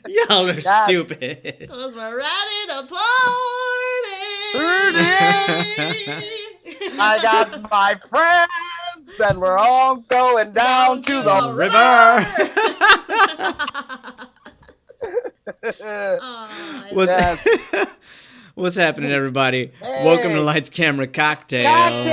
Y'all are stupid. Cause we're ready to party. I got my friends, and we're all going down to the river. What's happening, everybody? Hey. Welcome to Lights, Camera, Cocktails.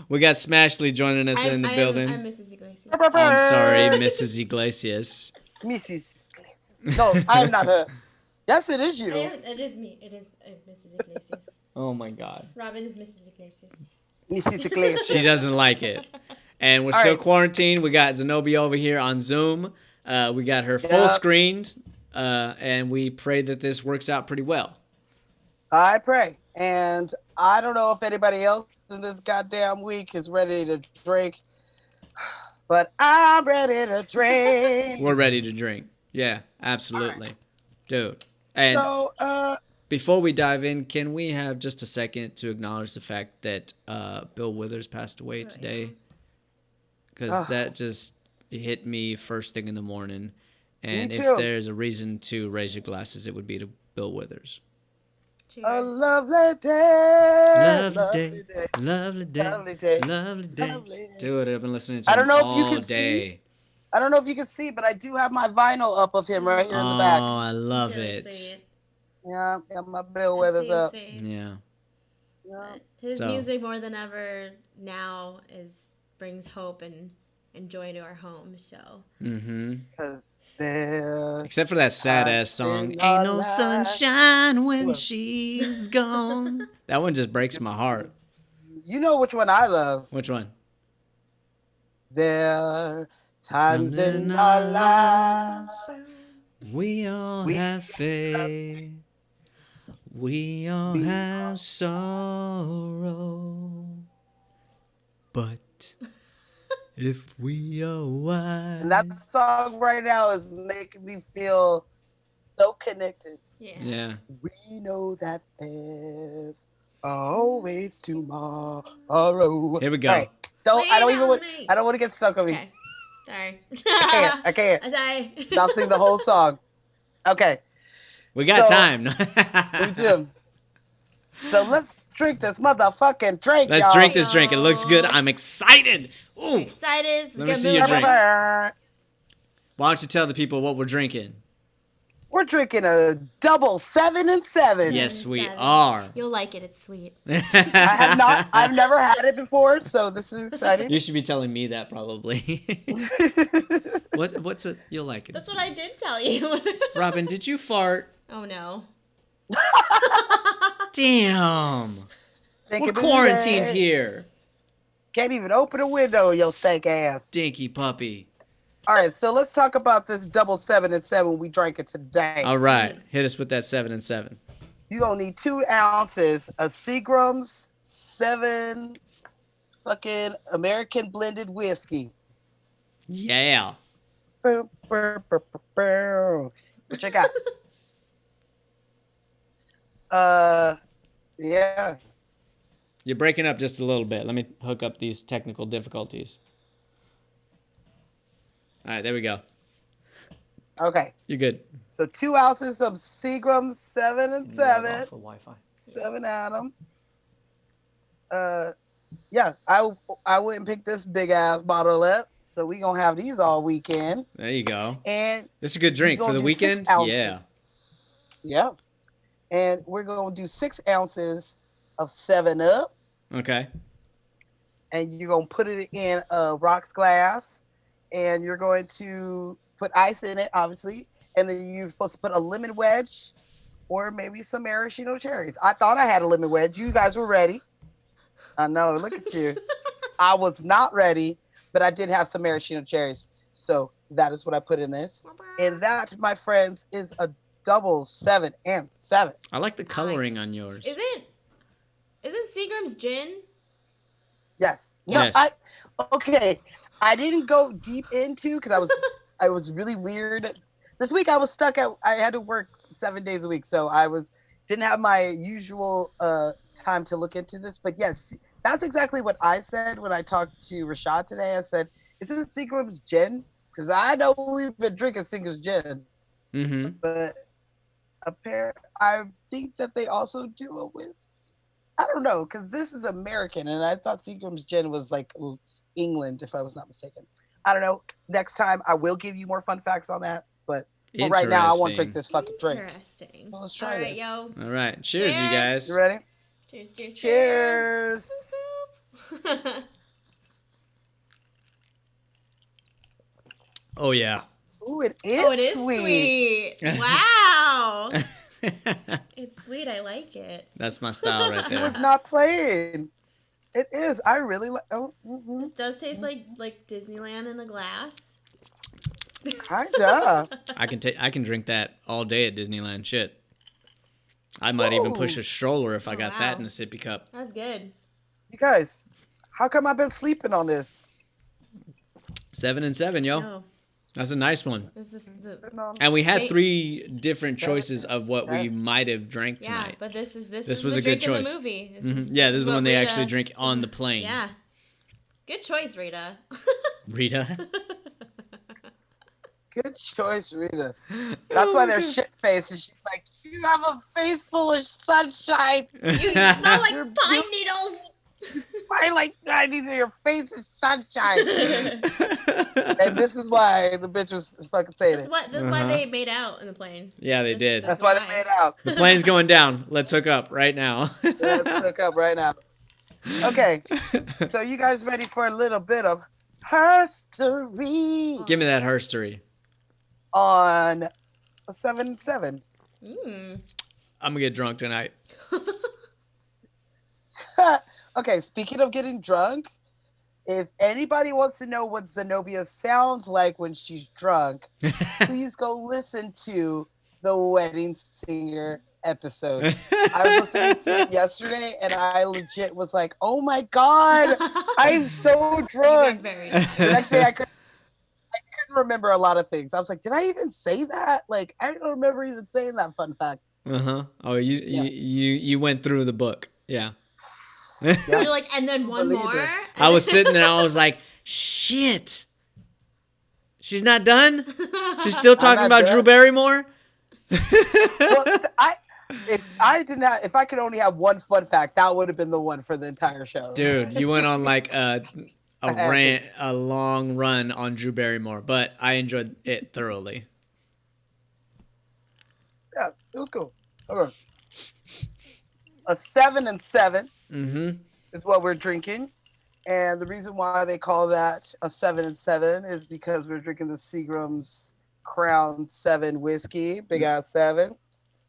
We got Smashley joining us in the building. I'm Mrs. Iglesias. I'm sorry, Mrs. Iglesias. Mrs. Iglesias. No, I'm not her. Yes, it is you. It is me. It is Mrs. Iglesias. Oh my God. Robin is Mrs. Iglesias. Mrs. Iglesias. She doesn't like it. And we're still quarantined. We got Zenobia over here on Zoom. We got her full screened. And we pray that this works out pretty well. I pray. And I don't know if anybody else in this goddamn week is ready to drink, but I'm ready to drink. We're ready to drink. Yeah, absolutely. Right. Dude. And so, before we dive in, can we have just a second to acknowledge the fact that Bill Withers passed away today? Because that just hit me first thing in the morning. And if there's a reason to raise your glasses, it would be to Bill Withers. Cheers. A lovely day. Lovely day. Lovely day. Lovely day. Lovely day. Dude, I've been listening to I don't know him if you all can day. See. I don't know if you can see, but I do have my vinyl up of him right here in the back. Oh, I love it. Yeah, got my Bill Withers up. Yeah. His music more than ever now brings hope and joy to our home. So. Except for that sad ass song, "Ain't No Sunshine When She's Gone." That one just breaks my heart. You know which one I love? Which one? There are times in our lives we all have faith. We all have sorrow. But if we are wise. And that song right now is making me feel so connected. Yeah. We know that there's always tomorrow. Here we go. Right. I don't want to get stuck on me. Okay. Sorry. I can't. I'm sorry. I'll sing the whole song. Okay. We got time. We do. So let's drink this motherfucking drink, Let's drink this drink. It looks good. I'm excited. Ooh. Excited. Let me see your drink. Why don't you tell the people what we're drinking? We're drinking a double 7 and 7. Yes, we are. You'll like it. It's sweet. I've never had it before, so this is exciting. You should be telling me that probably. What's it? You'll like it. That's what I did tell you. Robin, did you fart? Oh no. Damn. We're quarantined here. Can't even open a window, yo stank ass. Stinky puppy. All right, so let's talk about this double 7 and 7. We drank it today. All right, hit us with that 7 and 7. You're going to need 2 ounces of Seagram's 7 fucking American blended whiskey. Yeah. What you got? Yeah. You're breaking up just a little bit. Let me hook up these technical difficulties. All right, there we go. Okay. You're good. So 2 ounces of Seagram's 7 and 7. For Wi-Fi. 7 atoms. Yeah, I went and picked this big ass bottle up. So we gonna have these all weekend. There you go. And this is a good drink for the weekend. Yeah. Yeah. And we're gonna do 6 ounces of 7-Up. Okay. And you're gonna put it in a rocks glass. And you're going to put ice in it, obviously. And then you're supposed to put a lemon wedge or maybe some maraschino cherries. I thought I had a lemon wedge. You guys were ready. I know. Look at you. I was not ready, but I did have some maraschino cherries. So that is what I put in this. And that, my friends, is a double 7 and 7. I like the coloring on yours. Isn't Seagram's gin? Yes. No, yes. Okay. I didn't go deep into because I was really weird. This week I was stuck at. I had to work 7 days a week, so didn't have my usual time to look into this. But yes, that's exactly what I said when I talked to Rashad today. I said, Is it Seagram's gin? Because I know we've been drinking Seagram's gin, Mm-hmm. but I think that they also do it with. I don't know, because this is American, and I thought Seagram's gin was like England, if I was not mistaken. I don't know. Next time, I will give you more fun facts on that. But for right now, I want to drink this fucking drink. Interesting. So let's try this. Yo. All right. Cheers, you guys. You ready? Cheers, cheers, cheers. Boop. Oh, yeah. Ooh, it is sweet. Wow. It's sweet. I like it. That's my style right there. It was not playing. It is. I really like. Oh, this does taste like Disneyland in a glass. Kinda. I can drink that all day at Disneyland. Shit. I might even push a stroller if I got that in a sippy cup. That's good. You guys, how come I've been sleeping on this? 7 and 7, yo. Oh. That's a nice one. And we had 3 different choices of what we might have drank tonight. Yeah, but this was the a good drink in choice. the movie. This is the one they actually drink on the plane. Yeah. Good choice, Rita. Rita? Good choice, Rita. That's why they're shit faced. And she's like, you have a face full of sunshine. You smell like pine needles. I like these are your face is sunshine. And this is why the bitch was fucking saying it. That's why they made out in the plane. Yeah, they did. That's why they made out. The plane's going down. Let's hook up right now. Let's hook up right now. Okay. So you guys ready for a little bit of herstory? Give me that herstory. On a 7 and 7. I'm gonna get drunk tonight. Okay, speaking of getting drunk, if anybody wants to know what Zenobia sounds like when she's drunk, please go listen to the Wedding Singer episode. I was listening to it yesterday, and I legit was like, "Oh my god, I'm so drunk." The next day, I couldn't remember a lot of things. I was like, "Did I even say that?" Like, I don't remember even saying that fun fact. Oh, you went through the book, yeah. You're like, and then one more. I was sitting there. I was like, "Shit, she's not done. She's still talking about Drew Barrymore." Well, if I could only have one fun fact, that would have been the one for the entire show. Dude, you went on like a long run on Drew Barrymore, but I enjoyed it thoroughly. Yeah, it was cool. Okay. A 7 and 7 is what we're drinking. And the reason why they call that a 7 and 7 is because we're drinking the Seagram's Crown 7 whiskey, big ass 7,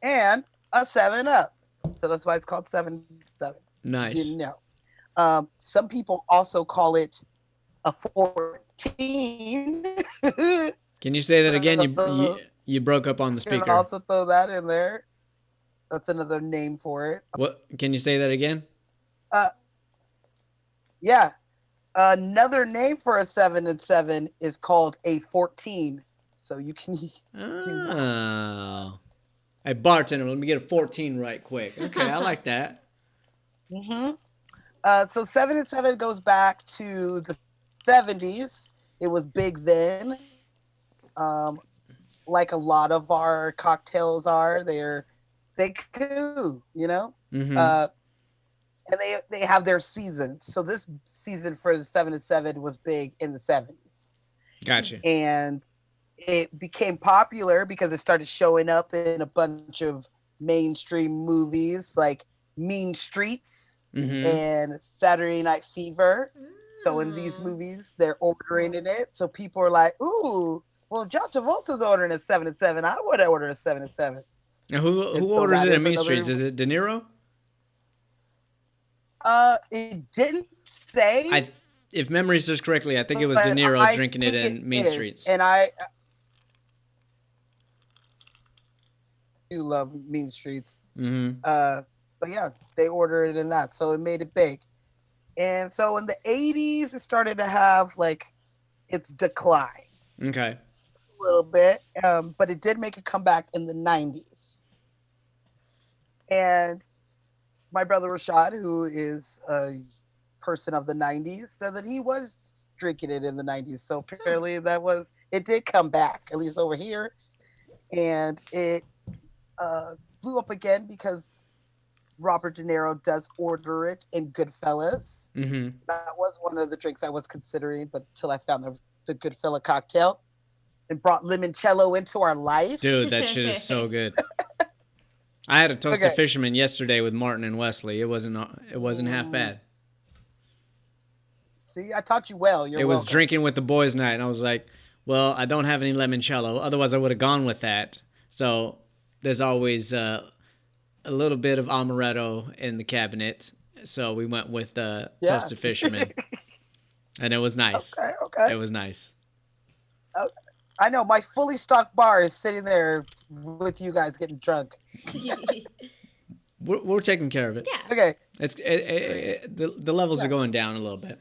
and a 7-Up. So that's why it's called 7 7. Nice. You know. Some people also call it a 14. Can you say that again? You broke up on the speaker. You can also throw that in there. That's another name for it. What? Can you say that again? Yeah. Another name for a 7 and 7 is called a 14. So you can do that. Oh. Hey, bartender, let me get a 14 right quick. Okay, I like that. So 7 and 7 goes back to the 70s. It was big then. Like a lot of our cocktails are. They cool, you know? And they have their seasons. So this season for the 7 and 7 was big in the 70s. Gotcha. And it became popular because it started showing up in a bunch of mainstream movies like Mean Streets and Saturday Night Fever. So in these movies, they're ordering in it. So people are like, ooh, well, John Travolta's ordering a 7 and 7. I would order a 7 and 7. Now, who orders it in Mean Streets? Is it De Niro? It didn't say. If memory serves correctly, I think it was De Niro drinking it in Mean Streets. And I do love Mean Streets. But yeah, they ordered it in that, so it made it big. And so in the 80s, it started to have like its decline. Okay. A little bit, but it did make a comeback in the 90s. And my brother Rashad, who is a person of the 90s, said that he was drinking it in the 90s. So apparently it did come back, at least over here. And it blew up again because Robert De Niro does order it in Goodfellas. Mm-hmm. That was one of the drinks I was considering, but until I found the Goodfella cocktail and brought limoncello into our life. Dude, that shit is so good. I had a Toasted Fisherman yesterday with Martin and Wesley. It wasn't half bad. See, I taught you well. It was drinking with the boys night, and I was like, well, I don't have any limoncello. Otherwise, I would have gone with that. So there's always a little bit of amaretto in the cabinet. So we went with Toasted Fisherman. And it was nice. Okay. It was nice. Okay. I know my fully stocked bar is sitting there with you guys getting drunk. We're taking care of it. Yeah. Okay. The levels are going down a little bit.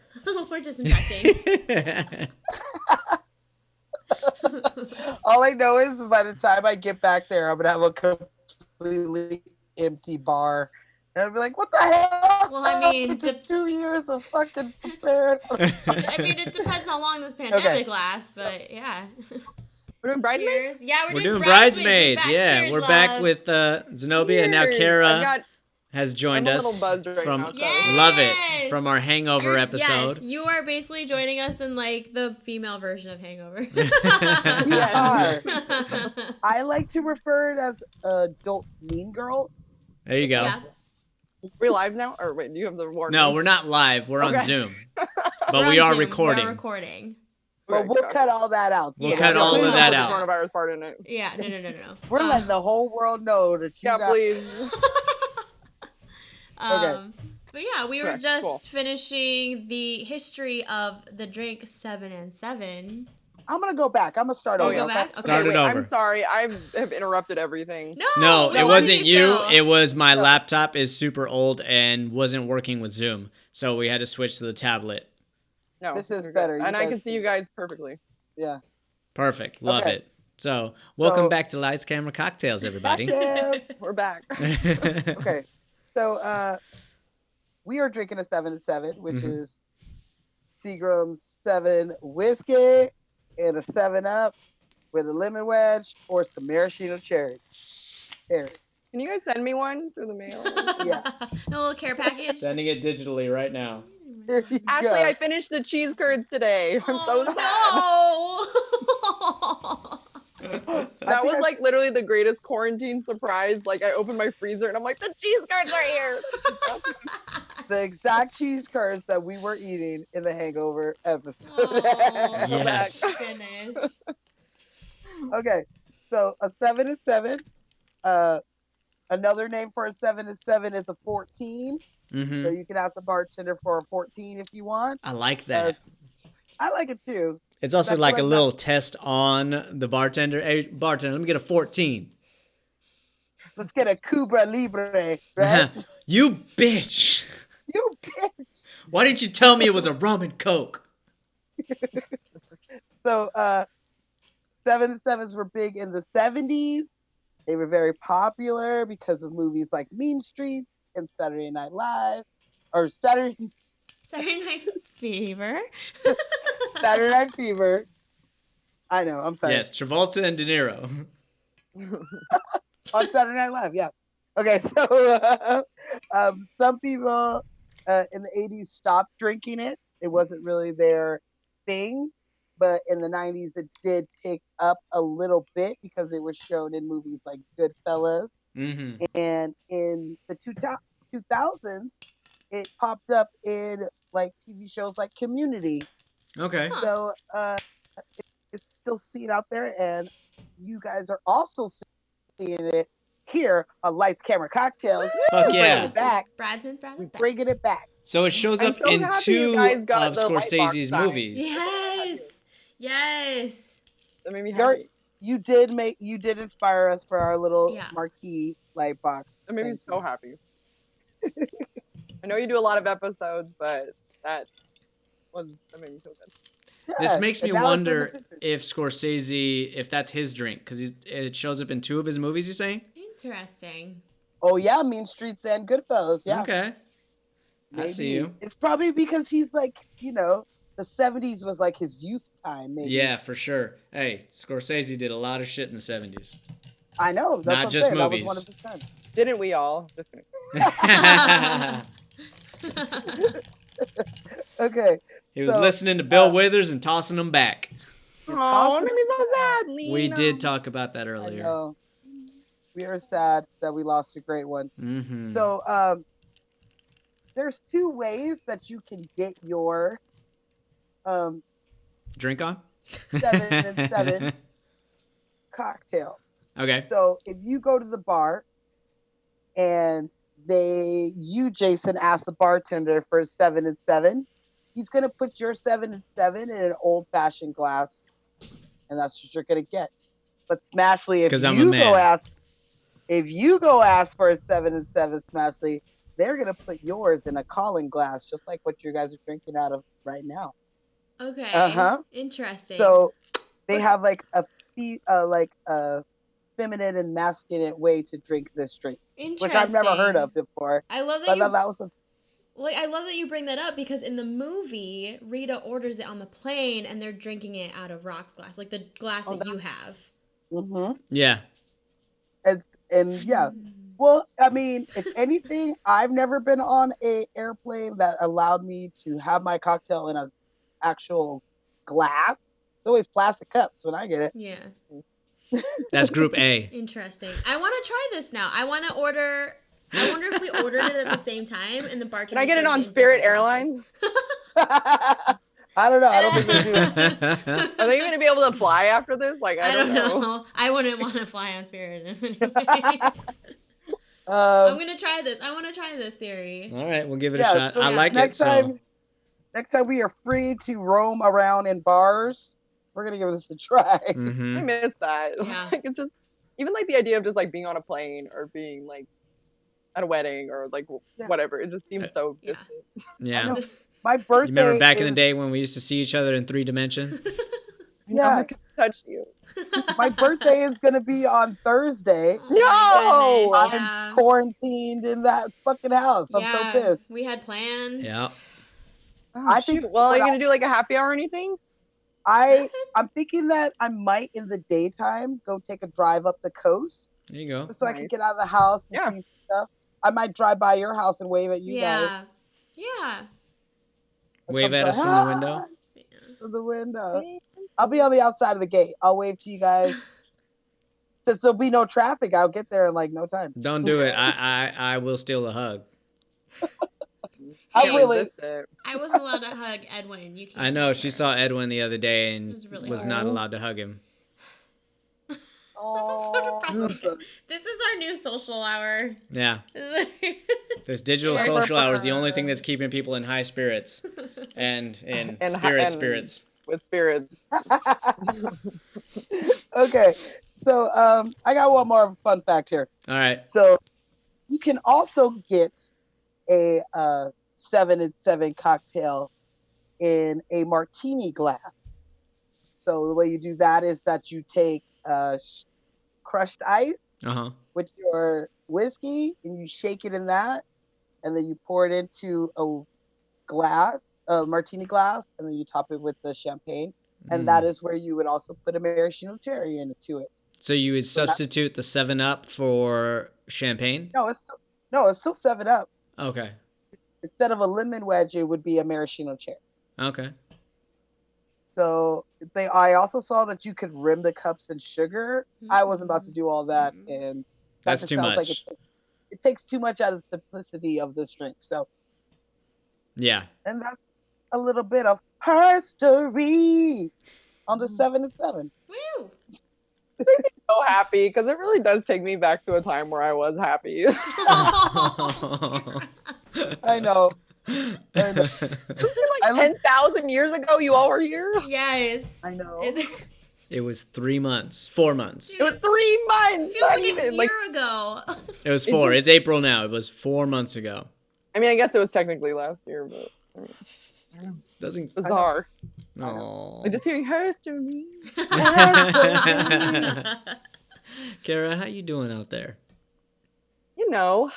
We're disinfecting. All I know is by the time I get back there, I'm gonna have a completely empty bar, and I'll be like, "What the hell?" Well, I mean, 2 years of fucking prepared. I mean, it depends how long this pandemic lasts, but yeah. We're doing Bridesmaids? Yeah, we're doing Bridesmaids. Yeah, we're back with Zenobia, and now Kara has joined us. I'm a little buzzed right now. Yes! Love it. From our Hangover episode. Yes, you are basically joining us in like the female version of Hangover. You are. I like to refer it as adult mean girl. There you go. Yeah. We're live now? Or wait, do you have the warning? No, we're not live. We're on Zoom. But we are recording. We're recording. But we'll cut all that out. We'll cut all of that out. Coronavirus part in it. Yeah, no. We're letting the whole world know that you got... please. But yeah, we were just finishing the history of the drink 7 and 7. I'm gonna go back. I'm gonna start over. Go back? Okay. Start it over. I'm sorry. I have interrupted everything. No, it wasn't you. It was my laptop is super old and wasn't working with Zoom, so we had to switch to the tablet. No, this is better. And I can see you guys perfectly. Yeah. Perfect. Love it. So, welcome back to Lights, Camera, Cocktails, everybody. We're back. Okay. So, we are drinking a 7 and 7, which is Seagram's 7 whiskey and a 7-Up with a lemon wedge or some maraschino cherry. Can you guys send me one through the mail? Yeah. A little care package. Sending it digitally right now. Ashley, I finished the cheese curds today. I'm so sad. No. That was like literally the greatest quarantine surprise. Like I opened my freezer and I'm like, the cheese curds are here. The exact cheese curds that we were eating in the Hangover episode. Oh, yes. Goodness. Okay, so a 7 and 7. Another name for a 7 and 7 is a 14. So you can ask the bartender for a 14 if you want. I like that. I like it too. It's also like a little test on the bartender. Hey, bartender, let me get a 14. Let's get a Cuba Libre, right? You bitch. You bitch. Why didn't you tell me it was a rum and coke? So, 7 and 7s were big in the 70s. They were very popular because of movies like Mean Streets and Saturday Night Live. Or Saturday Night Fever. Saturday Night Fever. I know, I'm sorry. Yes, Travolta and De Niro. On Saturday Night Live, yeah. Okay, so some people in the 80s stopped drinking it. It wasn't really their thing. But in the 90s, it did pick up a little bit because it was shown in movies like Goodfellas. And in the 2000s, it popped up in like TV shows like Community. Okay. So it's still seen out there, and you guys are also seeing it here on Lights, Camera, Cocktails. Fuck yeah. Bridesmaids. Bringing it back. So it shows up in 2 of Scorsese's movies. Yes. That made me happy. You did inspire us for our little marquee light box. That made me so happy. I know you do a lot of episodes, but that made me feel good. Yeah, this makes me wonder if Scorsese, if that's his drink, because it shows up in 2 of his movies, you're saying? Interesting. Oh, yeah, Mean Streets and Goodfellas, yeah. Okay. Maybe. I see you. It's probably because he's like, the 70s was like his youth time, maybe. Yeah, for sure. Hey, Scorsese did a lot of shit in the 70s. I know. That's Not what I'm just saying. movies. That was one of his times. Didn't we all? Just kidding. Okay. He was listening to Bill Withers and tossing them back. Oh, it made me so sad. We did talk about that earlier. I know. We are sad that we lost a great one. Mm-hmm. So, there's two ways that you can get your drink on 7 and 7 cocktail. Okay. So if you go to the bar and Jason, ask the bartender for 7 and 7, he's gonna put your 7 and 7 in an old fashioned glass, and that's what you're gonna get. But Smashley, if you go ask for a 7 and 7, Smashley, they're gonna put yours in a Colin glass, just like what you guys are drinking out of right now. Okay. Interesting. So they have like a feminine and masculine way to drink this drink, which I've never heard of before. I love that I love that you bring that up, because in the movie, Rita orders it on the plane and they're drinking it out of Rock's glass, like the glass that you have. Mm-hmm. Yeah. And yeah. Well, I mean, if anything, I've never been on a airplane that allowed me to have my cocktail in a actual glass. It's always plastic cups when I get it. Yeah. That's Group A. Interesting. I want to try this now. I wonder if we ordered it at the same time and the bartender. Can I get it on Spirit Airlines? I don't know. I don't think they do. Are they going to be able to fly after this? Like, I don't know. I wouldn't want to fly on Spirit. I'm gonna try this. I want to try this theory. All right, we'll give it a shot. I like next it. Time we are free to roam around in bars, we're gonna give this a try. Mm-hmm. I miss that. Yeah. Like, it's just even like the idea of just like being on a plane or being like at a wedding or like whatever. It just seems so distant. Yeah. My birthday. You remember back in the day when we used to see each other in 3 dimensions? Yeah. I can touch you. My birthday is gonna be on Thursday. No, I'm quarantined in that fucking house. I'm so pissed. We had plans. Yeah. I think. Well, are you gonna do like a happy hour or anything? I'm thinking that I might in the daytime go take a drive up the coast. There you go. So I can get out of the house and see stuff. I might drive by your house and wave at you guys. Yeah. Wave at us from the window. From the window. I'll be on the outside of the gate. I'll wave to you guys. Since there'll be no traffic, I'll get there in like no time. Don't do it. I will steal a hug. I wasn't allowed to hug Edwin. You can't. I know. She saw Edwin the other day and was not allowed to hug him. Oh, this is our new social hour. Yeah. This digital social hour is the only thing that's keeping people in high spirits and spirits. With spirits. Okay. So I got one more fun fact here. All right. So you can also get a 7 and 7 cocktail in a martini glass. So the way you do that is that you take crushed ice with your whiskey and you shake it in that, and then you pour it into a martini glass, and then you top it with the champagne. And that is where you would also put a maraschino cherry into it. So you would substitute the 7-Up for champagne? No, it's still 7-Up. Okay. Instead of a lemon wedge, it would be a maraschino cherry. Okay. So I also saw that you could rim the cups in sugar. I wasn't about to do all that, and that's too much. Like it takes too much out of the simplicity of this drink. So yeah, and that's a little bit of history on the 7 and 7. Woo! This makes me so happy because it really does take me back to a time where I was happy. I know. Like 10,000 years ago, you all were here? Yes. I know. It was 4 months. It was 3 months. Feels like a year ago. It was 4. It's April now. It was 4 months ago. I mean, I guess it was technically last year, but I don't know. Doesn't bizarre. Oh. I'm just hearing history. Kara, how you doing out there? You know,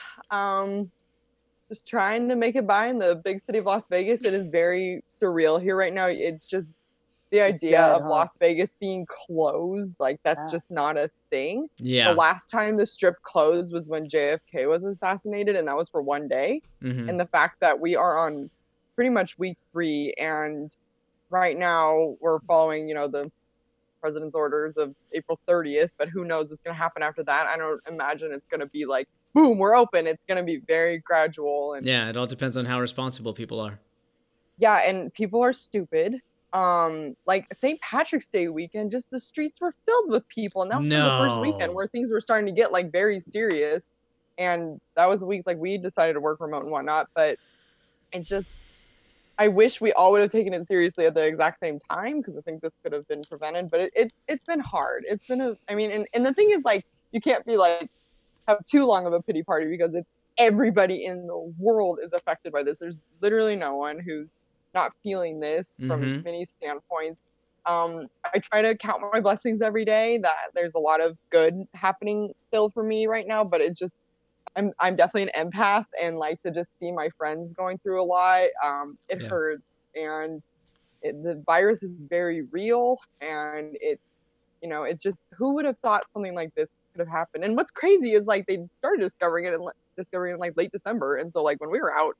just trying to make it by in the big city of Las Vegas. It is very surreal here right now. It's just the idea dead, of huh? Las Vegas being closed, like that's Yeah. just not a thing. The Yeah. last time the strip closed was when JFK was assassinated, and that was for one day. Mm-hmm. And the fact that we are on pretty much week 3, and right now we're following, the president's orders of April 30th, but who knows what's going to happen after that. I don't imagine it's going to be like, boom, we're open. It's going to be very gradual. And Yeah, it all depends on how responsible people are. yeah, and people are stupid. Like St. Patrick's Day weekend, just the streets were filled with people, and that was the first weekend No. where things were starting to get like very serious. And that was a week like we decided to work remote and whatnot, but it's just I wish we all would have taken it seriously at the exact same time, because I think this could have been prevented. But it's been hard. It's been and the thing is, like, you can't be like have too long of a pity party, because it's everybody in the world is affected by this. There's literally no one who's not feeling this from Mhm. many standpoints. I try to count my blessings every day that there's a lot of good happening still for me right now, but it's just I'm definitely an empath, and like to just see my friends going through a lot, it Yeah. hurts, and the virus is very real, and it's just, who would have thought something like this could have happened? And what's crazy is like they started discovering it in like late December, and so like when we were out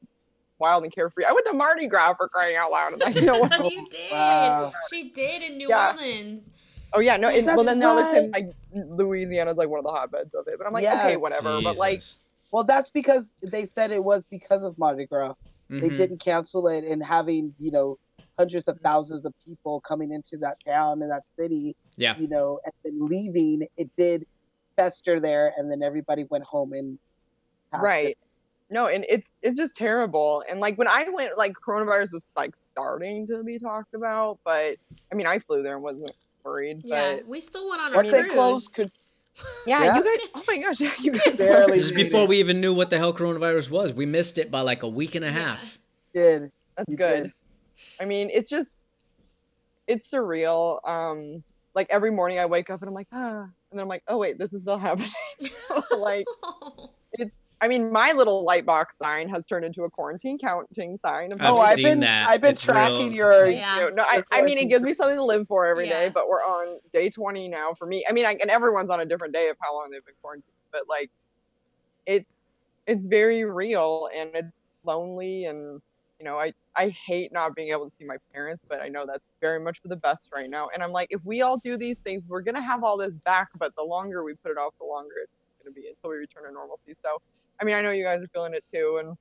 wild and carefree, I went to Mardi Gras, for crying out loud, and I what. You did. Wow. She did in New Yeah. Orleans. Oh yeah, no, well That's then now they're saying right. like Louisiana's like one of the hotbeds of it, but I'm like, Yeah. okay, whatever. But like, Jesus. Well, that's because they said it was because of Mardi Gras. They Mhm. didn't cancel it, and having, hundreds of thousands of people coming into that town and that city, Yeah. and then leaving, it did fester there, and then everybody went home and passed it. right. No, and it's just terrible. And like when I went, like coronavirus was like starting to be talked about, but I mean I flew there and wasn't worried. Yeah, But we still went on our Once they cruise. closed, could yeah, Yeah. you guys, oh my gosh, you guys Barely This is made before it. we even knew what the hell coronavirus was. We missed it by like a week and a Yeah. half. did. That's You good. did. I mean, it's surreal. Like every morning I wake up and I'm like, and then I'm like, oh wait, this is still happening. Like I mean, my little light box sign has turned into a quarantine counting sign. I've I've seen been that. I've been It's tracking real. your. Yeah. No, I mean, it gives me something to live for every day, Yeah. but we're on day 20 now for me. I mean, and everyone's on a different day of how long they've been quarantined, but like, it's very real, and it's lonely, and I hate not being able to see my parents, but I know that's very much for the best right now. And I'm like, if we all do these things, we're gonna have all this back, but the longer we put it off, the longer it's gonna be until we return to normalcy. So, I mean, I know you guys are feeling it too, and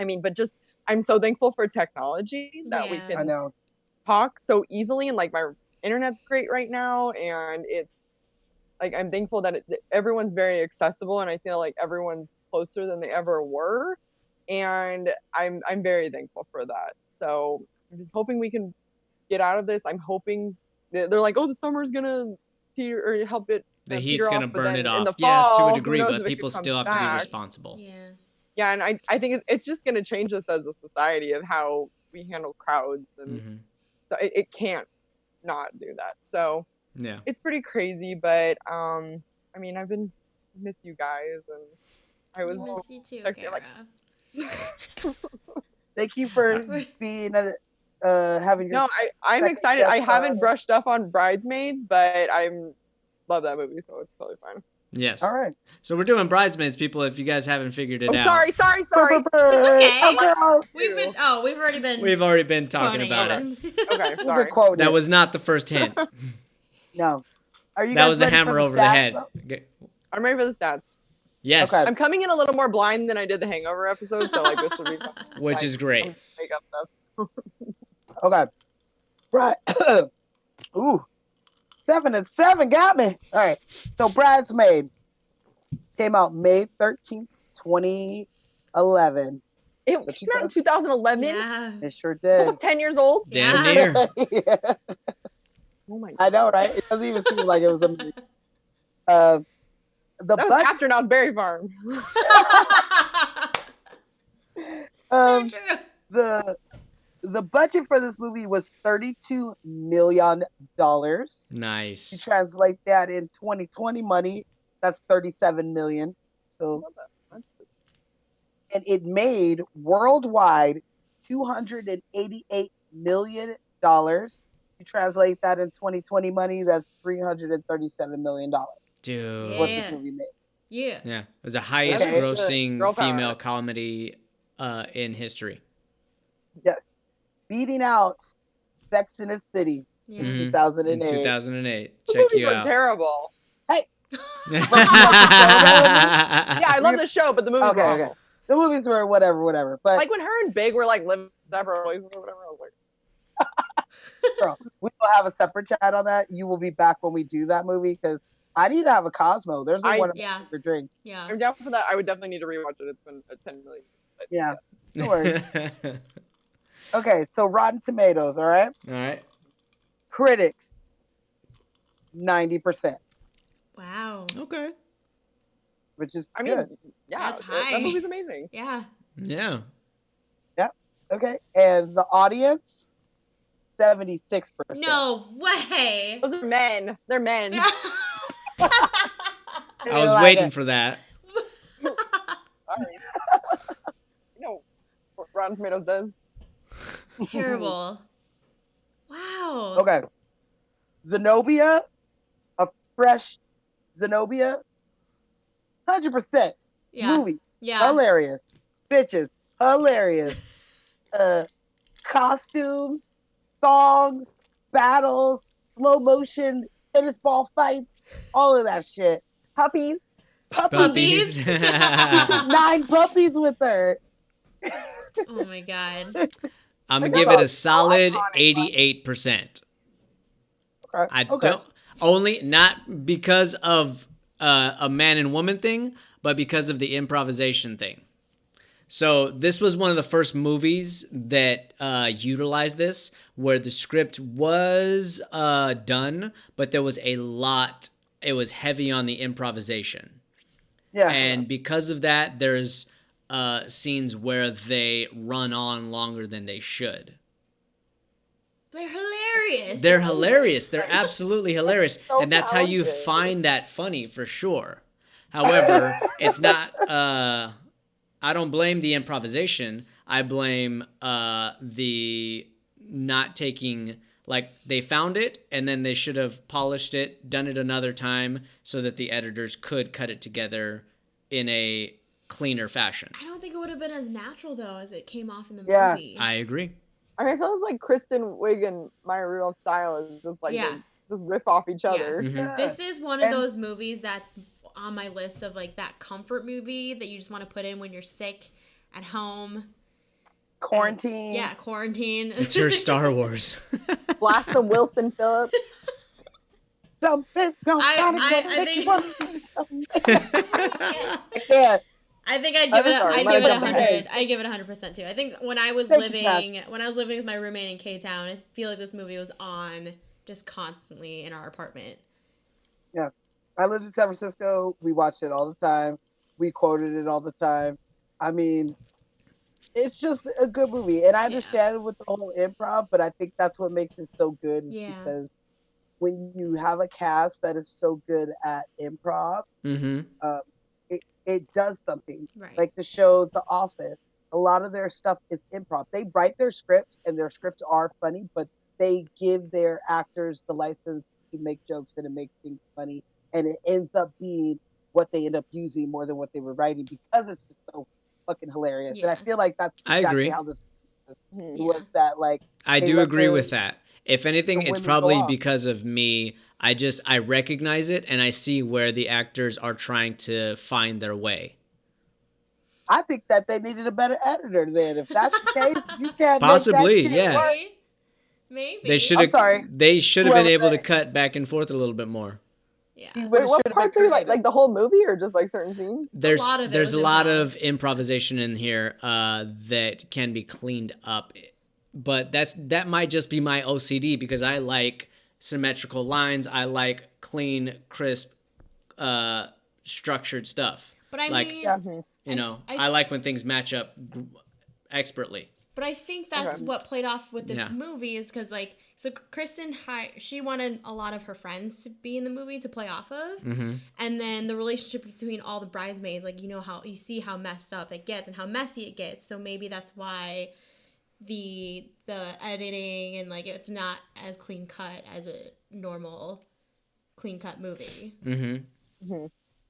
I mean, but just I'm so thankful for technology that we Yeah. I can know. talk so easily, and like my internet's great right now, and it's like I'm thankful that everyone's very accessible, and I feel like everyone's closer than they ever were, and I'm very thankful for that. So I'm hoping we can get out of this. I'm hoping they're like, oh, the summer's gonna peter or help it The peter heat's off, gonna but burn then it in the off. Yeah, to fall, a who degree, knows but if it people could come still have to be back. responsible. Yeah. Yeah, and I think it's just going to change us as a society of how we handle crowds, and Mhm. so it can't not do that. So Yeah. it's pretty crazy, but I mean, miss you guys, and I was We miss you too, texting Kara. like, Thank you for being having your. no, I'm second excited. I guest haven't on. brushed up on Bridesmaids, but love that movie, so it's totally fine. Yes. All right. So we're doing Bridesmaids, people, if you guys haven't figured it Oh, out. sorry. It's okay. girl. We've already been. We've already been talking quoting about it. it. Okay, We've sorry. been quoting That it. was not the first hint. No. Are you That guys was the ready for hammer over the stats, head. though? Okay. I'm ready for the stats. Yes. Okay. I'm coming in a little more blind than I did the Hangover episode, so like this should be fun. Which Like, is great. I'm make up stuff. Okay. Right. Ooh. 7 and 7 got me. All right. So Bridesmaid came out May 13th, 2011. It So came out in 2011. Yeah. It sure It's did. almost 10 years old. Damn Yeah. near. Yeah. Oh my god. I know, right? It doesn't even seem like it was a movie. The That was budget, after Knott's Berry Farm. So true. the budget for this movie was $32 million. To Nice. translate that in 2020 money, that's $37 million. So, and it made worldwide $288 million. You translate that in 2020 money, that's $337 million. Dude. What this Yeah. movie made. Yeah. Yeah. It was the highest Okay. grossing Girl power. female comedy in history. Yes, beating out Sex in the City Yeah. in Mhm. 2008. In 2008. The Check movies you were out. terrible. Hey, Yeah, I love the show, but the movies were Okay. awful. The movies were whatever. But Like when her and Big were like living separate places or whatever. I was like, girl, we will have a separate chat on that. You will be back when we do that movie because I need to have a Cosmo. There's one of my Yeah. favorite drinks. Yeah. I'm down for that. I would definitely need to rewatch it. It's been 10 million. But Yeah. No worries. Okay, so Rotten Tomatoes, all right? All right. Critics, 90%, Wow. Okay. which is I mean, good. yeah, That's that high. movie's amazing. Yeah. Yeah. Okay, and the audience, 76%. No way. Those are men. They're men. I was like waiting it. for that. Sorry. You know what Rotten Tomatoes does? Terrible. Wow. Okay. Zenobia, a fresh Zenobia, 100%. Yeah. Movie, Yeah. hilarious. Bitches, hilarious. Costumes, songs, battles, slow motion, tennis ball fights, all of that shit. Puppies. Puppies. She took 9 puppies with her. Oh my god. I'm gonna Think give it about a solid iconic, 88%. Okay. I okay. don't only not because of a man and woman thing, but because of the improvisation thing. So this was one of the first movies that utilized this, where the script was done, but there was a lot. It was heavy on the improvisation, Yeah. and because of that, there's scenes where they run on longer than they should. They're hilarious. They're hilarious. They're absolutely hilarious. So And that's how you talented. find that funny for sure. However, it's not I don't blame the improvisation. I blame the not taking, like, they found it and then they should have polished it, done it another time so that the editors could cut it together in a cleaner fashion. I don't think it would have been as natural though as it came off in the Yeah. movie. I agree. I mean, I feel like Kristen Wiig and Maya Rudolph's style is just like Yeah. they just riff off each other. Mhm. Yeah. This is one of And- those movies that's on my list of like that comfort movie that you just want to put in when you're sick at home. Quarantine. Yeah, quarantine. It's her Star Wars. Blast some Wilson Phillips. Don't I think- Yeah. I think I'd I'm give it. sorry, I'd might give it have jumped 100. ahead. I'd give it 100% too. I think when I was Thank you, living with my roommate in K Town, I feel like this movie was on just constantly in our apartment. I lived in San Francisco. We watched it all the time. We quoted it all the time. I mean, it's just a good movie. And I understand with the whole improv, but I think that's what makes it so good. Is Yeah. Because when you have a cast that is so good at improv, Mm-hmm. it does something. Right. Like the show The Office, a lot of their stuff is improv. They write their scripts and their scripts are funny, but they give their actors the license to make jokes and to make things funny. And it ends up being what they end up using more than what they were writing because it's just so fucking hilarious. And I Yeah. feel like that's I exactly agree. how this Mhm. Yeah. was, that like I They do let agree the- with that. If anything, the it's women probably go off. because of me. I recognize it and I see where the actors are trying to find their way. I think that they needed a better editor then. If that's the case, you can't Possibly, make that shit yeah. work. Maybe. They should I'm have. sorry. They should have been Whoever able to said- cut back and forth a little bit more. Yeah. He Wait, would've- what should've been parts are you like? creative. Like the whole movie or just like certain scenes? There's lot of it there's was a lot improv. of improvisation in here that can be cleaned up, but that might just be my OCD because I like symmetrical lines. I like clean, crisp, structured stuff. But I like, mean, Yeah. You know, I- I like when things match up expertly. but I think that's Okay. what played off with this Yeah. movie is because like So Kristen, she wanted a lot of her friends to be in the movie to play off of, and then the relationship between all the bridesmaids, like how you see how messed up it gets and how messy it gets. So maybe that's why the editing and like it's not as clean cut as a normal clean cut movie.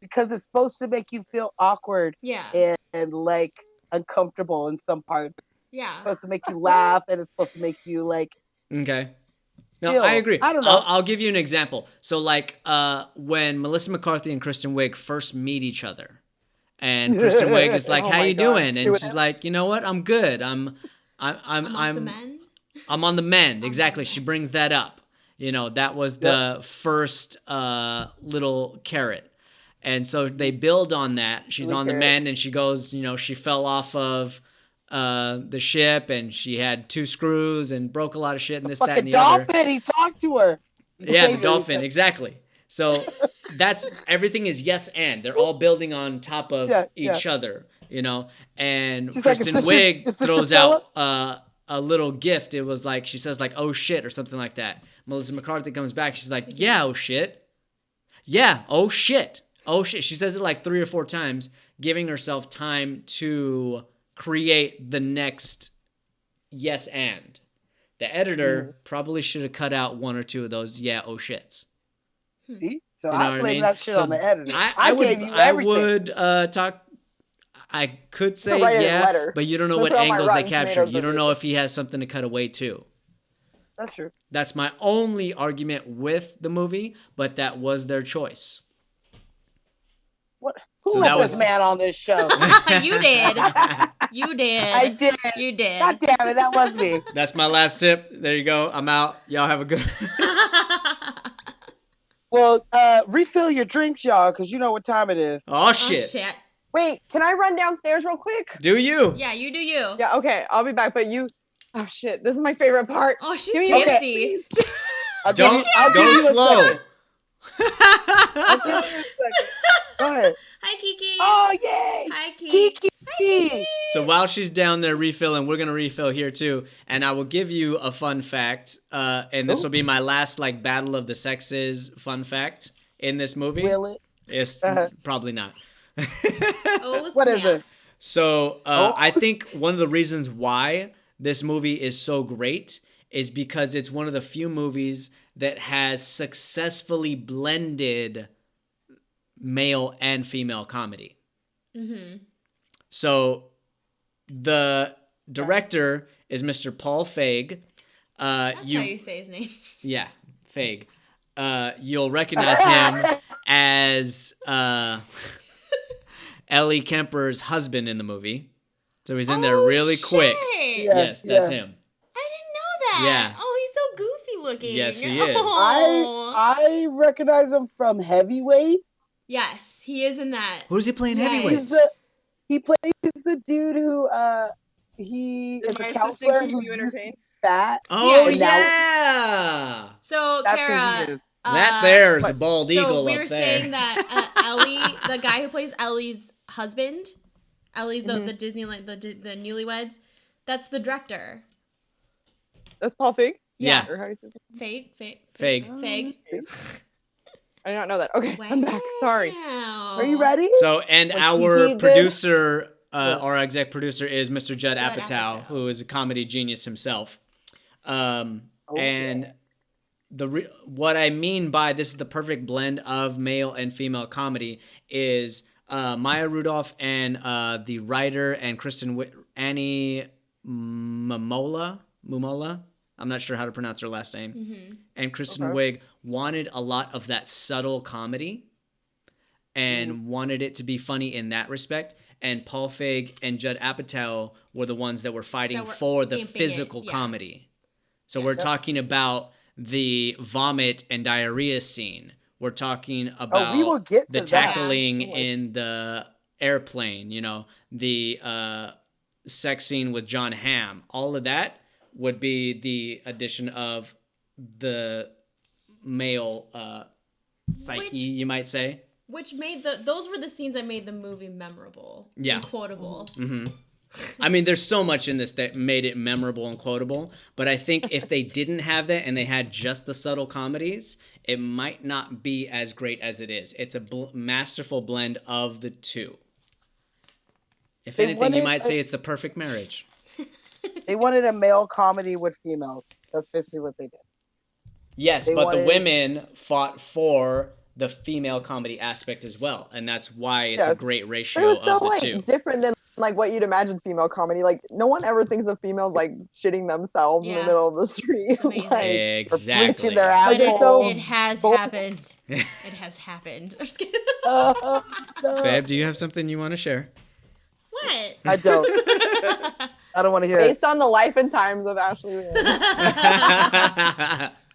Because it's supposed to make you feel awkward, and like uncomfortable in some parts. Yeah, It's supposed to make you laugh, and it's supposed to make you like. Okay. No, I agree. I don't know. I'll give you an example. So, like, when Melissa McCarthy and Kristen Wiig first meet each other, and Kristen Wiig is like, Oh "How my you God. doing?" And she's like, "You know what? I'm good. I'm the men. I'm on the mend." Exactly. She brings that up. That was the first little carrot. And so they build on that. She's on the mend, and she goes, she fell off of the ship, and she had 2 screws and broke a lot of shit and this, that, and the dolphin, other. he talked to her. Yeah, the dolphin, exactly. So that's everything is yes and. They're all building on top of each other, and She's Kristen like, Wiig throws out a little gift. It was like, she says like, "Oh shit," or something like that. Melissa McCarthy comes back. She's like, "Yeah, oh shit. Yeah, oh shit. Oh shit." She says it like 3 or 4 times, giving herself time to create the next yes and. The editor probably should have cut out 1 or 2 of those oh shits. See? So You know I what I blame mean? that shit So on the editor. I gave you everything. I could say write a yeah, letter. but you don't know Look what at all my angles they Rotten captured. Tomatoes You don't know reviews. if he has something to cut away too. That's true. That's my only argument with the movie, but that was their choice. What? Who So let that this was- man on this show? You did. You did. I did. You did. God damn it, that was me. That's my last tip. There you go. I'm out. Y'all have a good. Well, refill your drinks, y'all, because you know what time it is. Oh Oh, shit. shit. Wait, can I run downstairs real quick? Do you? Yeah, you do you. Yeah, okay, I'll be back. But you, oh shit, this is my favorite part. Oh, she's Give me Okay. tipsy. Don't I'll give go you a slow. second. I'll give you a second. Go ahead. Hi, Kiki. Oh, yay! Hi, Kiki. Kiki! So while she's down there refilling, we're gonna refill here too, and I will give you a fun fact. And this will be my last like battle of the sexes fun fact in this movie. Will it? It's probably not. Oh, What is snap. it? So I think one of the reasons why this movie is so great is because it's one of the few movies that has successfully blended male and female comedy. Mm-hmm. So the director is Mr. Paul Feig. That's how you say his name. Yeah, Feig. You'll recognize him as Ellie Kemper's husband in the movie. So he's in there really quick. Shit. Yeah. Yes, that's him. I didn't know that. Yeah. Oh, he's so goofy looking. Yes, he is. Oh. I recognize him from Heavyweight. Yes, he is in that. Who's he playing Yes. heavyweights? He plays the dude who he is My a assistant counselor keeping who's you entertained? fat. Oh, and now- yeah. So, That's who he Kara, is. That there is a bald so eagle we up were there. saying that Ellie, the guy who plays Ellie's husband, Ellie's the Disneyland, the newlyweds, that's the director. That's Paul Feig? Yeah. Or how do you say his name? Feig. Feig. I did not know that. Okay, I'm back. Sorry. Wow. Are you ready? So, and Like our he did? producer, our exec producer is Mr. Judd Judd Apatow, Apatow. who is a comedy genius himself. And what I mean by this is the perfect blend of male and female comedy is Maya Rudolph and the writer and Annie Mumola. I'm not sure how to pronounce her last name. Mm-hmm. And Kristen Wiig wanted a lot of that subtle comedy and wanted it to be funny in that respect. And Paul Feig and Judd Apatow were the ones that were fighting for the amping it, physical yeah. comedy. So Yes. we're talking about the vomit and diarrhea scene. We're talking about we will get to the that. tackling Yeah. in the airplane, the sex scene with John Hamm. All of that would be the addition of the male psyche, you might say. Which made those were the scenes that made the movie memorable. Yeah. And quotable. Mm-hmm. I mean, there's so much in this that made it memorable and quotable, but I think if they didn't have that and they had just the subtle comedies, it might not be as great as it is. It's a masterful blend of the two. If anything, you might say it's the perfect marriage. They wanted a male comedy with females. That's basically what they did. Yes, but the women fought for the female comedy aspect as well, and that's why it's a great ratio of the two. Different than like what you'd imagine female comedy. Like no one ever thinks of females like shitting themselves in the middle of the street. Exactly. Their but asshole. it has happened. It has happened. I'm just kidding. No. Babe, do you have something you want to share? What? I don't. I don't want to hear Based on the life and times of Ashley Lynn.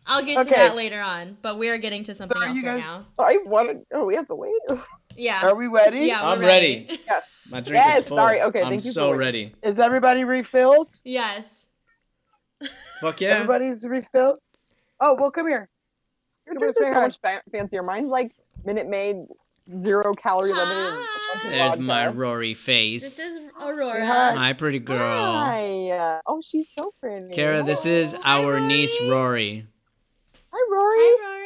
I'll get to that later on, but we are getting to something else right now. We have to wait. Yeah. Are we ready? Yeah, I'm ready. Yes. My drink is full. Sorry. Okay, I'm thank you. so ready. Is everybody refilled? Yes. Fuck yeah. Everybody's refilled? Oh, well, come here. Your drinks are so much fancier. Mine's like Minute Maid, 0 calorie limited. There's my Rory face. This is Aurora. Hi, pretty girl. Hi. Oh, she's so pretty. Kara, this is our niece Rory. Hi, Rory. Hi, Rory.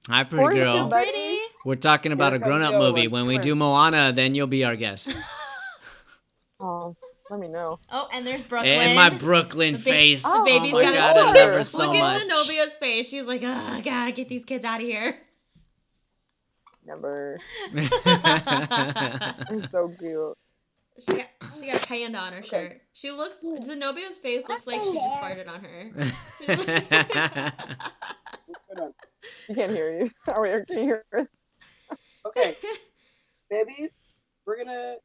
Hi, pretty girl. So pretty. We're talking about a grown-up movie. When we do Moana, then you'll be our guest. Oh, let me know. Oh, and there's Brooklyn. And my Brooklyn face. The baby's oh my got God, his I love her so Look much. at Zenobia's face. She's like, oh, I gotta get these kids out of here. Never. You're so cute. She got a hand on her shirt. She looks. Zenobia's face looks like she just farted on her. You can't hear you. Can you hear us? Okay. Babies, we're going to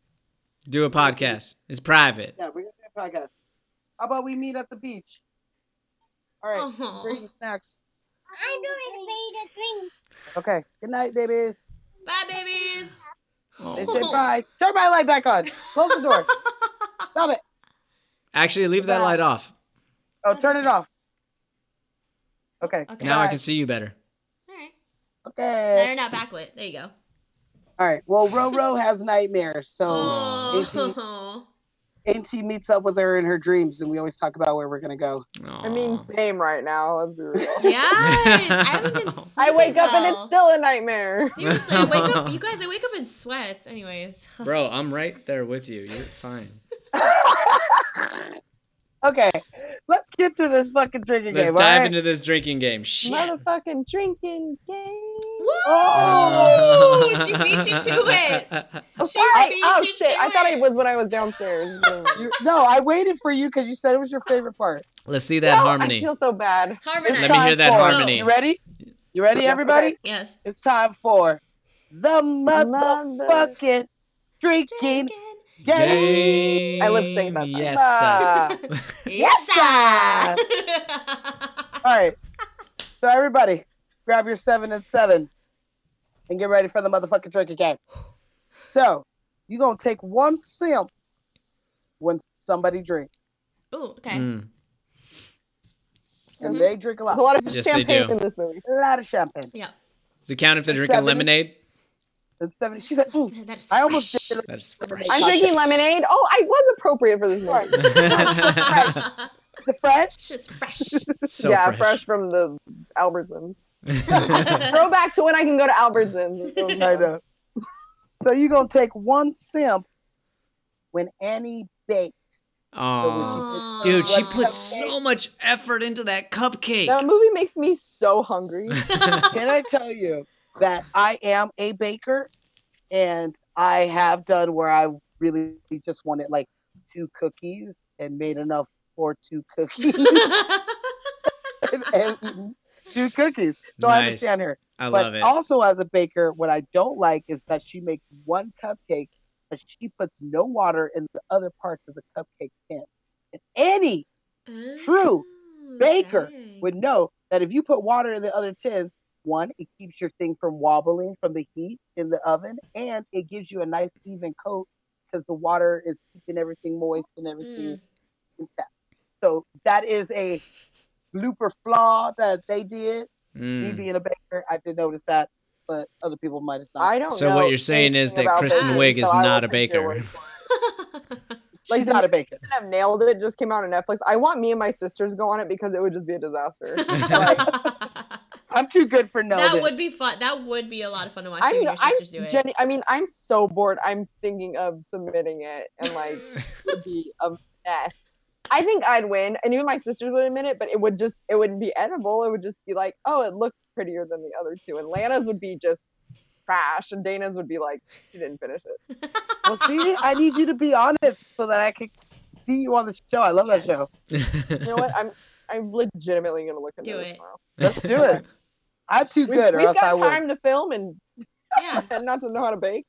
do a podcast. It's private. Yeah, we're going to do a podcast. How about we meet at the beach? All right. Bring snacks. I'm going to pay the drink. Okay. Good night, babies. Bye, babies. They said bye. Turn my light back on. Close the door. Stop it. Actually, leave that light off. Oh, turn it off. Okay. Now I can see you better. All right. Okay. They're not backlit. There you go. All right. Well, Roro has nightmares, so Auntie meets up with her in her dreams, and we always talk about where we're gonna go. Aww. I mean, same right now. Let's be real. Yes. I haven't been sleeping I wake up and it's well. still a nightmare. Seriously, I wake up. You guys, I wake up in sweats. Anyways. Bro, I'm right there with you. You're fine. Okay, let's get to this fucking drinking game. Let's dive into this drinking game. Shit. Motherfucking drinking game. Woo! Oh! She beat you to it. She beat Oh you shit! to I thought it. it was when I was downstairs. No, I waited for you because you said it was your favorite part. Let's see that harmony. I feel so bad. Harmonize. Let me hear that harmony. You ready? You ready, everybody? Okay. Yes. It's time for the motherfucking drinking game. I lip sync that time. Yes. Yes. All right. So everybody, grab your 7 and 7 and get ready for the motherfucking drinking game. So you're gonna take one sip when somebody drinks, Ooh. Okay. and they drink a lot. There's a lot of Yes, they champagne do. in this movie. A lot of champagne. Yeah. Does it count if they're drinking 7. lemonade? And 70. She said, That is I almost fresh. did it. That's fresh. I'm drinking lemonade. Oh, I was appropriate for this movie. Is it fresh? Shit's fresh. So yeah, fresh from the Albertsons. Throwback to when I can go to Albertsons. I know. So you're gonna take one sip when Annie bakes. Oh, dude, she put so much effort into that cupcake. That movie makes me so hungry. Can I tell you that I am a baker, and I have done where I really just wanted like 2 cookies and made enough for 2 cookies and eaten 2 cookies. So I Nice. understand her. I But love it. also as a baker, what I don't like is that she makes one cupcake, but she puts no water in the other parts of the cupcake tin. And any true baker Okay. would know that if you put water in the other tin, one, it keeps your thing from wobbling from the heat in the oven, and it gives you a nice even coat because the water is keeping everything moist and everything intact. So that is a blooper flaw that they did. Me being a baker, I did notice that, but other people might have not. I don't know. So what you're saying is anything that about Kristen baking, Wiig is so I will not a take your baker. word for it. She's not a bacon. Have nailed it. Just came out on Netflix. I want me and my sisters to go on it because it would just be a disaster. Like, I'm too good for no. That would be fun. That would be a lot of fun to watch you and your sisters do it. I mean, I'm so bored. I'm thinking of submitting it, and like, it would be a mess. I think I'd win, and even my sisters would admit it. But it wouldn't be edible. It would just be like, oh, it looks prettier than the other two. And Lana's would be just trash, and Dana's would be like, she didn't finish it. Well, see, I need you to be honest so that I can see you on the show. I love that show. You know what? I'm legitimately gonna look into it tomorrow. Let's do it. I'm too good, or We've else I got would. time to film and not to know how to bake.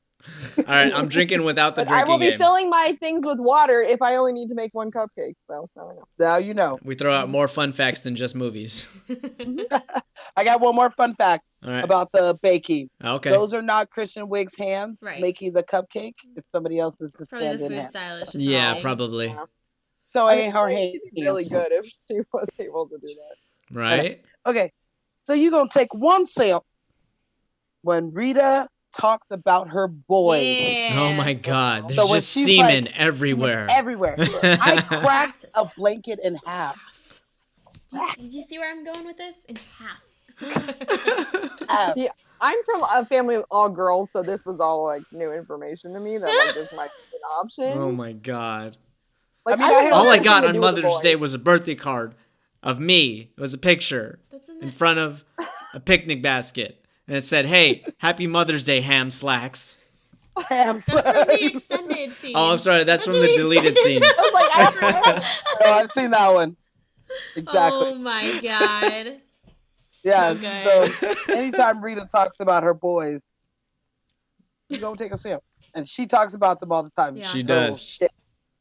All right, I'm drinking without the But drinking I will be game. filling my things with water if I only need to make one cupcake. So now I know. Now you know. We throw out more fun facts than just movies. I got one more fun fact All right. about the baking. Okay. Those are not Kristen Wiig's hands Right. making the cupcake. It's somebody else's Probably the stand-in food hand. stylist. Yeah, probably. probably. Yeah. So I I mean, ain't her it'd hand. be really good if she was able to do that. Right? Okay, so you're going to take one sip when Rita talks about her boys. Yes. Oh my God. There's So when just she's semen like, everywhere. Everywhere. I cracked a blanket in half. Do you see where I'm going with this? In half. Half. Yeah, I'm from a family of all girls, so this was all like new information to me. That like this might be an option. Oh my God. Like, I mean, don't know All I anything got to on do with Mother's boys. Day was a birthday card of me. It was a picture That's in front of a picnic basket. And it said, hey, happy Mother's Day, ham slacks. Ham That's from the slacks. extended scene. Oh, I'm sorry. That's from the from deleted extended- scenes. I was like, I don't know. Oh, I've seen that one. Exactly. Oh my God. Yeah, So good. so anytime Rita talks about her boys, you go take a sip. And she talks about them all the time. Yeah. She Oh, does. shit.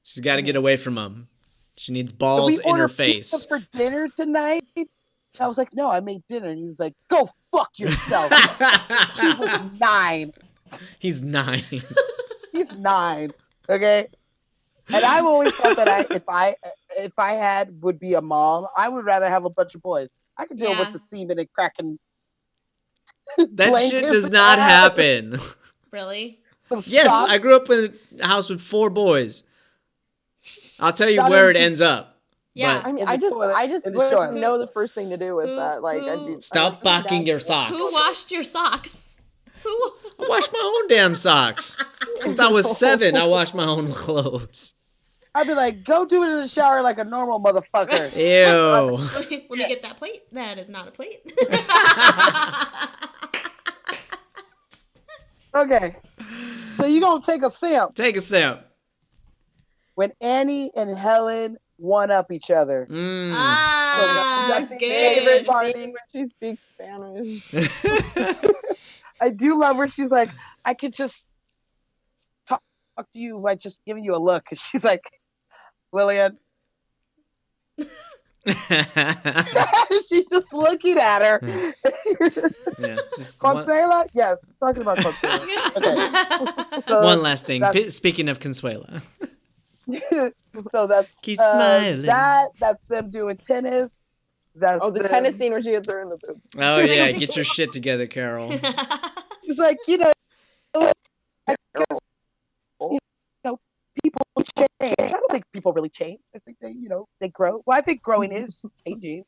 She's got to get away from them. She needs Did balls we in order her pizza face. for dinner tonight? I was like, no, I made dinner. And he was like, go fuck yourself. He was 9. He's 9. He's 9. Okay. And I've always thought that if I had would be a mom, I would rather have a bunch of boys. I could deal Yeah. with the semen and cracking. That shit blankets does not out, happen. Really? some Yes, socks. I grew up in a house with 4 boys. I'll tell you Not where it in- ends up. Yeah. I mean, In the I just toilet, in the wouldn't shower. know the first thing to do with Who- that. Like, who- I'd be Stop like, bocking your socks. Who washed your socks? Who? I wash my own damn socks. Since I was 7, I wash my own clothes. I'd be like, go do it in the shower like a normal motherfucker. Ew. Let me get that plate. That is not a plate. Okay. So you gonna take a sip Take a sip. when Annie and Helen one up each other. Mm. Ah, that's that's my favorite good. part when she speaks Spanish. I do love where she's like, I could just talk to you by just giving you a look. And she's like, Lillian. She's just looking at her. Yeah, just Consuela? Yes, talking about Consuela. Okay. So, one last thing. that's- Speaking of Consuela. so that's Keep smiling. That's them doing tennis. That's Oh, the them- tennis scene where she hits her in the boob. Oh, yeah. Get your shit together, Carol. It's like, people change. I don't think people really change. I think they grow. Well, I think growing is changing.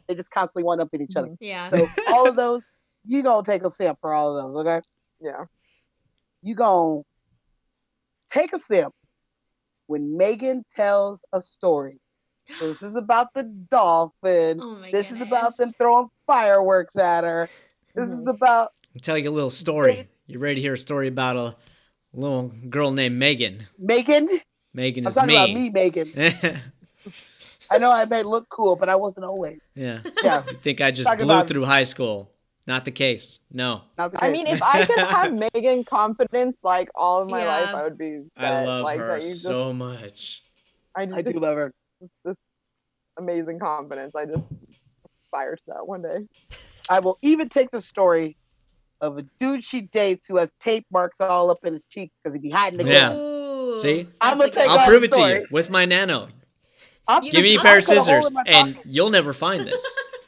They just constantly one up in each other. Yeah. So all of those, you gonna take a sip for all of those, okay? Yeah. You gonna take a sip when Megan tells a story. So this is about the dolphin. Oh my This goodness. is about them throwing fireworks at her. This is about I'll tell you a little story. You ready to hear a story about a little girl named Megan? Megan. Megan I'm is talking me. about me, Megan. I know I may look cool, but I wasn't always. Yeah. Yeah. You think I just Talking blew about- through high school? Not the case. No. Not the I case. mean, if I could have Megan confidence like all of my Yeah. life, I would be. I set. love like, her that you just, so much. I just, I do love her. this amazing confidence. I just aspire to that one day. I will even take the story of a dude she dates who has tape marks all up in his cheeks because he be hiding the Yeah. gun. Ooh, See? I'm that's gonna take a good- I'll that prove it to story. you with my nano. I'll Give me a I'll pair of put hole scissors, in my and pocket you'll never find this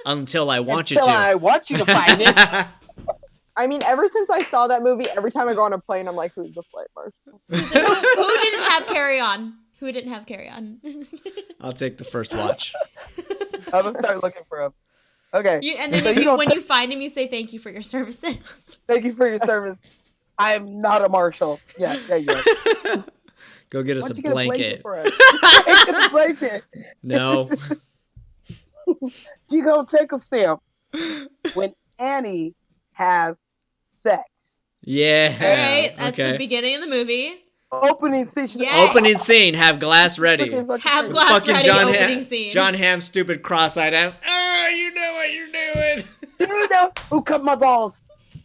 until I want you until to. I want you to find it. I mean, ever since I saw that movie, every time I go on a plane, I'm like, who's the flight marshal? Who didn't have carry on? Who didn't have carry on? I'll take the first watch. I'm gonna start looking for him. Okay. And then So when you find him, you say thank you for your services. Thank you for your service. I am not a marshal. Yeah, there you go. Go get us Why a don't you get a blanket blanket. for us? Get a blanket. No. You gonna take a sip when Annie has sex. Yeah. All right, that's okay. the beginning of the movie. Opening scene. Yes. Opening scene. Have glass ready. Have glass Fucking ready. Opening scene. John Hamm, stupid cross-eyed ass. Oh, you know what you're doing. You know who cut my balls?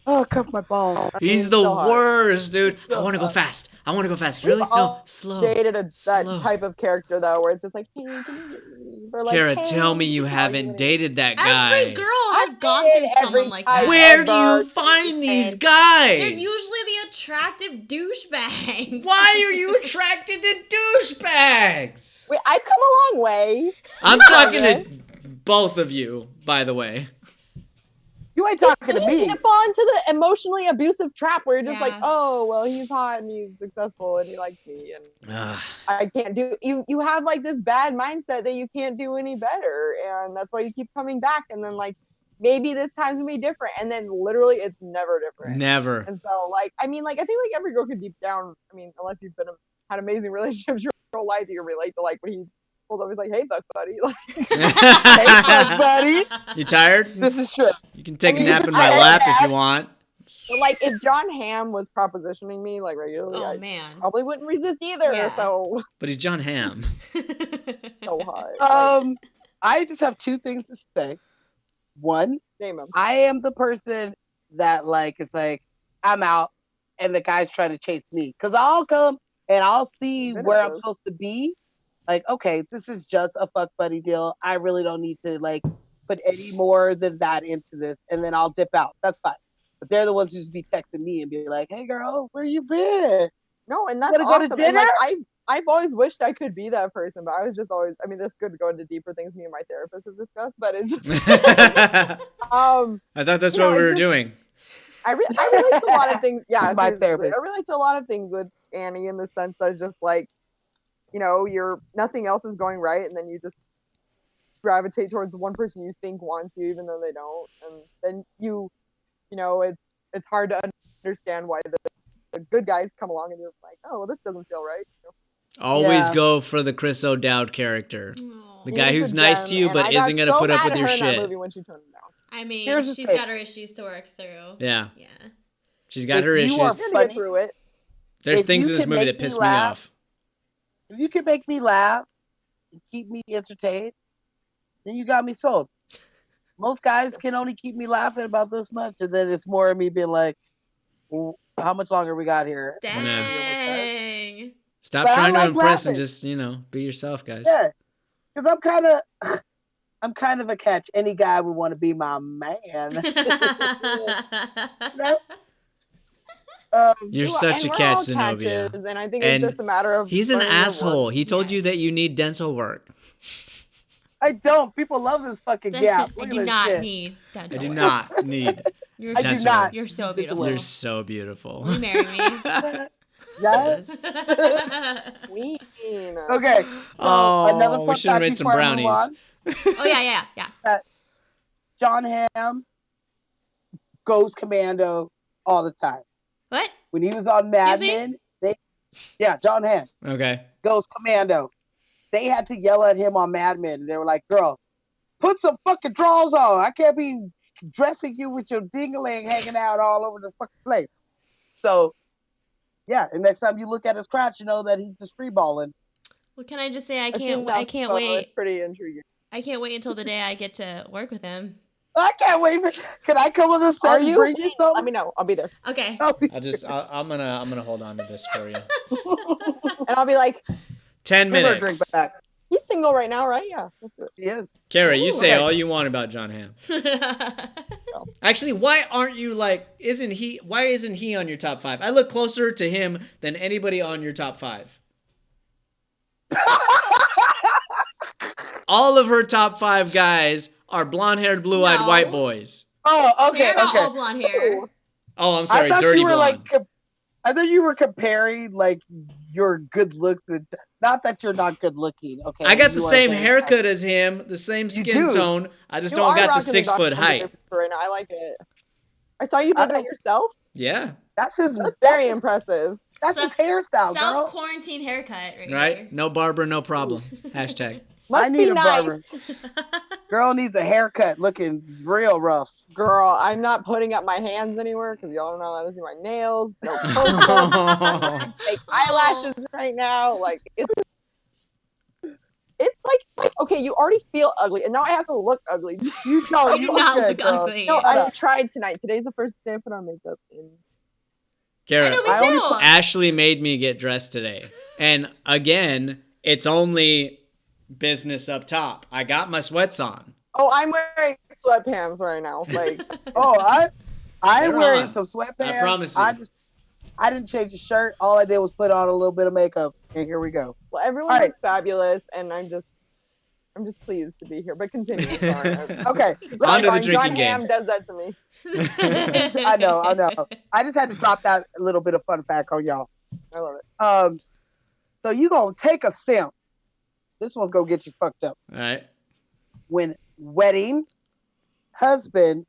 Oh, cut my balls. He's the so hot. worst, dude. I So want to go hot. fast. I want to go fast. We've Really? No, all slow. Dated that Slow. type of character though, where it's just like, hey, can you leave? Or like, Kara, hey, tell me you how are haven't doing? dated that guy. Every girl has I've gone dated through every someone like guy. that. Where do you Ever. find these And guys? They're usually the attractive douchebags. Why are you attracted to douchebags? Wait, I've come a long way. I'm talking Okay. to both of you, by the way. You ain't talking to You me. need to fall into the emotionally abusive trap where you're just like, Yeah. oh, well, he's hot and he's successful and he likes me and Ugh. I can't do. You have like this bad mindset that you can't do any better, and that's why you keep coming back. And then like maybe this time's gonna be different, and then literally it's never different. Never. And so like I mean like I think like every girl could deep down. I mean unless you've had amazing relationships your whole life, you can relate to like when he pulls up. He's like, hey, buck buddy. Like, Hey, bud, buddy. You tired? This is true. You can take I mean, a nap in my I- lap if you want. but, like if John Hamm was propositioning me like regularly, Oh I man. probably wouldn't resist either. Yeah. So But he's John Hamm. so hot. Like, I just have two things to say. One, name him. I am the person that like is like I'm out, and the guy's trying to chase me because I'll come and I'll see Good where at I'm this. supposed to be. Like, okay, this is just a fuck buddy deal. I really don't need to like put any more than that into this, and then I'll dip out. That's fine. But they're the ones who just be texting me and be like, "Hey, girl, where you been?" No, and that's Wanna go to awesome. And like dinner? I've always wished I could be that person, but I was just always. I mean, this could go into deeper things me and my therapist have discussed, but it's just I um. thought that's You what know, we it's were just- doing. I relate to a lot of things. Yeah, My seriously. therapist. I relate to a lot of things with Annie in the sense that it's just like, you know, you're nothing else is going right, and then you just gravitate towards the one person you think wants you, even though they don't, and then you know, it's hard to understand why the good guys come along and you're like, oh, well, this doesn't feel right. You know? Always Yeah. go for the Chris O'Dowd character. Aw. The guy He's who's a nice gem, to you and but I got isn't gonna so put up mad with at your her in that shit. movie when she turned it down. I mean, Here's the she's thing. got her issues to work through. Yeah. Yeah. She's got If her you issues. are She had to Funny. get through it. There's if things you in this can movie make that me piss me laugh, off. If you can make me laugh and keep me entertained, then you got me sold. Most guys can only keep me laughing about this much, and then it's more of me being like, well, how much longer we got here? Dang. Stop But I trying to like impress and laughing. just, be yourself, guys. Yeah, because I'm kind of a catch. Any guy would want to be my man. You're You- such a and we're catch, all Zenobia. catches, and I think And it's just a matter of He's an learning your asshole. worth. He told you that Yes. you need dental work. I don't. People love this fucking That's gap. it. I Look do at this not shit. need I dental do work. not need. You're I do so, not. You're so Get beautiful. You're so beautiful. Will you marry me? Yes. Queen. Okay. Oh, another we fun should have fact made some before I move brownies. on. Oh yeah. John Hamm goes commando all the time. What? When he was on Mad Excuse Men, John Hamm Okay. goes commando. They had to yell at him on Mad Men, and they were like, "Girl, put some fucking drawers on. I can't be dressing you with your dingling hanging out all over the fucking place." So, yeah, and next time you look at his crotch, you know that he's just freeballing. Well, can I just say I I've can't seen that wait. photo. It's pretty intriguing. I can't wait until the day I get to work with him. I can't wait for. Can I come with a set Are and you? bring you Let something? me know. I'll be there, Okay. I'm gonna hold on to this for you. and I'll be like, 10 Give her a drink minutes. back. he's single right now, right? Yeah. Let's do it. Yes. Kara, you say Okay. all you want about John Hamm. Actually, why aren't you why isn't he on your top 5? I look closer to him than anybody on your top 5. All of her top 5 guys are blonde-haired, blue-eyed No. white boys. Oh, okay, They're not okay. all blonde hair. Oh, I'm sorry, I thought dirty you were blonde. I thought you were comparing like you're good looking. Not that you're not good looking. Okay. I got the You are same very haircut as him, the same You skin do. tone. I just You don't are got the rocking 6 foot Dr. height. Pepper right now. I like it. I saw you I did that don't- yourself. Yeah. That's his. That's very impressive. That's his hairstyle, girl. Self quarantine haircut, right? Right? Here. No barber, no problem. Hashtag. I Must need be a nice. barber. Girl needs a haircut, looking real rough. Girl, I'm not putting up my hands anywhere because y'all don't know how to see my nails. No close-ups. Fake eyelashes right now. Like it's like okay, you already feel ugly, and now I have to look ugly. You don't. You You not look look good, girl. ugly. No, Shut I up. tried tonight. Today's the first day I put on makeup. And Kara, I know, me I only too. put- Ashley made me get dressed today. And again, it's only business up top. I got my sweats on. oh, I'm wearing sweatpants right now. Like Oh, I'm They're wearing on. some sweatpants. I promise you. I didn't change the shirt. All I did was put on a little bit of makeup, and here we go. well, everyone All right. looks fabulous, and I'm just pleased to be here. But continue. Sorry. Okay. On to the Fine, drinking John game. Hamm does that to me. I know. I just had to drop that little bit of fun fact on y'all. I love it. So you gonna take a simp. This one's gonna get you fucked up. All right. When wedding, husband,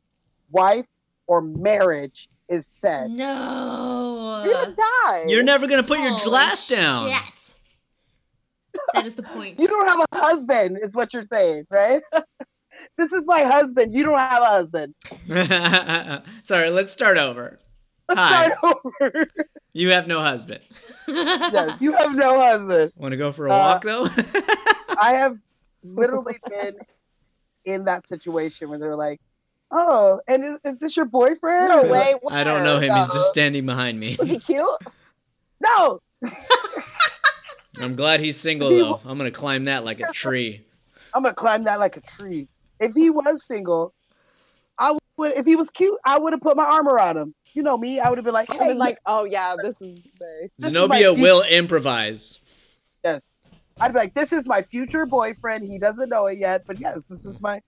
wife, or marriage is said. No. You're gonna die. You're never going to put your Holy glass down. Shit. That is the point. You don't have a husband, is what you're saying, right? This is my husband. You don't have a husband. Sorry, let's start over. Let's Hi. start over. You have no husband. Yes, you have no husband. Want to go for a walk, though? I have literally been in that situation where they're like, "Oh, and is this your boyfriend?" No Or way. I don't know him. He's No. just standing behind me. Was he cute? No. I'm glad he's single, He- though. I'm going to climb that like a tree. I'm gonna climb that like a tree. If he was single, I would. If he was cute, I would have put my arm around him. You know me. I would have been like, I've "Hey, been like, oh yeah, this is Bay. This is Zenobia my will improvise. I'd be like, this is my future boyfriend. He doesn't know it yet, but yes, this is my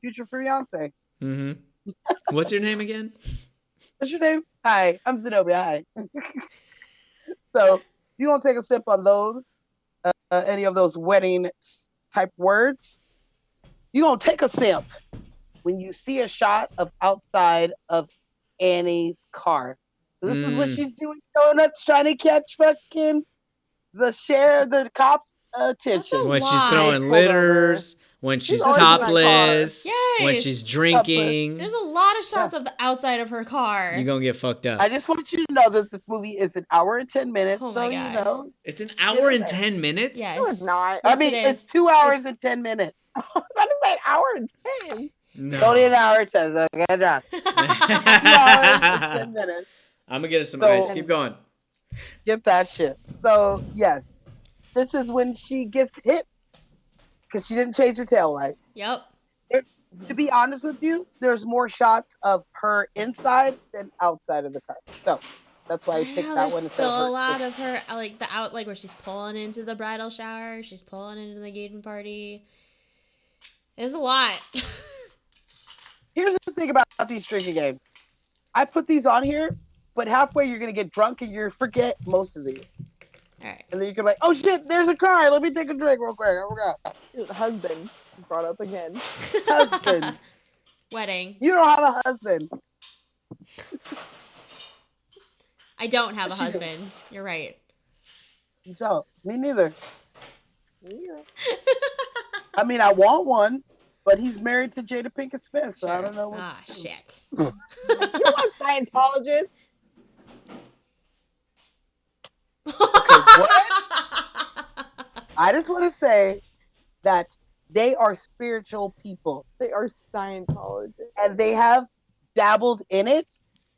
future fiance. Mm-hmm. What's your name again? What's your name? Hi, I'm Zenobia. Hi. So you gonna take a sip on those, any of those wedding type words? You gonna take a sip when you see a shot of outside of Annie's car. So this is what she's doing, donuts, trying to catch fucking the cops' attention. That's a When she's lie. throwing Pulled litters, when she's always in that topless, when Yes. she's drinking. There's a lot of shots of the outside of her car. You're going to get fucked up. I just want you to know that this movie is an hour and 10 minutes. Oh my so, God. you know. It's an hour and 10 minutes? Yes. No, it's not. I Yes, mean, it is. it's 2 hours It's- and 10 minutes. I was about to say an hour and 10. No. Only an hour and 10. Okay, good job. 2 hours and 10 minutes. I'm going to get us some So- ice. Keep going. Get that shit. So, yes. This is when she gets hit because she didn't change her tail light. Yep. To be honest with you, there's more shots of her inside than outside of the car. So, that's why I picked know, that there's one. instead still of her. a lot of her, like the out, like where she's pulling into the bridal shower, she's pulling into the engagement party. There's a lot. Here's the thing about these drinking games. I put these on here, but halfway you're going to get drunk and you forget most of these. All right. And then you can be like, oh shit, there's a car. Let me take a drink real quick. I forgot. His husband brought up again. Husband. Wedding. You don't have a husband. I don't have a Yes, you do. husband. You're right. You don't. Me neither. Yeah. I mean, I want one, but he's married to Jada Pinkett Smith, so I Sure. don't know. What Ah, shit. You want Scientologists? I just want to say that they are spiritual people They are Scientologists. and they have dabbled in it,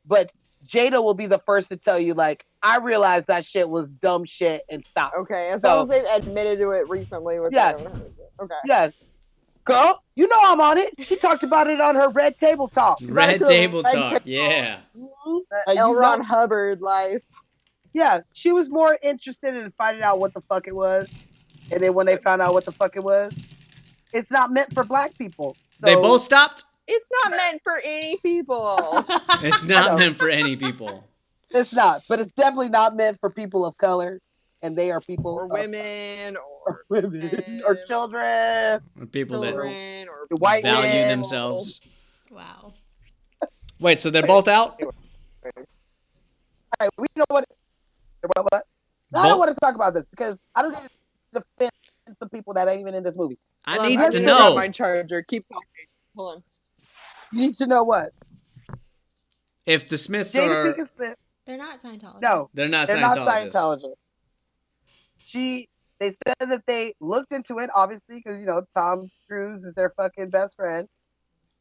but Jada will be the first to tell you, like, I realized that shit was dumb shit and stop. Okay, as So- long as they've admitted to it recently with Yeah. that. Okay. Yes. Girl, you know I'm on it. She talked about it on her Red Table Talk. Red Right? Table Red Talk. Table- Yeah. Mhm. The You L. Ron know- Hubbard life. Yeah, she was more interested in finding out what the fuck it was. And then when they found out what the fuck it was, it's not meant for black people. They So- both stopped? It's not meant for any people. It's not No. meant for any people. It's not, but it's definitely not meant for people of color. and they are people or of- women, or women or men, children, Or people that children, or white value men. themselves. Wow. Wait, so they're both out? All right, we know what. What? I don't Both? want to talk about this because I don't need to defend some people that ain't even in this movie. I Hold on, need I'm to gonna grab know. my charger. Keep talking. Hold on. You need to know what If the Smiths Jada are... Pinkett Smith. They're not Scientologists. No, They're not they're not Scientologists. Scientologists. They said that they looked into it, obviously, because Tom Cruise is their fucking best friend,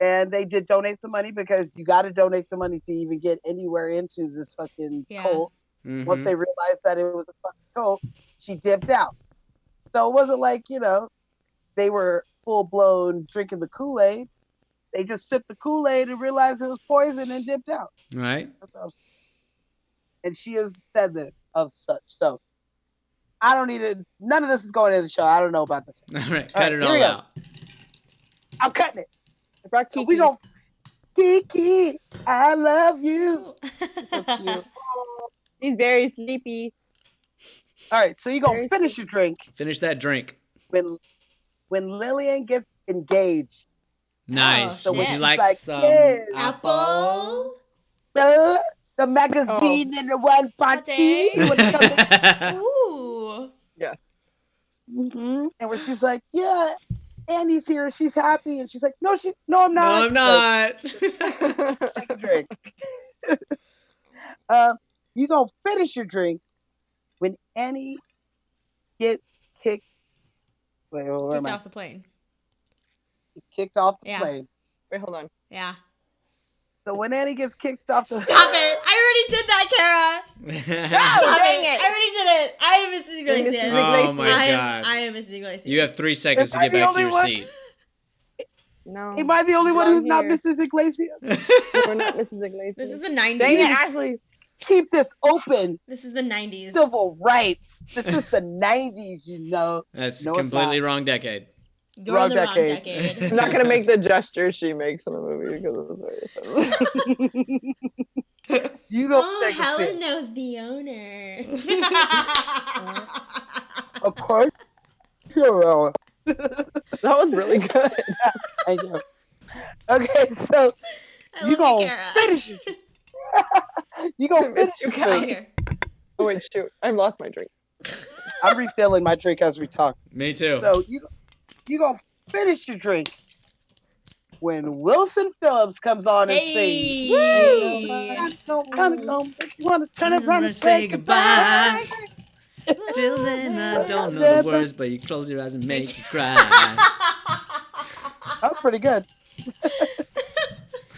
and they did donate some money because you got to donate some money to even get anywhere into this fucking Yeah. cult. Mhm. Once they realized that it was a fucking cult, she dipped out. So it wasn't like they were full blown drinking the Kool-Aid. They just took the Kool-Aid and realized it was poison and dipped out. Right? That's what I'm saying. And she has said this of such. So I don't need it. None of this is going in the show. I don't know about this. All right, All cut right, it here all we go. out. I'm cutting it. I brought So Kiki. we don't. Kiki, I love you. So cute. He's very sleepy. All right, so you gonna Very finish your drink Finish that drink. when Lillian gets engaged. Nice. So Would when you she's like like, some "Yes." Apple. The magazine and the one party. Party. When it comes in- Ooh. Mhm. And where she's like, yeah, Annie's here. She's happy, and she's like, no, I'm No, not. I'm not. Like, take a drink. You gonna finish your drink when Annie gets kicked. Wait, where Kicked am I? off the plane. Kicked off the Yeah. plane. Wait, hold on. Yeah. So when Annie gets kicked off the Stop it! I already did that, Kara. Stop dang it. it. I already did it. I am Mrs. Iglesias. Oh my I god. am Mrs. Iglesias. You have 3 seconds to Am I get the back to only your one? seat. No. Am I the only one Belong who's not here. Mrs. Iglesias? We're not Mrs. Iglesias. This is the 90s. Dang it, Ashley. Keep this open. This is the 90s. Civil rights. This is the 90s, That's No, it's completely not. wrong decade. You're in the Wrong wrong decade. decade. I'm not gonna make the gesture she makes in the movie because it's very offensive. You don't Oh, take a Helen sip. knows the owner. Of course. Sure. That was really good. Thank you. Okay, so I you love gonna you, Kara. finish it. You gonna finish your You Oh, drink. here. Oh wait, shoot! I've lost my drink. I'm refilling my drink as we talk. Me too. So you gonna finish your drink when Wilson Phillips comes on and sings. Hey. I don't wanna make you wanna turn I'm around gonna and say say goodbye. goodbye. Till then, I don't know the words, but you close your eyes and make you cry. That was pretty good.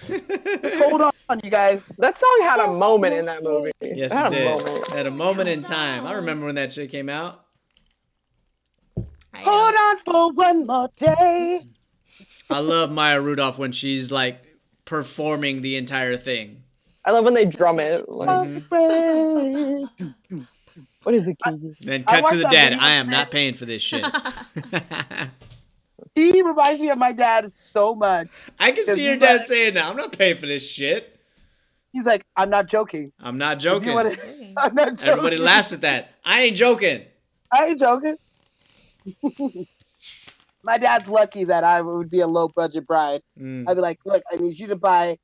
Just hold on, you guys. That song had a moment in that movie. Yes, had it did. a moment. At a moment in time. I remember when that shit came out. I Hold know. on for one more day. I love Maya Rudolph when she's like performing the entire thing. I love when they drum it. Like, Mhm. what is it, Kiki? Then I cut to watched the that dad. video I am today. not paying for this shit. He reminds me of my dad so much. I can see your dad saying that. I'm not paying for this shit. He's like, I'm not joking. I'm not Do you joking. wanna- I'm not joking. Everybody laughs at that. I ain't joking. I ain't joking. My dad's lucky that I would be a low budget bride. Mm. I'd be like, look, I need you to buy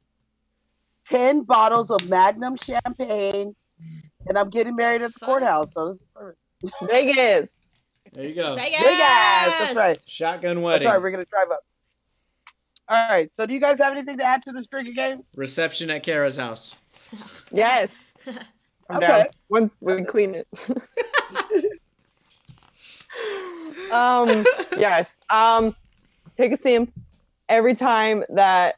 10 bottles of Magnum champagne, and I'm getting married at the Fuck. courthouse. So this is perfect. Vegas. There you go. Vegas. Vegas! That's right. Shotgun That's wedding. right. We're going to drive up. All right. So do you guys have anything to add to this drinking game? Reception at Kara's house. Yes. I'm Okay. down. Once we clean it. Yes. Take a scene every time that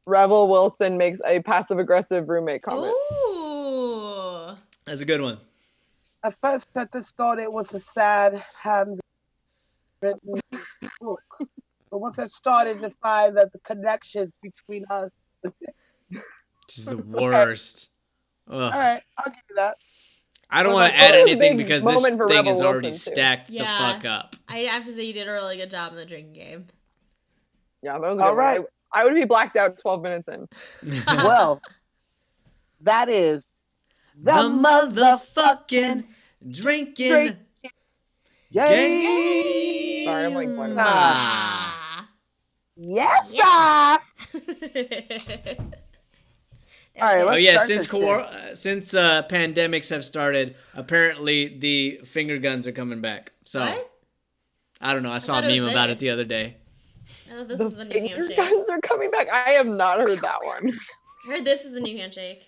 Rebel Wilson makes a passive aggressive roommate comment. Ooh. That's a good one. At first, at the start, it was a sad, handwritten book. But once I started to find that the connections between us. This is the worst. All Ugh. right, I'll give you that. I don't Well, want to that add was a anything big because this moment for thing Rebel is already Wilson, too. stacked Yeah. the fuck up. I have to say you did a really good job in the drinking game. Yeah, that was a good All one. right. I would be blacked out 12 minutes in. Well, that is the motherfucking drinking Drink. Yay! game. Sorry, I'm like blanking. Ah. Yes, Yeah. sir. All right, Oh let's yeah, start since pandemics have started, apparently the finger guns are coming back. So What? I don't know. I saw a thought it was meme about it this. the other day. Oh, this The is the new finger handshake. guns are coming back. I have not heard that one. I heard this is the new handshake.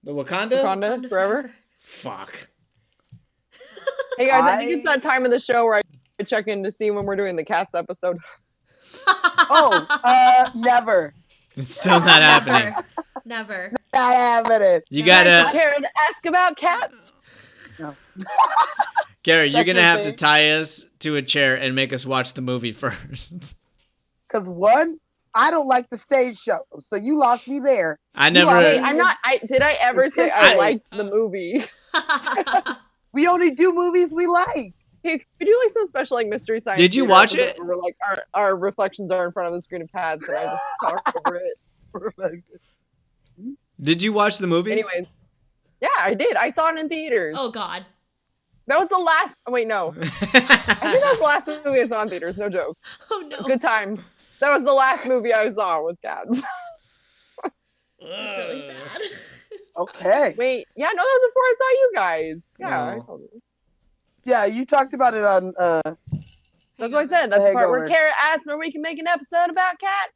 The Wakanda? Wakanda forever. Fuck. Hey guys, I think it's that time of the show where I check in to see when we're doing the Cats episode. Never. It's still not happening. Never. Not happening. You Guys, gotta, Karen, ask about cats. Gary, you're That's gonna your have to thing? tie us to a chair and make us watch the movie first. Because one, I don't like the stage show, so you lost me there. I You never. are- Wait, I'm not. Did I ever say I I- liked the movie? We only do movies we like. Hey, could we do like some special like mystery science? Did you theater watch episode it? Where like our reflections are in front of the screen of pads, and I just talk over it. Did you watch the movie? Anyways, yeah, I did. I saw it in theaters. Oh God. That was the last. Wait, no. I think that was the last movie I saw in theaters. No joke. Oh no. Good times. That was the last movie I saw with cats. That's really sad. Okay. Wait, yeah, no, that was before I saw you guys. Yeah, I No. told you. Yeah, you talked about it on. That's what I said. That's the part where Hangover. Kara asked where we can make an episode about cats.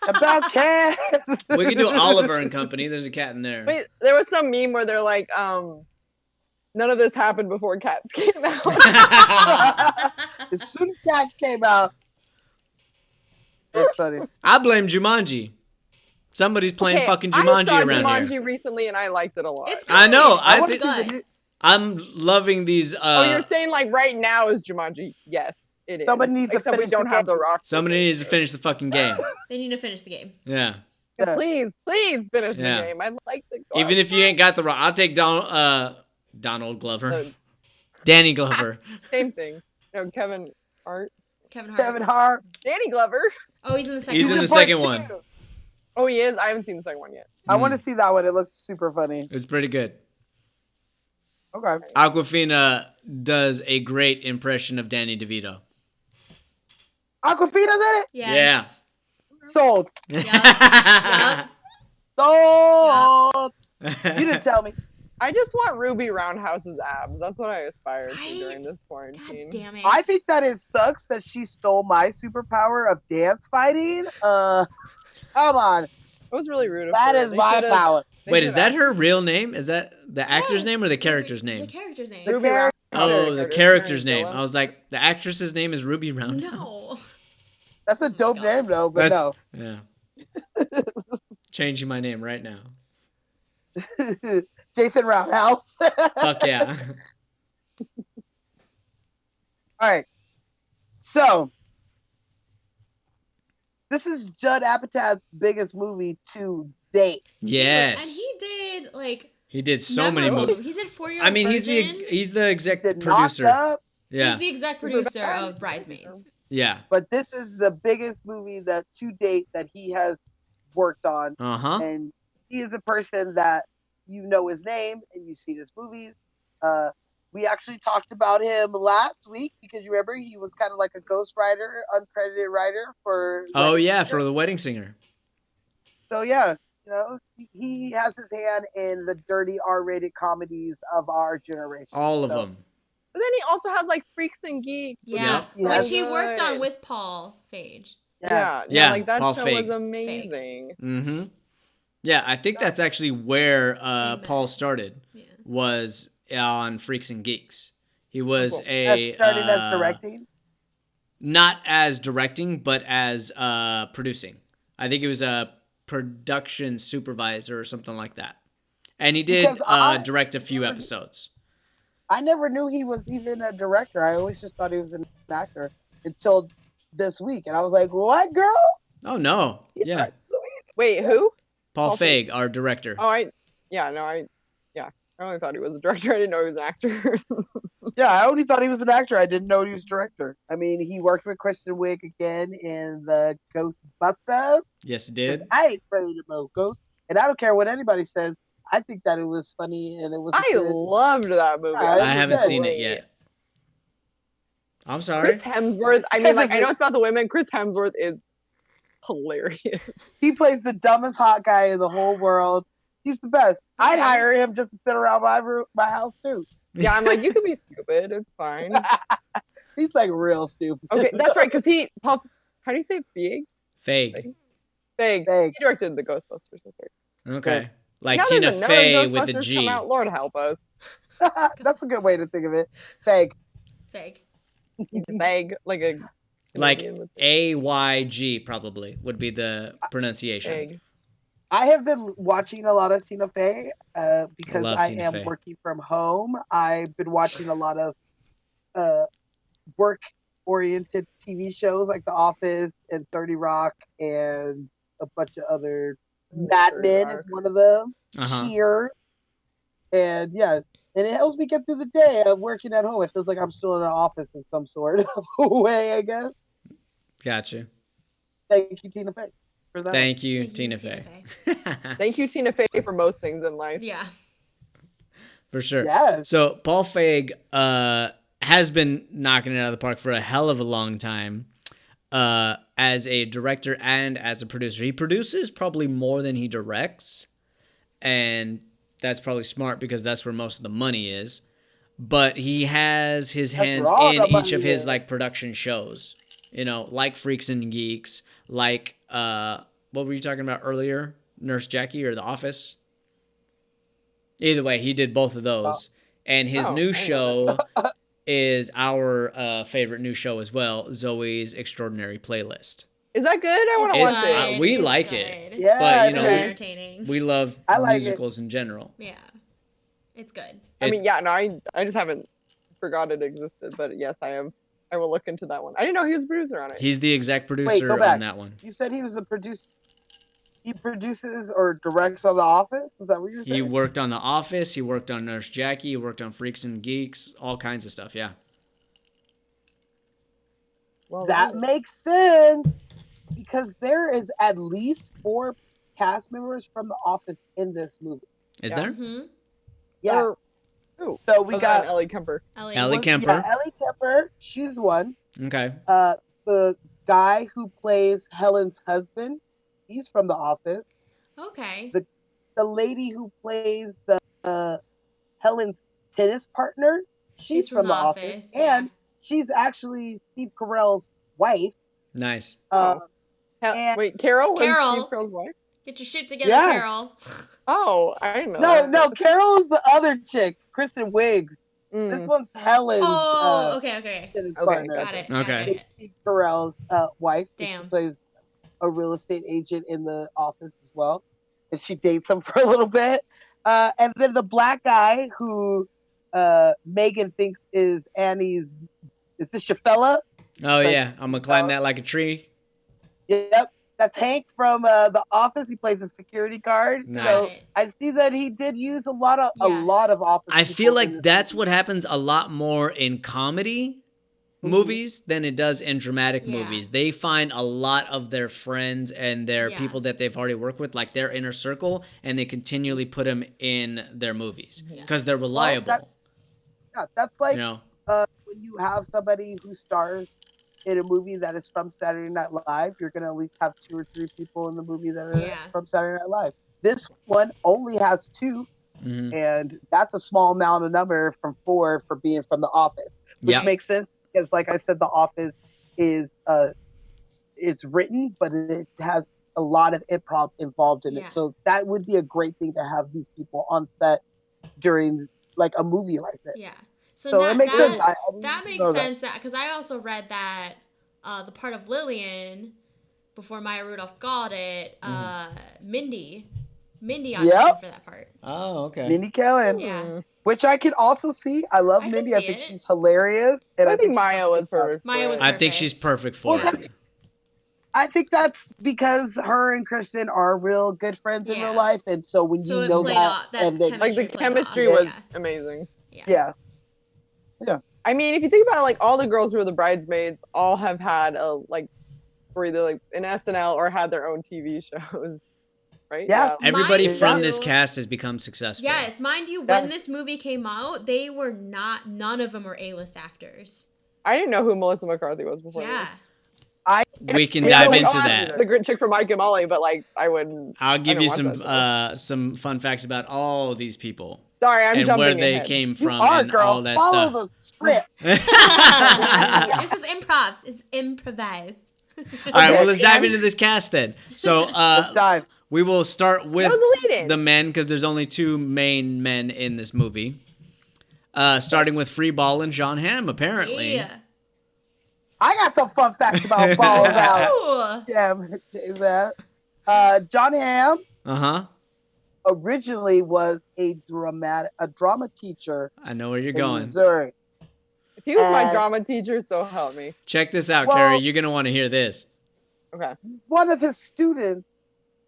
About cats. We could do Oliver and Company. There's a cat in there. Wait, there was some meme where they're like, none of this happened before Cats came out. As soon as Cats came out, it's funny. I blame Jumanji. Somebody's playing Okay, fucking I Jumanji saw around Jumanji here. recently and I liked it a lot. It's I know. good. I wanna think see the good. new- I'm loving these. Oh, you're saying like right now is Jumanji? Yes, it is. Somebody needs to Except we finish don't the have game. the rock. somebody needs to finish the fucking game. They need to finish the game. Yeah. Yeah. Please finish Yeah. the game. I'd like to go. Even if you ain't got the rock, I'll take Donald Glover, Uh, Danny Glover. Same thing. No, Kevin Hart. Kevin Hart. Kevin Hart. Danny Glover. Oh, he's in the second He's in one. the second one. Part two. Oh, he is? I haven't seen the second one yet. I want to see that one. It looks super funny. It's pretty good. Okay. Aquafina does a great impression of Danny DeVito. Aquafina's in it? Yes. Sold. Yup. Sold. You didn't tell me. I just want Ruby Roundhouse's abs. That's what I aspire to Right? during this God quarantine. damn it. I think that it sucks that she stole my superpower of dance fighting. Come on. It was really rude of That her. is They my should've- power. they Wait, is should've that asked her real name? Is that the actor's Yes. name or the character's name? The character's name. The Ruby character- Roundhouse. Oh, the Carter, character's Mary name. Dillon. I was like, the actress's name is Ruby Roundhouse. No. That's a dope God. name, though, but That's- Yeah. Changing my name right now. no. Jason Roundhouse. Fuck yeah. All right. So, this is Judd Apatow's biggest movie to date. Yes. And he did like He did so many memorable- movies. He did 4-Year-Old I mean, Virgin. he's the exec Did producer. Knocked Up, Yeah. He's the exec producer of Bridesmaids. Yeah. but this is the biggest movie that to date that he has worked on, Uh-huh. and he is a person that you know his name and you see his movies. We actually talked about him last week because you remember he was kind of like a ghost writer, uncredited writer for. Oh yeah, for The Wedding Singer. So yeah, you know, he has his hand in the dirty R-rated comedies of our generation. All of So, them. But then he also had like Freaks and Geeks. which Yeah. Yeah. Which was he worked on good. with Paul Fage. Yeah. Yeah, like that Paul show Feig. was amazing. Mm-hmm. Yeah, I think that's actually where Amen. Paul started. Yeah. Was on Freaks and Geeks. He was Cool. a That started as directing. not as directing, but as producing. I think it was a production supervisor or something like that. And he did Because I direct a few never- episodes. I never knew he was even a director. I always just thought he was an actor until this week, and I was like, "What, girl?" Oh no, yeah, Wait, who? Paul Paul Feig, our director. Oh, I only thought he was a director. I didn't know he was an actor. Yeah, I only thought he was an actor. I didn't know he was a director. I mean, he worked with Kristen Wiig again in the Ghostbusters. Yes, he 'Cause did. I ain't afraid of no ghosts, and I don't care what anybody says. I think that it was funny and it was. I loved that movie. Yeah, I haven't good. seen it yet. I'm sorry. Chris Hemsworth. I mean, like, I know it's about the women. Chris Hemsworth is hilarious. He plays the dumbest hot guy in the whole world. He's the best. I'd Okay. hire him just to sit around my house too. Yeah, I'm like, you could be stupid. It's fine. He's like real stupid. Okay, that's right. Because how do you say Feig? Feig. Feig. Feig. He directed the Ghostbusters. That's right. Okay. Like Now Tina there's another Fey with a Ghostbusters G. come out. Lord help us. That's a good way to think of it. Fake. Fake. He's Feig, like a Like Canadian with AYG probably would be the pronunciation. Feig. I have been watching a lot of Tina Fey because Love I Tina am Fey. working from home. I've been watching a lot of work-oriented TV shows like The Office and 30 Rock and a bunch of other. Mad Men is one of them. Uh-huh. Cheers. And yeah, and it helps me get through the day of working at home. It feels like I'm still in an office in some sort of way, I guess. Gotcha. Thank you, Tina Fey, for that. Thank you, Thank you, Tina Tina Fey. Thank you, Tina Fey, for most things in life. Yeah. For sure. Yes. So Paul Feig has been knocking it out of the park for a hell of a long time as a director and as a producer. He produces probably more than he directs, and that's probably smart because that's where most of the money is. But he has his hands where all in the each money of his is. like production shows, you know, like Freaks and Geeks, like what were you talking about earlier? Nurse Jackie or The Office? Either way, he did both of those. And his Oh, I new know show is our favorite new show as well, Zoe's Extraordinary Playlist. Is that good? I want to It- watch it. we It's like good. it. Yeah, But, you It's know, very it is. entertaining. We love I like it. musicals in general. Yeah. It's good. I mean, yeah, no, I just haven't forgot it existed, but yes, I will look into that one. I didn't know he was a producer on it. He's the exec Wait, producer go back. on that one. You said he was the producer. He produces or directs on The Office? Is that what you're He saying? worked on The Office. He worked on Nurse Jackie. He worked on Freaks and Geeks. All kinds of stuff. Yeah. Well, That makes sense because there is at least 4 cast members from The Office in this movie. Is Yeah. there? Mm-hmm. Yeah. Who? So we Other got than Ellie Kemper. Ellie Kemper. Yeah, Ellie Kemper. She's one. Okay. The guy who plays Helen's husband, he's from The Office. Okay. The lady who plays the Helen's tennis partner, she's from The Office. yeah. And she's actually Steve Carell's wife. Nice. And- Wait, Carol? Was Carol. Steve Carell's wife? Get your shit together, Yeah. Carol. Oh, I didn't know. No, Carol is the other chick, Kristen Wiig's. Mm. This one's Helen's Oh, okay. tennis Okay, partner. Got it. Okay. Got it. Steve Carell's wife. Damn. She plays a real estate agent in The Office as well. And she dates him for a little bit. And then the black guy who Megan thinks is Annie's. Is this your fella? Oh, yeah. I'm going to climb that like a tree. Yep. That's Hank from The Office. He plays a security guard. Nice. So I see that he did use a lot of Office. I people feel in like this that's movie. what happens a lot more in comedy movies than it does in dramatic Yeah. movies. They find a lot of their friends and their Yeah. people that they've already worked with, like their inner circle, and they continually put them in their movies because they're reliable. That's like you know? when you have somebody who stars in a movie that is from Saturday Night Live, you're going to at least have 2 or 3 people in the movie that are from Saturday Night Live. This one only has 2, Mhm. and that's a small amount of number from 4 for being from The Office, which Yep. makes sense because, like I said, The Office is it's written, but it has a lot of improv involved in Yeah. it. So that would be a great thing to have these people on set during like a movie like this. Yeah. So it makes sense. I didn't That makes know that. sense. That because I also read that the part of Lillian before Maya Rudolph got it, Mindy auditioned Yep. for that part. Oh, okay. Mindy Kaling, Yeah. which I can also see. I love I can Mindy. I see think it. she's hilarious, and I think she's Maya a was good perfect. Maya was I think she's perfect for Well, it. I think that's because her and Kristen are real good friends in Yeah. real life, and so when So you it know played that, off- that and then Like the played off. chemistry Yeah. was amazing. yeah, I mean, if you think about it, like all the girls who were the bridesmaids all have had a like, were either like in SNL or had their own TV shows. right? Yeah. Everybody Mind from you- this cast has become successful. Yes, mind you, Yeah. when this movie came out, they were none of them were A-list actors. I didn't know who Melissa McCarthy was before. Yeah. We can Yeah, dive like, into oh, that. The great chick from Mike and Molly, but like I wouldn't. I'll give you didn't watch some fun facts about all these people Sorry, I'm and jumping where they ahead. came You from are, and girl. all that Follow stuff. the script. This is improv. It's improvised. All right, well, let's Okay, dive and- into this cast then. So Let's dive. we will start with That was the lead-in. the men because there's only two main men in this movie. Starting with Free Ball and John Hamm, apparently. Yeah. I got some fun facts about balls out. Ooh. Damn, is that? John Hamm Uh-huh. originally was a drama teacher I know where you're in going. Missouri. If he was my And- drama teacher, so help me. Check this out, Well- Carrie. You're going to want to hear this. Okay. One of his students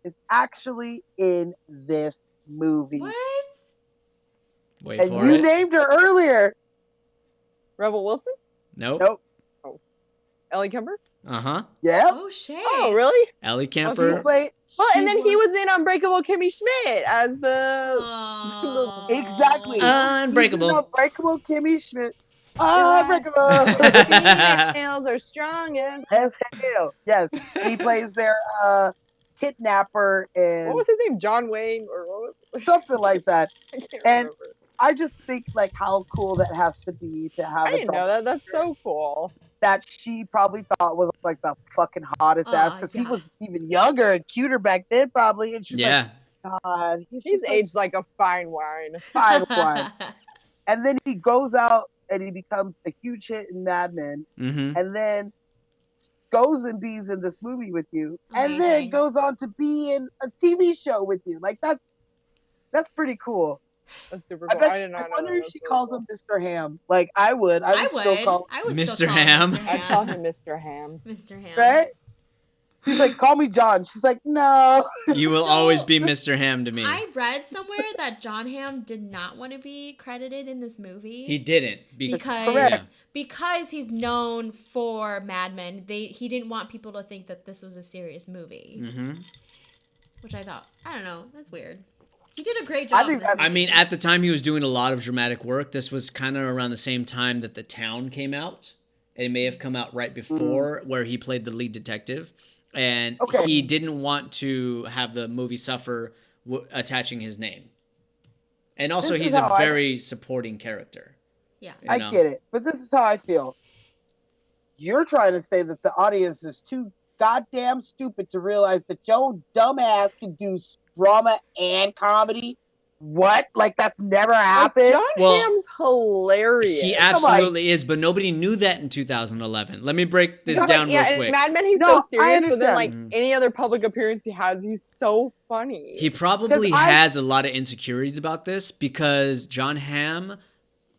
is actually in this movie. What? Wait And for you it. named her earlier. Rebel Wilson, Nope. Nope. Ellie Kemper. Uh-huh. Yeah. Oh shit. Oh, really? Ellie She Kemper. played. Well, and then he was was in Unbreakable Kimmy Schmidt as the. Oh. exactly. Unbreakable. He's in Unbreakable Kimmy Schmidt. Unbreakable. Females are strongest. As hell. Yes, he plays their kidnapper and What was his name? John Wayne or what was something like that. I can't And- remember. I just think like how cool that has to be to have I a didn't know drama that. That's so cool. that she probably thought was like the fucking hottest ass because he yeah. was even younger and cuter back then probably. And she's Yeah. like, God, He's just like aged like a fine wine. fine wine. And then he goes out and he becomes a huge hit in Mad Men, Mm-hmm. and then goes and bees in this movie with you, and then Amazing. goes on to be in a TV show with you. Like that's pretty cool. That's super I cool. bet I did not I know wonder that. if That's she really calls cool. him Mr. Ham. Like I would. I would still call I would Mr. still call Ham. Mr. Ham. I'd call him Mr. Ham. Mr. Ham. right. He's like, call me John. She's like, no. You will So- always be Mr. Ham to me. I read somewhere that John Hamm did not want to be credited in this movie. He didn't. because Correct. because he's known for Mad Men. He didn't want people to think that this was a serious movie, Mm-hmm. which I thought, I don't know, that's weird. He did a great I job. think in this that's- I mean, movie. at the time he was doing a lot of dramatic work. This was kind of around the same time that The Town came out. It may have come out right before, where he played the lead detective. And Okay. he didn't want to have the movie suffer attaching his name. And also, This is he's a how I- very supporting character. yeah. you I know? get it, but this is how I feel. You're trying to say that the audience is too goddamn stupid to realize that your dumbass can do drama and comedy. What? Like that's never Like, happened? John Well, Hamm's hilarious. He absolutely is, but nobody knew that in 2011. Let me break this No, down yeah, real in quick. Mad Men, he's No, so serious, I but then like understand. any other public appearance he has, he's so funny. He probably 'Cause I- has a lot of insecurities about this because John Hamm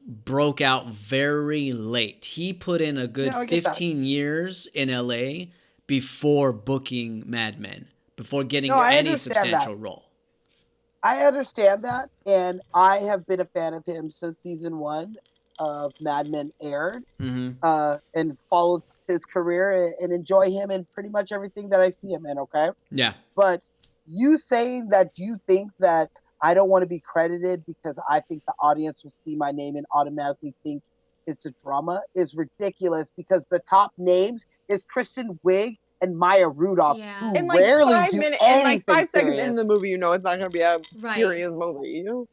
broke out very late. He put in a good No, I get that. 15 years in LA before booking Mad Men, before getting No, I any understand substantial that. role. I understand that, and I have been a fan of him since season 1 of Mad Men aired, Hmm. and followed his career and enjoy him in pretty much everything that I see him in. Okay. Yeah. But you saying that you think that I don't want to be credited because I think the audience will see my name and automatically think it's a drama is ridiculous because the top names is Kristen Wiig and Maya Rudolph, Yeah. who in like rarely 5 do minutes, anything in like 5 seconds serious. in the movie, you know it's not going to be a Right. serious movie. You know?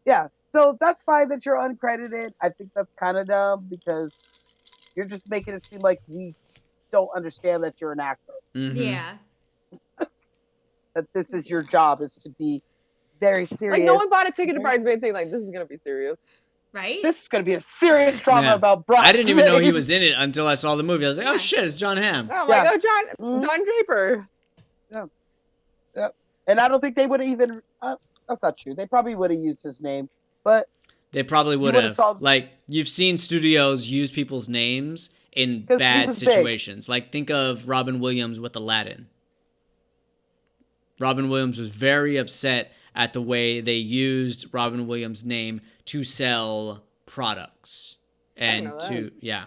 Yeah, so that's fine that you're uncredited. I think that's kind of dumb because you're just making it seem like we don't understand that you're an actor. Mhm. Yeah. That this is your job is to be very serious. Like no one bought a ticket to Bridesmaids saying like this is going to be serious. Right? This is going to be a serious drama Yeah. about Bridesmaids. I didn't even know he was in it until I saw the movie. I was like, oh Yeah. shit, it's John Hamm. Oh Yeah. my god, John Draper. And I don't think they would have even. That's not true. They probably would have used his name, but They probably would would've have. saw- Like, you've seen studios use people's names in 'Cause he bad was big. situations. Like, think of Robin Williams with Aladdin. Robin Williams was very upset at the way they used Robin Williams' name to sell products. didn't And know that. to, yeah.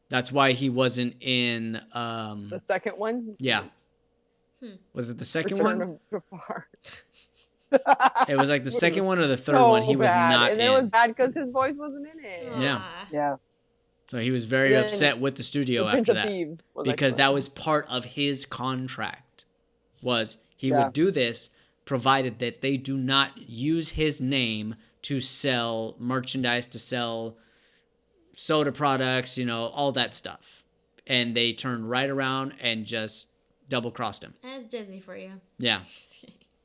That's why he wasn't in, The second one. yeah. Was it the second Return one? of Jafar. It was like the second one or the third So one. He was bad. not and in. then it was bad because his voice wasn't in it. Yeah. Aw. Yeah. So he was very Then upset with the studio The Prince after of that Thieves was because that excellent. was part of his contract. Was he Yeah. would do this provided that they do not use his name to sell merchandise, to sell soda products, all that stuff. And they turned right around and just double-crossed him. That's Disney for you. Yeah.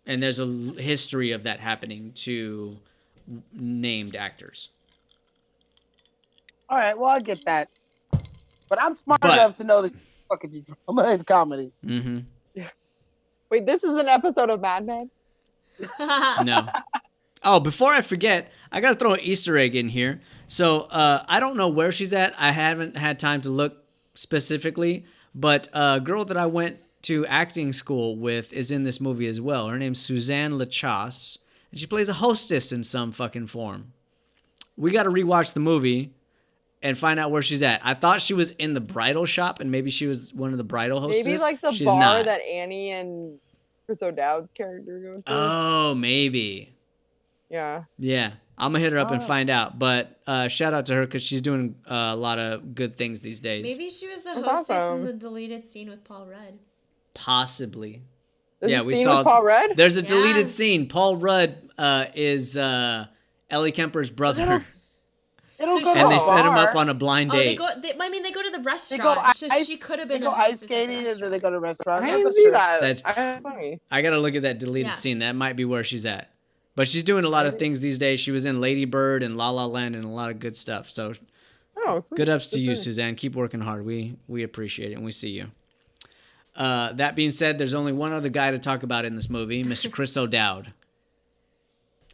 And there's a history of that happening to named actors. All right, well, I get that. But I'm smart But- enough to know that fucking drama is comedy. Mm-hmm. Wait, this is an episode of Mad Men? No. Oh, before I forget, I got to throw an Easter egg in here. So I don't know where she's at. I haven't had time to look specifically. But a girl that I went to acting school with is in this movie as well. Her name's Suzanne Lachasse. And she plays a hostess in some fucking form. We got to rewatch the movie and find out where she's at. I thought she was in the bridal shop and maybe she was one of the bridal hostess. Maybe like the She's bar not. that Annie and Chris O'Dowd's character go to. Oh, maybe. Yeah. Yeah, I'm gonna hit her up and Oh. find out. But shout out to her because she's doing a lot of good things these days. Maybe she was the That's hostess awesome. in the deleted scene with Paul Rudd. Possibly. There's Yeah, a we scene saw- with Paul Rudd? There's a Yeah. deleted scene. Paul Rudd is Ellie Kemper's brother, It'll So go she- to and a they set him up bar. on a blind Oh, they date. go. They go to the restaurant. So ice- she could have been They go a ice hostess at the skating and then they restaurant. go to a restaurant. I Yeah, didn't that's see true. that. That's- That's funny. I gotta look at that deleted Yeah. scene. That might be where she's at. But she's doing a lot of things these days. She was in Lady Bird and La La Land and a lot of good stuff. So Oh, sweet. good ups to Good you, for her. Suzanne. Keep working hard. We appreciate it and we see you. That being said, there's only one other guy to talk about in this movie, Mr. Chris O'Dowd,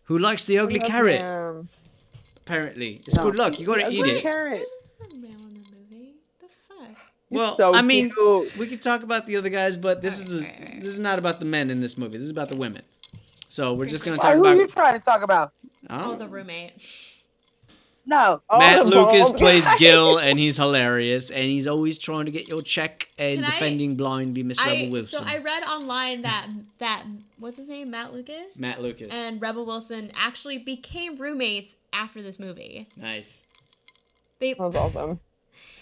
who likes the ugly Love carrot. him. Apparently, it's good luck. You gotta The eat ugly it. carrot. There's a male in the movie. The fuck? Well, so I mean, cute. we could talk about the other guys, but this Alright. is not about the men in this movie. This is about the women. So we're just gonna Why, talk who are you about trying to talk about? Oh, the roommate. No. Oh, Matt the Lucas bald plays guy. Gil, and he's hilarious, and he's always trying to get your check and Can I- defending blindly Miss Rebel Wilson. So I read online that what's his name, Matt Lucas, Matt Lucas. and Rebel Wilson actually became roommates after this movie. Nice. They That's awesome.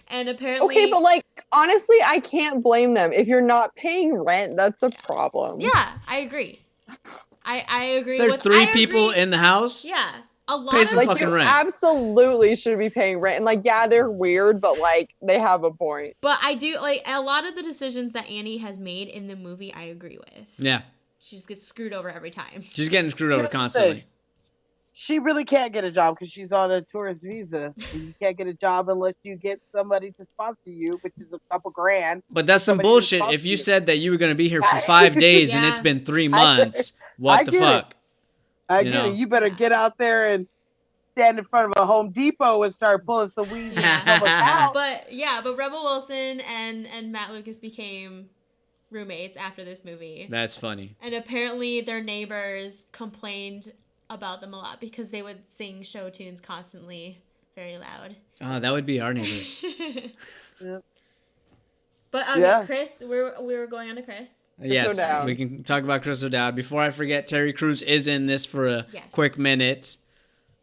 and apparently Okay, but like honestly, I can't blame them. If you're not paying rent, that's a problem. yeah, I agree. I agree. There's with, three I people agree- in the house. Yeah, a lot Pay of some Like fucking you rent. absolutely should be paying rent. And like, yeah, they're weird, but like they have a point. But I do like a lot of the decisions that Annie has made in the movie. I agree with. Yeah, She just gets screwed over every time. she's getting screwed over Here's the constantly. thing. She really can't get a job because she's on a tourist visa. And you can't get a job unless you get somebody to sponsor you, which is a couple grand. But that's some Somebody bullshit. responds If to you you. said that you were gonna be here for 5 days and Yeah. it's been 3 months, what I the get it. fuck? I You get know. it. You better get out there and stand in front of a Home Depot and start pulling some weeds Yeah. and someone's out. But Rebel Wilson and Matt Lucas became roommates after this movie. That's funny. And apparently their neighbors complained about them a lot because they would sing show tunes constantly, very loud. Oh, that would be our neighbors. Yeah. But okay, Yeah. Chris, we were going on to Chris. Yes, O'Dowd. we can talk about Chris O'Dowd. Before I forget, Terry Crews is in this for a Yes. quick minute.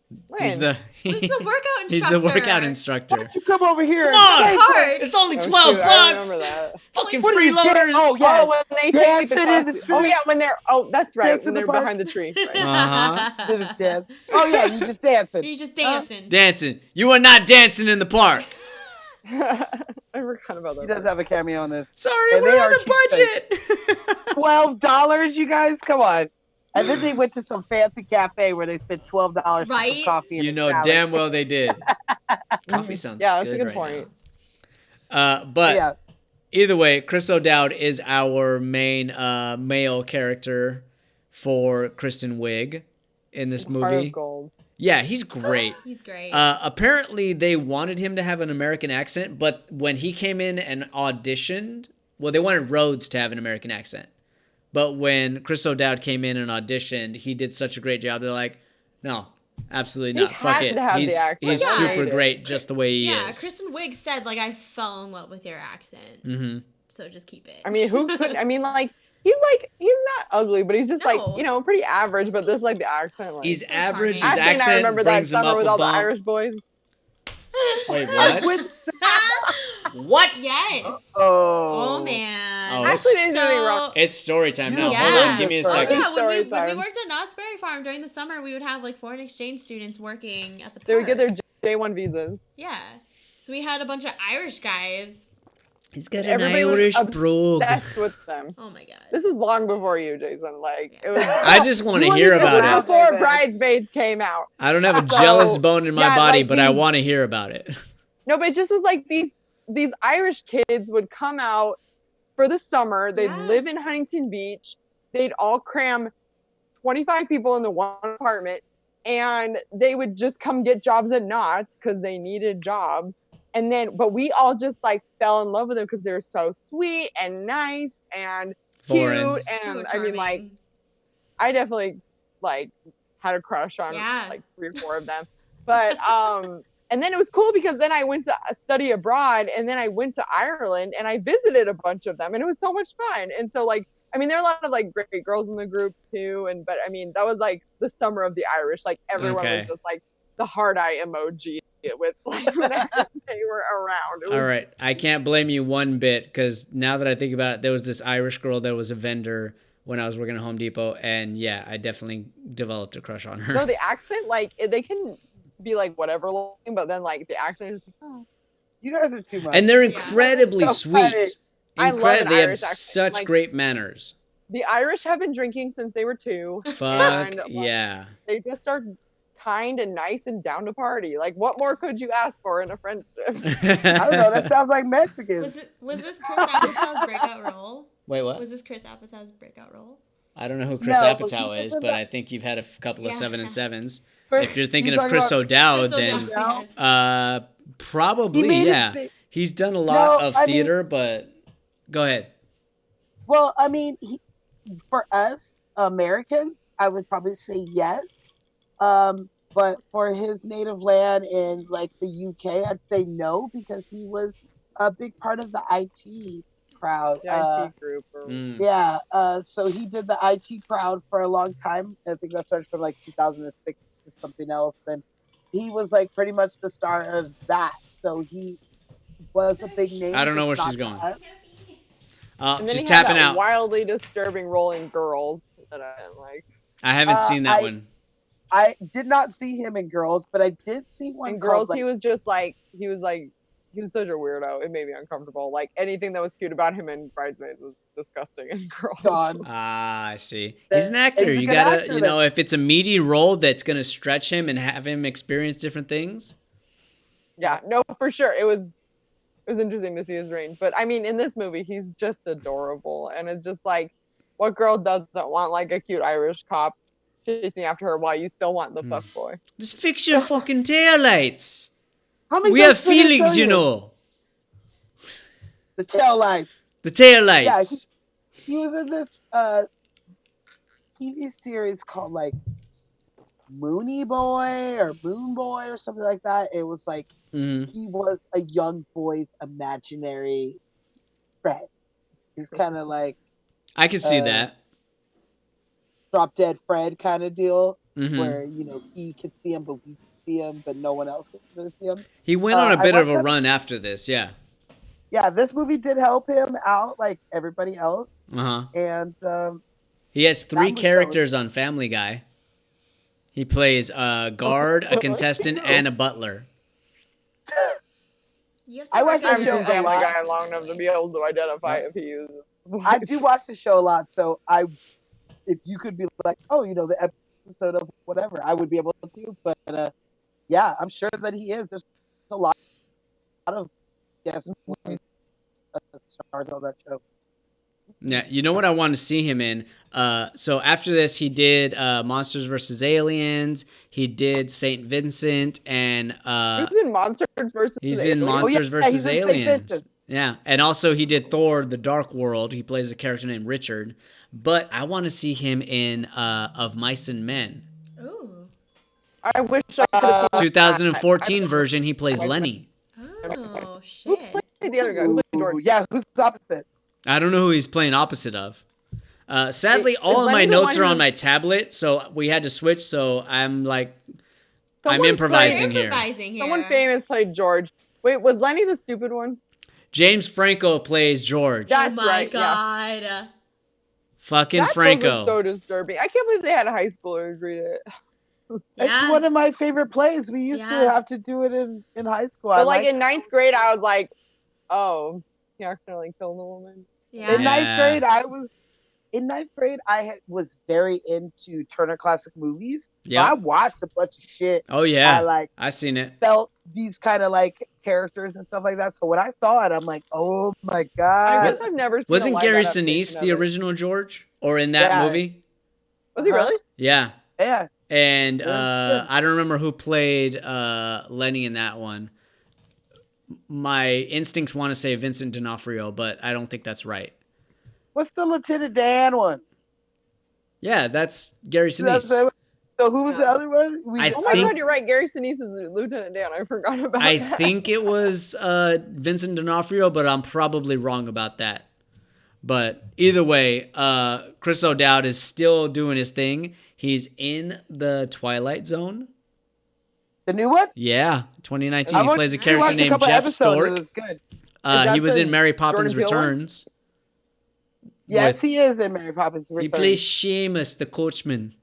He's When? the Who's the workout he's instructor? the workout Why instructor. don't you come over here? Come on! Hey, Hard. It's only Oh, 12 shoot, I bucks. remember that. Fucking What are you, freeloaders. oh, yeah. Oh, when they Dancing take the in the class. street. Oh yeah, when they're that's right. Dance in When the they're park. behind the tree. Right. Uh-huh. Did it dance? Oh yeah, you just dancing. He's just dancing. Dancing. You are not dancing in the park. I forgot about He that. does have a cameo on this. Sorry, And they we're on are a budget. $12, you guys, come on. And then they went to some fancy cafe where they spent $12 for Right? some coffee. And You a know salad. damn well they did. Coffee sounds Yeah, that's a good good right point. now. But Yeah, either way, Chris O'Dowd is our main male character for Kristen Wiig in this Heart movie. of gold. Yeah, he's great. He's great. Apparently, they wanted him to have an American accent, but when he came in and auditioned, well, they wanted Rhodes to have an American accent. But when Chris O'Dowd came in and auditioned, he did such a great job. They're like, no, absolutely He not. Fuck had it. to have the He's accent. he's Yeah. super great just the way he yeah, is. Kristen Wiig said like I fell in love with your accent, Mm-hmm. so just keep it. I mean, who could? I mean, like he's not ugly, but he's just like, No. you know, pretty average. But this like the accent, like He's So average. His charming. Ashley and I accent remember that brings him summer up with a all the bump. Irish boys. Wait, I what? would- What? Yes. Oh. Oh man. Oh, Ashley didn't do anything wrong. It's story time You now. don't Hold know on, give me a this, right? Oh second. yeah, when we Story time. worked at Knott's Berry Farm during the summer, we would have like foreign exchange students working at the park. They would get their J1 visas. Yeah. So we had a bunch of Irish guys. He's got an Everybody was Irish brogue. Obsessed with them. Oh my god. This was long before you, Jason. Like it was. I just want to You hear wanna about go it. there, Before then. Bridesmaids came out. I don't have a So, jealous bone in my yeah, body, like but I these- want to hear about it. No, but it just was like these Irish kids would come out for the summer. They'd Yeah. live in Huntington Beach. They'd all cram 25 people into one apartment, and they would just come get jobs at Knott's because they needed jobs. And then, but we all just like fell in love with them because they were so sweet and nice and Foreign. cute. So And I mean, like, charming. I definitely like had a crush on Yeah. like 3 or 4 of them. But and then it was cool because then I went to study abroad, and then I went to Ireland and I visited a bunch of them, and it was so much fun. And so like, I mean, there are a lot of like great girls in the group too, but I mean, that was like the summer of the Irish. Like everyone Okay. was just like the heart eye emoji with like whenever they were around. It was, All right, I can't blame you one bit because now that I think about it, there was this Irish girl that was a vendor when I was working at Home Depot, and yeah, I definitely developed a crush on her. No, the accent, like they can be like whatever looking, but then like the accent is like, oh. You guys are too much. And they're Yeah. incredibly So funny. sweet. I love an They have Irish accent. such Like- great manners. The Irish have been drinking since they were 2. Fuck And, like, yeah. They just are kind and nice and down to party. Like, what more could you ask for in a friendship? I don't know. That sounds like Mexicans. Was this Chris Apatow's breakout role? Wait, what? Was this Chris Apatow's breakout role? I don't know who Chris No, but Apatow he is, was in but that- I think you've had a couple of Yeah. 7 and 7s. Chris- If you're thinking you of talking Chris about- O'Dowd, Chris then O'Dowd, yes. probably He made it yeah. big. He's done a lot No, of I mean- theater, but go ahead. Well, I mean, for us Americans, I would probably say yes. But for his native land in like the UK, I'd say no because he was a big part of the IT crowd. The IT group. Or, Mm. Yeah, so he did the IT crowd for a long time. I think that started from like 2006 to something else, and he was like pretty much the star of that. So he was a big name. I don't know just where she's not going. that. And then She's he tapping had that out. wildly disturbing role in Girls that I didn't like. I haven't seen that I- one. I did not see him in Girls, but I did see one. In Girls, called, he was just like he was such a weirdo. It made me uncomfortable. Like anything that was cute about him in Bridesmaids was disgusting in Girls. Gone. Ah, I see. That- He's an actor. he's a You good gotta, actor you know, if it's a meaty role that's gonna stretch him and have him experience different things. Yeah, no, for sure. It was interesting to see his range. But I mean, in this movie, he's just adorable, and it's just like, what girl doesn't want like a cute Irish cop chasing after her while you still want the fuck boy? Just fix your fucking taillights. How many We have times did I feelings, tell you know. The tail lights. The taillights. Yeah, he was in this TV series called like Moony Boy or Moon Boy or something like that. It was like Mhm. he was a young boy's imaginary friend. He's kind of like I can see Uh, that. Drop Dead Fred kind of deal, Mhm. where you know he could see him, but we could see him, but no one else could really see him. He went on a I bit of a watched that- run after this. Yeah. Yeah, this movie did help him out like everybody else, Uh huh. and He has 3 Family characters on Family Guy. He plays a guard, a contestant, and a butler. You have to I work watched on I that haven't your show seen a Family lot. Guy long enough to be able to identify if he uses. I do watch the show a lot. So if you could be like, oh, you know, the episode of whatever, I would be able to. But yeah, I'm sure that he is. There's a lot of guest stars on that show. Yeah, you know what I want to see him in? So after this, he did Monsters vs. Aliens. He did Saint Vincent, and He's in Monsters versus. he's been Aliens. Monsters yeah, vs. he's in Saint Aliens. Vincent. Yeah, and also he did Thor: The Dark World. He plays a character named Richard. But I want to see him in Of Mice and Men. Ooh. I wish I could. 2014 version, he plays Lenny. Oh Who shit. played the other guy? Who played Ooh, George? yeah, who's opposite? I don't know who he's playing opposite of. Sadly, all of my Lenny the notes one are on who- my tablet, so we had to switch. So I'm like, I'm Someone improvising here. Improvising here. Someone famous played George. Wait, was Lenny the stupid one? James Franco plays George. That's oh my right, yeah. god. Fucking That Franco. book was so disturbing. I can't believe they had high schoolers read it. It's one of my favorite plays. We used to Yeah. have to do it in high school. But like in ninth grade, I was like, oh, he accidentally killed a woman. Yeah. in ninth grade, I was very into Turner Classic Movies. So Yep. I watched a bunch of shit. Oh yeah. I seen it. felt these kind of like characters and stuff like that. So when I saw it, I'm like, oh my I god. guess I've never seen a Wasn't live Gary adaptation Sinise of the it. original George, or in that Yeah. movie? Was he really? Yeah. Yeah. And Yeah. I don't remember who played Lenny in that one. My instincts want to say Vincent D'Onofrio, but I don't think that's right. What's the Lieutenant Dan one? Yeah, that's Gary Sinise. So who was the other one? Oh my think- god, you're right. Gary Sinise is Lieutenant Dan. I forgot about I that. think it was Vincent D'Onofrio, but I'm probably wrong about that. But either way, Chris O'Dowd is still doing his thing. He's in the Twilight Zone. The new one? Yeah, 2019. He plays a We character watched a named couple Jeff episodes. Stork. It was good. that He was the in Mary Poppins Jordan Peele one? Returns. Yes, With- he is in Mary Poppins He Returns. plays Seamus, the coachman.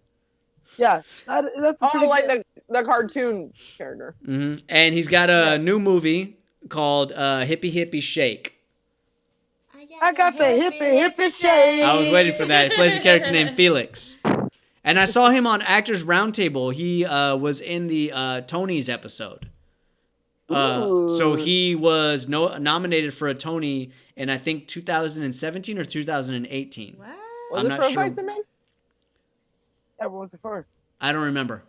Yeah, that's a pretty Oh, like good- the cartoon character. And he's got a new movie called Hippie Hippie Shake. I got the hippie shake. I was waiting for that. He plays a character named Felix. And I saw him on Actors Roundtable. He was in the Tonys episode. So he was nominated for a Tony in, I think, 2017 or 2018. What? Was I'm it not for sure. Vice Man? Yeah, what was it for? I don't remember.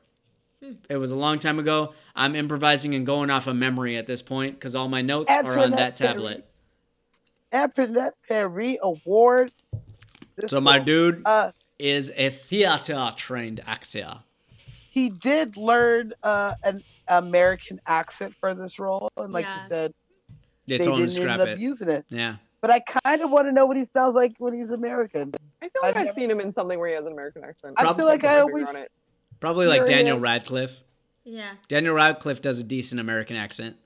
It was a long time ago. I'm improvising and going off of memory at this point because all my notes are on that tablet. Antoinette Perry Award. So my dude Uh, is a theater-trained actor. he did learn an American accent for this role, and like you Yeah. said, They they told him to didn't scrap end up it. using it. Yeah. But I kind of want to know what he sounds like when he's American. I feel like I've I've never- seen him in something where he has an American accent. I feel like I Can't always. figure on it. Probably like Here he Daniel is. Radcliffe. Yeah. Daniel Radcliffe does a decent American accent.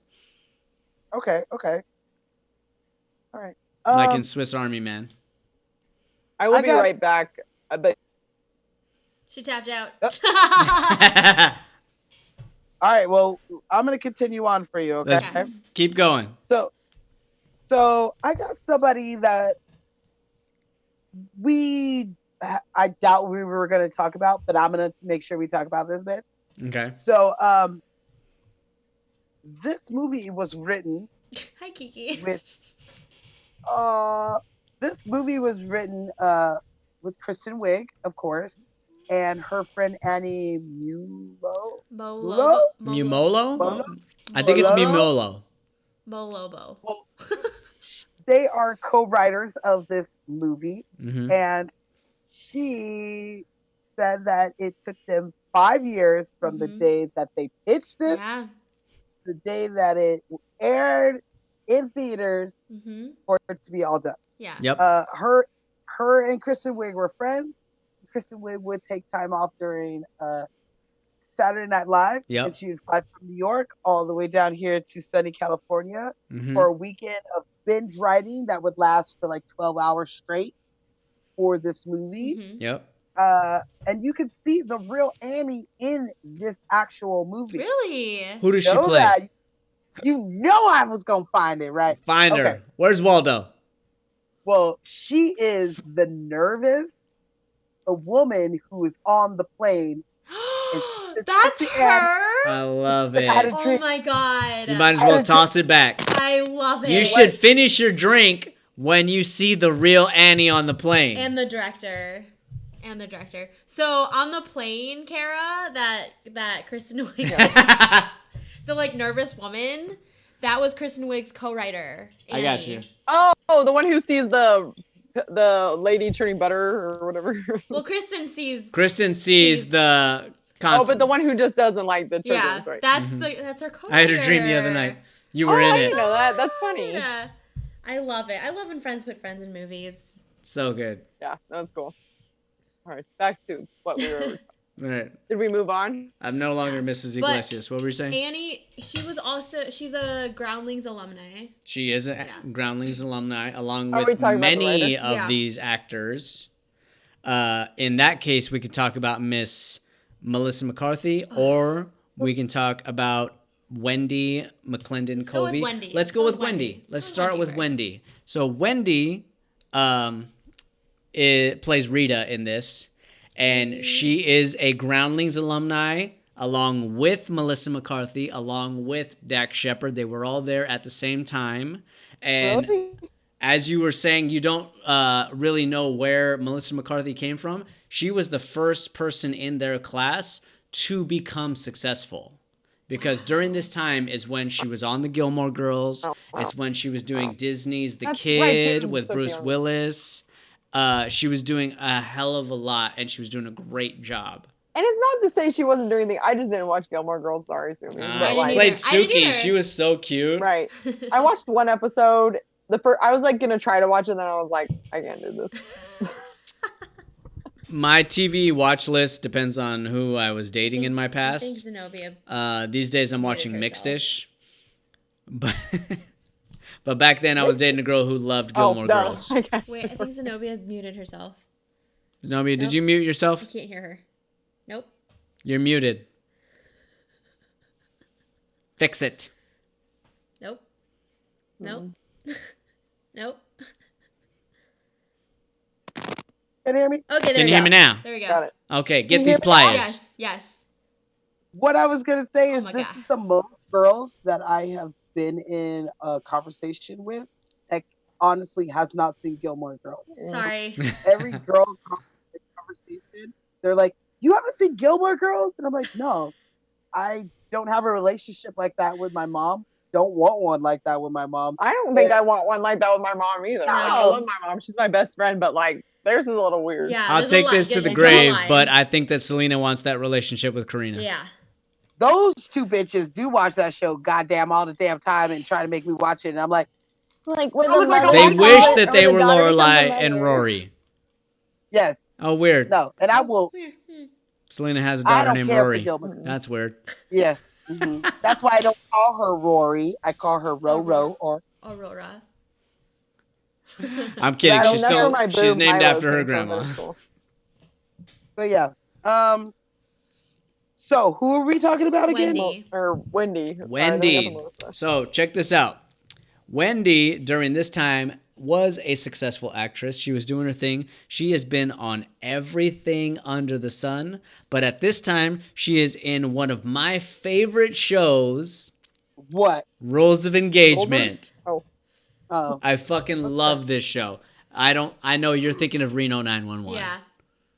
Okay. All right. Like in Swiss Army Man. I will I be got- right back. But She tapped out. All right. Well, I'm gonna continue on for you. Okay. Let's- Keep going. So I got somebody that I doubt we were going to talk about, but I'm going to make sure we talk about this bit. Okay. So, this movie was written Hi, Kiki. with, with Kristen Wiig, of course, and her friend Annie Mulo. Molo. Mumolo? Molo? I think it's Molo? Mimolo. Molobo. Well, they are co-writers of this movie, and she said that it took them 5 years from the day that they pitched it, Yeah. the day that it aired in theaters, for it to be all done. Yeah. Yep. Her and Kristen Wiig were friends. Kristen Wiig would take time off during Saturday Night Live, Yep. and she would fly from New York all the way down here to sunny California for a weekend of binge writing that would last for like 12 hours straight for this movie. Yep. And you could see the real Annie in this actual movie. Really? Who does she Know play? that. You know I was gonna find it, right? Find her. Okay. Where's Waldo? Well, she is the nervous, the woman who is on the plane. It's That's at the end. her? I love I had it. a Oh drink. my god. You might as well toss it back. I love it. You should finish your drink when you see the real Annie on the plane. And the director. So on the plane, Kara, that Kristen Wiig, the like nervous woman, that was Kristen Wiig's co-writer. I got Annie. you. oh, the one who sees the lady churning butter or whatever. Well, Kristen sees. Kristen sees the Oh, but the one who just doesn't like the Yeah, turbulence, right? that's her co-writer. I had a dream the other night. You were in I it. didn't know that. That's funny. Yeah. I love it. I love when friends put friends in movies. So good. Yeah, that was cool. All right, back to what we were. All right. Did we move on? I'm no longer Mrs. But- Iglesias. What were you saying? Annie, she's a Groundlings alumni. She is a Groundlings alumni, along Are we with talking about the many writer? of Yeah. these actors. In that case, we could talk about Miss Melissa McCarthy, or we can talk about Wendy McClendon go with Covey. Wendy. Let's go with Wendy. Let's start with first. Wendy. So Wendy plays Rita in this, and she is a Groundlings alumni, along with Melissa McCarthy, along with Dax Shepard. They were all there at the same time. And Really? as you were saying, you don't really know where Melissa McCarthy came from. She was the first person in their class to become successful. Because during this time is when she was on the Gilmore Girls. It's when she was doing Disney's The That's Kid right, she was with so Bruce young. Willis. She was doing a hell of a lot, and she was doing a great job. And it's not to say she wasn't doing anything. I just didn't watch Gilmore Girls. Sorry, Sumi. I She didn't played either. I didn't Suki. either. She was so cute. Right. I watched one episode. I was like gonna try to watch it, then I was like, I can't do this. My TV watch list depends on who I was dating in my I think past. Zenobia. These days I'm watching herself. Mixed-ish. But back then I was dating a girl who loved Gilmore duh. Girls. Okay. Wait, I think Zenobia muted herself. Zenobia, did Nope. you mute I yourself? can't hear her. Nope. You're muted. Fix it. Nope. Nope. Nope. Can you hear me? Okay, there Can we you go. hear me now? There we go. Got it. Okay, Can get you these hear me? pliers. Yes, yes. What I was gonna say Oh is my this God. is the most girls that I have been in a conversation with that honestly has not seen Gilmore Girls. Sorry. Every girl conversation, they're like, "You haven't seen Gilmore Girls?" And I'm like, "No, I don't have a relationship like that with my mom. Don't want one like that with my mom." I don't think I want one like that with my mom either. Like, I No. love my mom. She's my best friend, but like theirs is a little weird. Yeah. I'll there's a take lot- this to the draw a grave, line. but I think that Selena wants that relationship with Karina. Yeah. Those two bitches do watch that show goddamn all the damn time and try to make me watch it. And I'm like, Like when I look like a They Like, wish oh, that or they the were daughter becomes a Lorelai mother. and Rory. yes, Oh, weird. no. And I will, Selena has a I daughter don't named care Rory. for Gilmore. That's weird. Yes. That's why I don't call her Rory. I call her Ro or Aurora. I'm kidding. That'll She's never still my she's boob named Milo after her thing from grandma. middle school. But yeah. So who are we talking about again? Wendy. Or Wendy. Sorry, Wendy. then we got the Melissa. So check this out. Wendy, during this time, was a successful actress. She was doing her thing. She has been on everything under the sun. But at this time, she is in one of my favorite shows, What? Rules of Engagement. Oh, Oh, I fucking love this show. I know you're thinking of Reno 911. Yeah.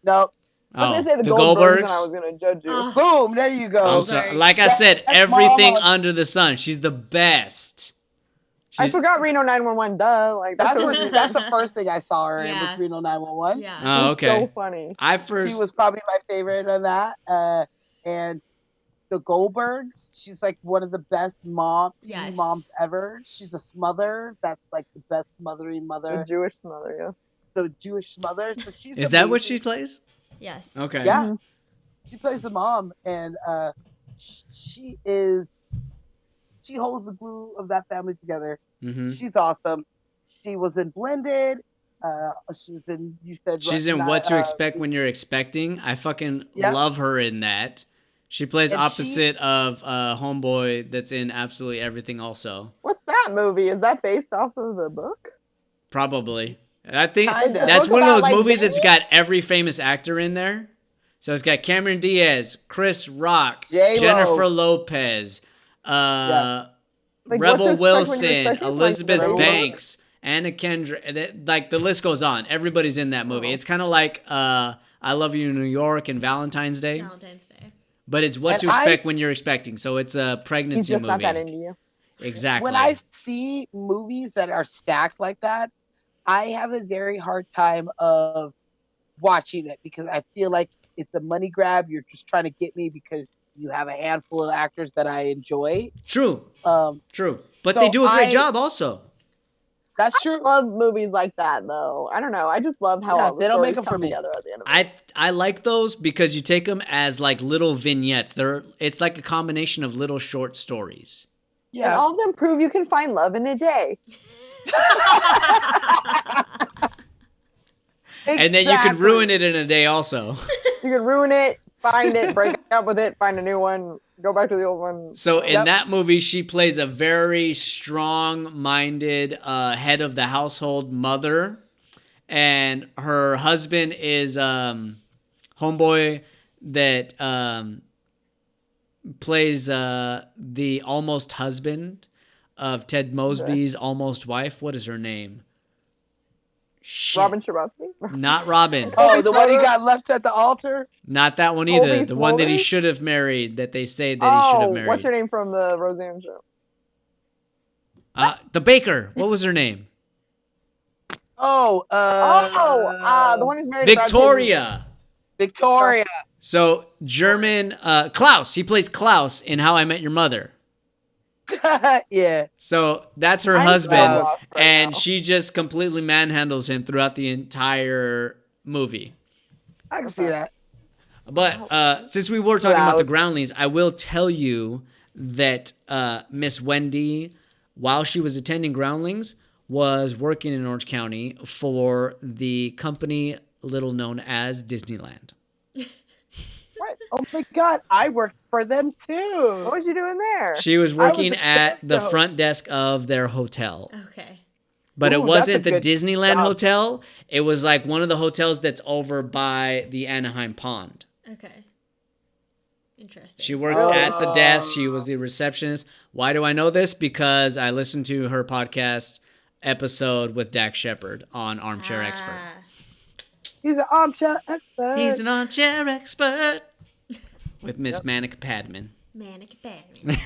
no. I was Oh, gonna say the, the Goldbergs, and I Goldbergs. was gonna judge you. Oh, Boom. There you go. I'm Goldberg. sorry. Like I said, That's everything Mama. under the sun. She's the best. I She's- forgot Reno 911. Duh, like That's that's, where that's the first thing I saw her in Yeah. was Reno 911. yeah. Oh, okay. so funny. I She first was probably my favorite on that. And the Goldbergs, she's like one of the best TV Yes. moms ever. She's a smother. That's like the best smothering The mother, Jewish mother, yeah. the Jewish smother. So she's is that what she amazing. plays? Yes. Okay. Yeah. Mhm. She plays the mom, and she holds the glue of that family together. Mm-hmm. She's awesome. She was in Blended. She's in. You said She's in not- What to Expect When You're Expecting. I fucking Yeah. love her in that. She plays And opposite of Homeboy that's in absolutely everything also. What's that movie? Is that based off of the book? Probably. I think Kinda. that's Book one of about, those like, movies that's babies? got every famous actor in there. So it's got Cameron Diaz, Chris Rock, J-Lo. Jennifer Lopez, Yeah. Like, What to Rebel Expect When You're Wilson, Expecting? Elizabeth Like, Banks, Anna Kendrick. Like the list goes on. Everybody's in that movie. Oh. It's kind of like I Love You in New York and Valentine's Day. Valentine's Day. But it's what And to expect when you're expecting. So it's a He's pregnancy just movie. not that into you. Exactly. When I see movies that are stacked like that, I have a very hard time of watching it because I feel like it's a money grab. You're just trying to get me because you have a handful of actors that I enjoy. True. Um, True. But So they do a great I- job also. That's true. I love movies like that, though. I don't know. I just love how Yeah, all the they don't make stories them for come me. together at the end of it. I like those because you take them as like little vignettes. It's like a combination of little short stories. And Yeah. all of them prove you can find love in a day. And then you can ruin it in a day also. You can ruin it, find it, break up with it, find a new one, go back to the old one. So in that movie, she plays a very strong-minded head of the household mother, and her husband is homeboy that plays the almost husband of Ted Mosby's almost wife. What is her name? Shit. Robin Scherbatsky? Not Robin. Oh, the one he got left at the altar? Not that one either. Colby The one that he Smolder? should have married, that they say that he should have married. What's her name from the Roseanne show? The baker. What was her name? Oh, the one who's married to Brad Pitt. Victoria. Victoria. So German Klaus. He plays Klaus in How I Met Your Mother. Yeah. So that's her I'm husband, so lost right and now. she just completely manhandles him throughout the entire movie. I can see that. But since we were talking about the Loud. Groundlings, I will tell you that Miss Wendy, while she was attending Groundlings, was working in Orange County for the company little known as Disneyland. What? Oh my God, I worked for them What too. was you doing there? She was working a at the cook. front desk of their hotel. Okay. But it Ooh, that's wasn't a the good Disneyland job. hotel. It was like one of the hotels that's over by the Anaheim Pond. Okay. Interesting. She worked Oh. at the desk. She was the receptionist. Why do I know this? Because I listened to her podcast episode with Dak Shepard on Armchair Expert. He's an armchair expert. He's an armchair expert with Miss Manica Padman. Manic Batman.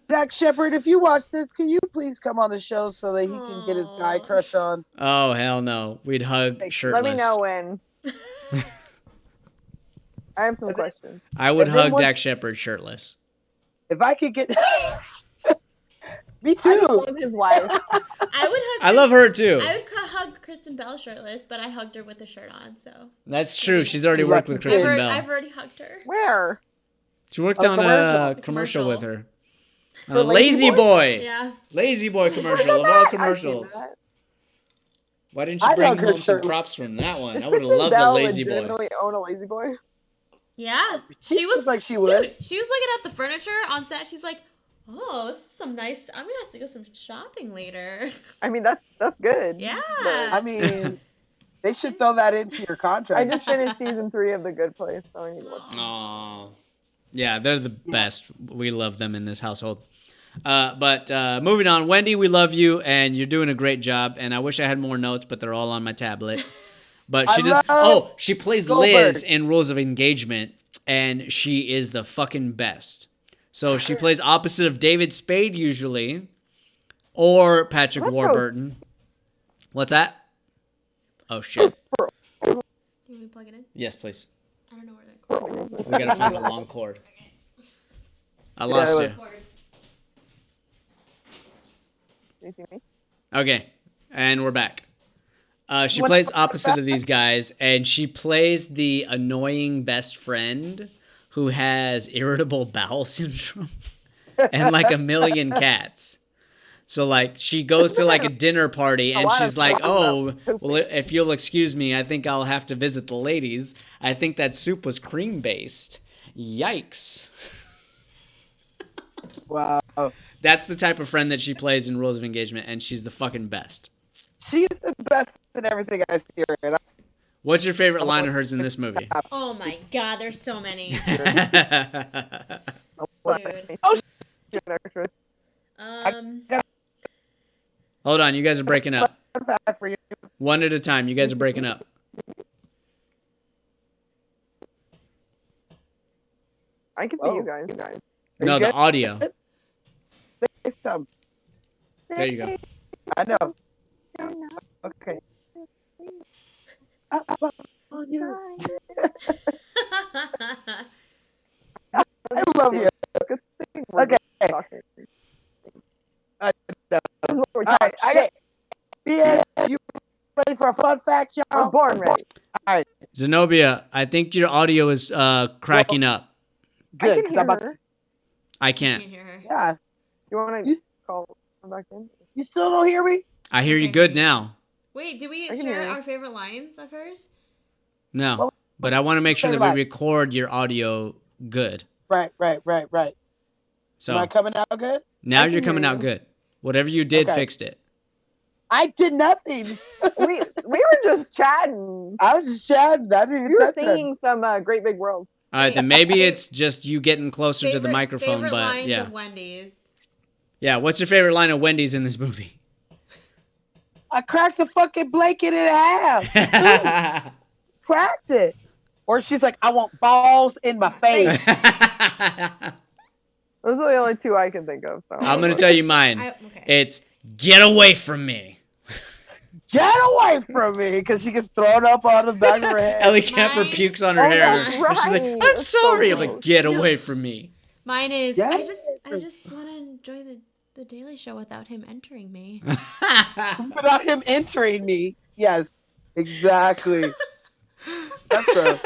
Dak Shepard, if you watch this, can you please come on the show so that he can get his guy Aw. crush on? Oh, hell no. We'd hug shirtless. Let me know when. I have some questions. I would And then hug once- Dak Shepard shirtless. If I could get. Me I too. love his wife. I would hug. I love her too. I would hug Kristen Bell shirtless, but I hugged her with a shirt on. So That's true. She's already Yeah, worked with I've Kristen Bell. I've already hugged her. Where? She worked A on a commercial. commercial with her. On For a Lazy Lazy Boy. Yeah. Lazy Boy commercial of all I've seen commercials. that. Why didn't you I'd bring hug her home some shirtless. props from that one? Does I would have Kristen loved a Bell Lazy Boy. legitimately own a Lazy Boy? Yeah. She She was seems like she would. Dude, she was looking at the furniture on set. She's like, "Oh, this is some nice. I'm gonna have to go some shopping later." I mean, that's good. Yeah. I mean, they should throw that into your contract. I just finished season 3 of The Good Place, so I need to look. Aw. Yeah, they're the best. We love them in this household. But moving on, Wendy, we love you, and you're doing a great job. And I wish I had more notes, but they're all on my tablet. But she I does. love Oh, she plays Goldberg. Liz in Rules of Engagement, and she is the fucking best. So she plays opposite of David Spade usually, or Patrick That Warburton. What's that? Oh shit! Can we plug it in? Yes, please. I don't know where that cord is. We gotta find a long cord. I lost you. Cord. Do you see me? Okay, and we're back. She What- plays opposite of these guys, and she plays the annoying best friend who has irritable bowel syndrome and like a million cats. So like she goes to like a dinner party and lot she's of like, talk "Oh, about well, if you'll excuse me, I think I'll have to visit the ladies. I think that soup was cream based. Yikes." Wow. That's the type of friend that she plays in Rules of Engagement, and she's the fucking best. She's the best in everything I see her in. What's your favorite line of hers in this movie? Oh my God, there's so many. Hold Dude. Good actress. on, you guys are breaking up. Fun fact for you. One at a time. You guys are breaking up. I can see Oh. you guys. Are No, you the good? audio. Say something. There you go. I know. Okay. On you. I love you. Good thing we're Okay. talking. I know. This is what we're All talking right, shit. Born ready. All right, Zenobia, I think your audio is cracking up. I good. can 'cause hear I'm about- her. I I can't. can't hear her. Yeah, You want to You- call her back in? you still don't hear me? I hear you Okay. good now. Wait, did we I can share hear you. our favorite lines of hers? No, Well, but I want to make sure that favorite we line? record your audio good. Right. Am So I coming out good? now I you're can coming hear out you. good. Whatever you did, Okay. fixed it. I did nothing. we were just chatting. I was just chatting. I didn't even You were touch nothing. singing some Great Big World. All right, then maybe it's just you getting closer to the microphone. Favorite But lines yeah, of Wendy's. yeah. What's your favorite line of Wendy's in this movie? I cracked the fucking blanket in half. Cracked it. Or she's like, I want balls in my face. Those are the only two I can think of. So I'm gonna tell you mine. Okay. It's get away from me. Get away from me, because she gets thrown up on the back of her head. Ellie Camper Mine- pukes on her Oh, hair. that's And she's like, right. I'm That's so sorry. I'm gross. like, get No. away from me. Mine is Yeah. I just want to enjoy the Daily Show without him entering me. Without him entering me. Yes, exactly. That's gross.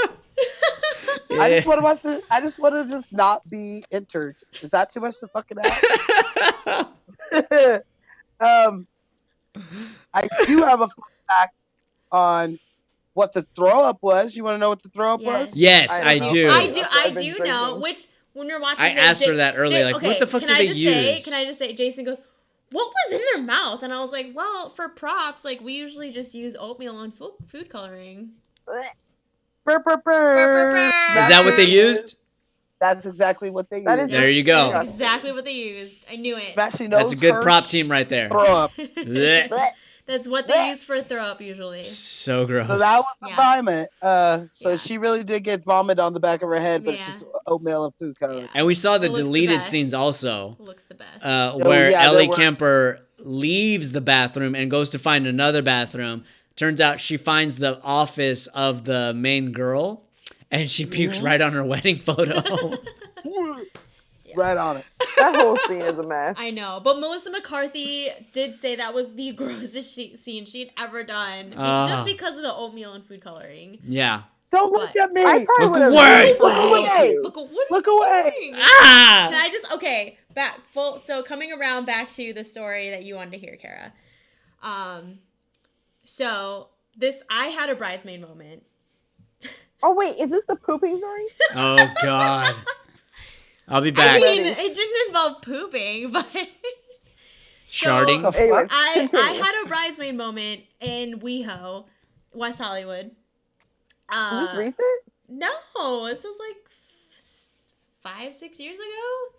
I just want to watch the. I just want to just not be entered. Is that too much to fucking ask? I do have a fun fact on what the throw up was. You want to know what the throw up Yes. was? Yes, I I know. do. I do That's what I I've been do know drinking. which when we're watching I today, asked her that earlier, like, what the fuck can did I they just use? Can I just say Jason goes, what was in their mouth? And I was like, well, for props, like we usually just use oatmeal and food coloring. Brr, brr, brr. Brr, brr, brr. Is that what they used? That's exactly what they That used. is There you go. That's exactly what they used. I knew it. Actually, That's a knows good her prop team right there. Throw up. Blech. That's what they use for throw up usually. So gross. So that was the Yeah. vomit. So Yeah. she really did get vomit on the back of her head, but Yeah. it's just oatmeal and food coloring. Yeah. And we saw the It looks the deleted best. scenes also, Looks the best. where yeah, Ellie there were- Kemper leaves the bathroom and goes to find another bathroom. Turns out she finds the office of the main girl, and she pukes right on her wedding photo. Right on it. That whole scene is a mess. I know, but Melissa McCarthy did say that was the grossest scene she'd ever done, just because of the oatmeal and food coloring. Yeah. Don't look But- at me. I probably Look would have away! Look away! Look, what are Look you away! doing? Ah! Can I just back full? So coming around back to the story that you wanted to hear, Kara. So I had a bridesmaid moment. Oh wait, is this the pooping story? Oh God. I'll be I back. mean, it didn't involve pooping, but Sharding. So- Anyway, I continue. had a bridesmaid moment in WeHo, West Hollywood. Is this recent? No, this was like 5-6 years ago.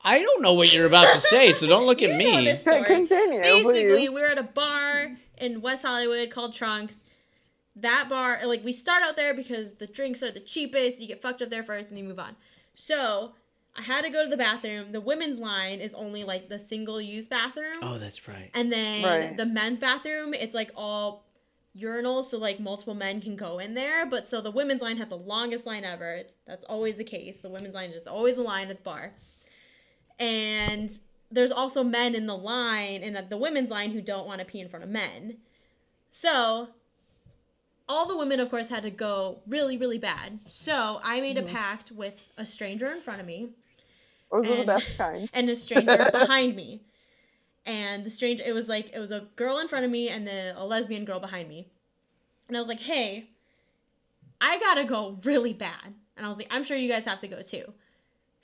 I don't know what you're about to say, so don't look at You me. know this story. Continue, Basically, please. we were at a bar in West Hollywood called Trunks. That bar, like, we start out there because the drinks are the cheapest. You get fucked up there first and then you move on. So I had to go to the bathroom. The women's line is only like the single-use bathroom. Oh, that's right. And then Right. the men's bathroom, it's like all urinals, so like multiple men can go in there. But so the women's line had the longest line ever. That's always the case. The women's line is just always a line at the bar. And there's also men in the line, in the women's line, who don't want to pee in front of men. So all the women, of course, had to go really, really bad. So I made a pact with a stranger in front of me. Those are the and- best kind. And a stranger behind me. And the stranger, it was a girl in front of me and then a lesbian girl behind me. And I was like, hey, I gotta go really bad. And I was like, I'm sure you guys have to go too.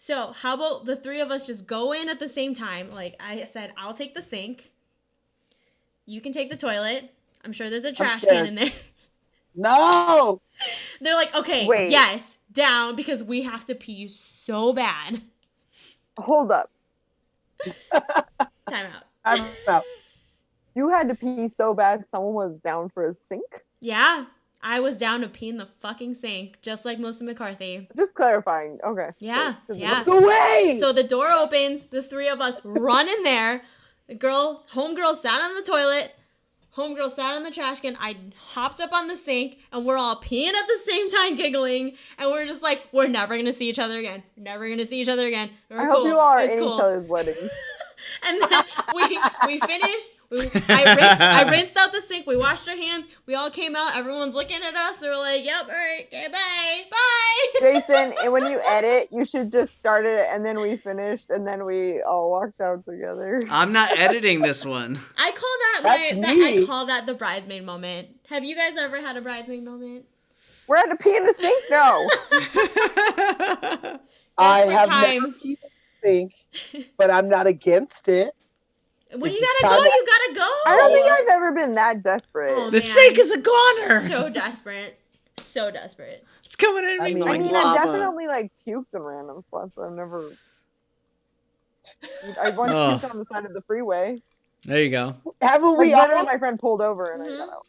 So how about the three of us just go in at the same time? Like I said, I'll take the sink. You can take the toilet. I'm sure there's a trash can in there. No. They're like, okay, Wait. yes, down, because we have to pee so bad. Hold up. Time out. I'm out. You had to pee so bad someone was down for a sink? Yeah, I was down to pee in the fucking sink, just like Melissa McCarthy. Just clarifying. Okay. Yeah, Good. yeah. Go away. So the door opens, the three of us run in there. The homegirl sat on the toilet. Homegirl sat on the trash can. I hopped up on the sink, and we're all peeing at the same time, giggling. And we're just like, we're never going to see each other again. Never going to see each other again. We're I hope cool. you all are It's in cool. each other's weddings. And then we finished. I rinsed out the sink. We washed our hands. We all came out. Everyone's looking at us. They were like, "Yep, all right, okay, bye." Jason, and when you edit, you should just start it and then we finished and then we all walked out together. I'm not editing this one. I call that That's me. I call that the bridesmaid moment. Have you guys ever had a bridesmaid moment? We're at a pee in the sink? No. I Desperate have times. never think, but I'm not against it. When you It's gotta go, kinda- you gotta go. I don't think I've ever been that desperate. Oh, The man. sink is a goner. So desperate. So desperate. It's coming at me I mean- like I mean, lava. I've definitely like puked in random spots, but I've never. I once Oh. puked on the side of the freeway. There you go. Haven't Like, we literally, all? my friend pulled over and Mhm. I got out.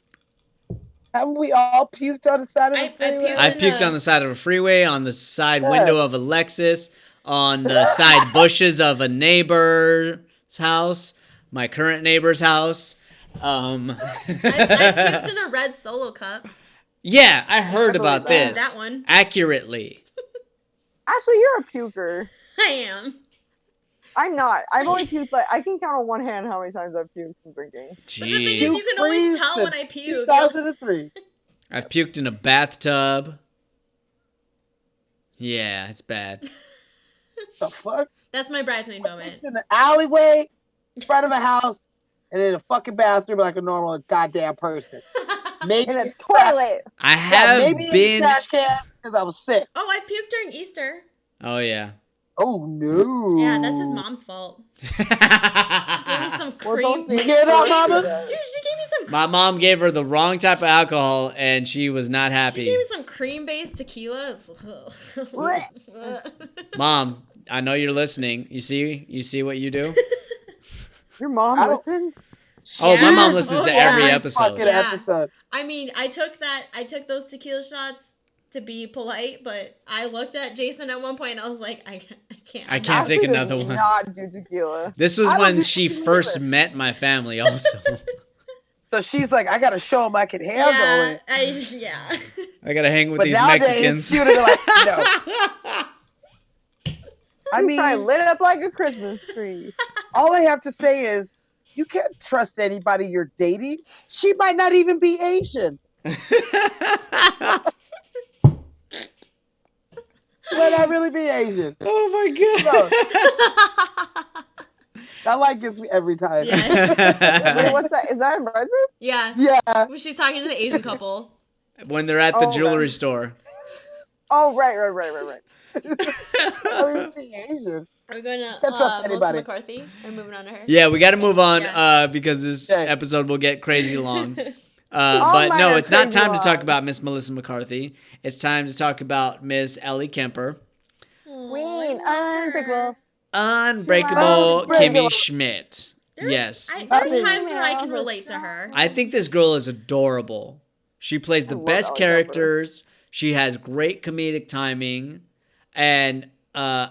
Haven't we all puked on the side of I the freeway? puked. I've in puked the- on the side of a freeway, on the side Yeah. window of a Lexus, on the side bushes of a neighbor's house, my current neighbor's house. I puked in a red Solo cup. Yeah, I heard I about believe this. that one. Accurately. Ashley, you're a puker. I am. I'm not. I've only puked like I can count on one hand how many times I've puked from drinking. But the thing is, Jeez. you can always tell when I puke. 2003. I've puked in a bathtub. Yeah, it's bad. The fuck? That's my bridesmaid moment. In the alleyway, in front of a house, and in a fucking bathroom like a normal goddamn person. Maybe In a toilet. I Yeah, have maybe in been. the trash can because I was sick. Oh, I puked during Easter. Oh yeah. Oh no. Yeah, that's his mom's fault. Gave me some Well, cream. don't You think hear that, so. mama? Dude, she gave me some. My mom gave her the wrong type of alcohol, and she was not She happy. gave me some cream-based tequila. Mom, I know you're listening. You see what you do? Your mom I don't- listens? Oh, my mom Yeah. listens Oh, to yeah. every Fucking episode. Yeah. episode. I mean, I took those tequila shots to be polite, but I looked at Jason at one point and I was like, I can't. I can't take Ashley another does one. Not do tequila. This was I don't when do she tequila first either. met my family also. So she's like, I gotta show him I can handle Yeah, it. yeah. I gotta hang with But these nowadays, Mexicans. you'd be like, no. I He's probably mean, lit up like a Christmas tree. all I have to say is, you can't trust anybody you're dating. She might not even be Asian. Might not really be Asian. Oh my god. That line gets me every time. Yes. Wait, what's that? Is that in Bridesmaid? Yeah. Yeah. When she's talking to the Asian couple. When they're at the Oh, jewelry right. store. Oh, right. I mean, be Asian. Are we going to Can't trust Melissa anybody. McCarthy? Are we moving on to her? Yeah, we got to move on Yeah. because this Okay. episode will get crazy long. All But mine no, are it's not crazy time to talk long. about Miss Melissa McCarthy. It's time to talk about Miss Ellie Kemper. Queen Unbreakable. Unbreakable Unbreakable. Kimmy Schmidt. There- Yes. There I are mean- times where I can relate to her. I think this girl is adorable. She plays the love best Ellie characters. She has great comedic timing, and I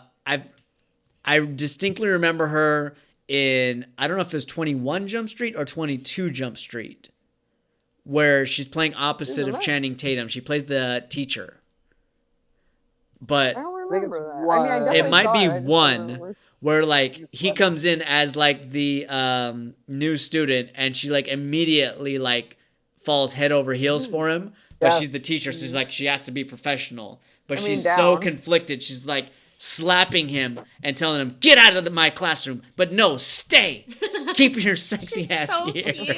distinctly remember her in, I don't know if it was 21 Jump Street or 22 Jump Street, where she's playing opposite of right. Channing Tatum. She plays the teacher, but I don't think it's remember that. I mean, I one. definitely It might saw be I just don't one. remember. where like It's he funny. comes in as like the new student, and she like immediately like falls head over heels for him, but Yeah. she's the teacher, so she's like, she has to be professional, but I mean, she's so down. conflicted. She's like slapping him and telling him, get out of my classroom, but no, stay, keep your sexy She's ass so here. cute.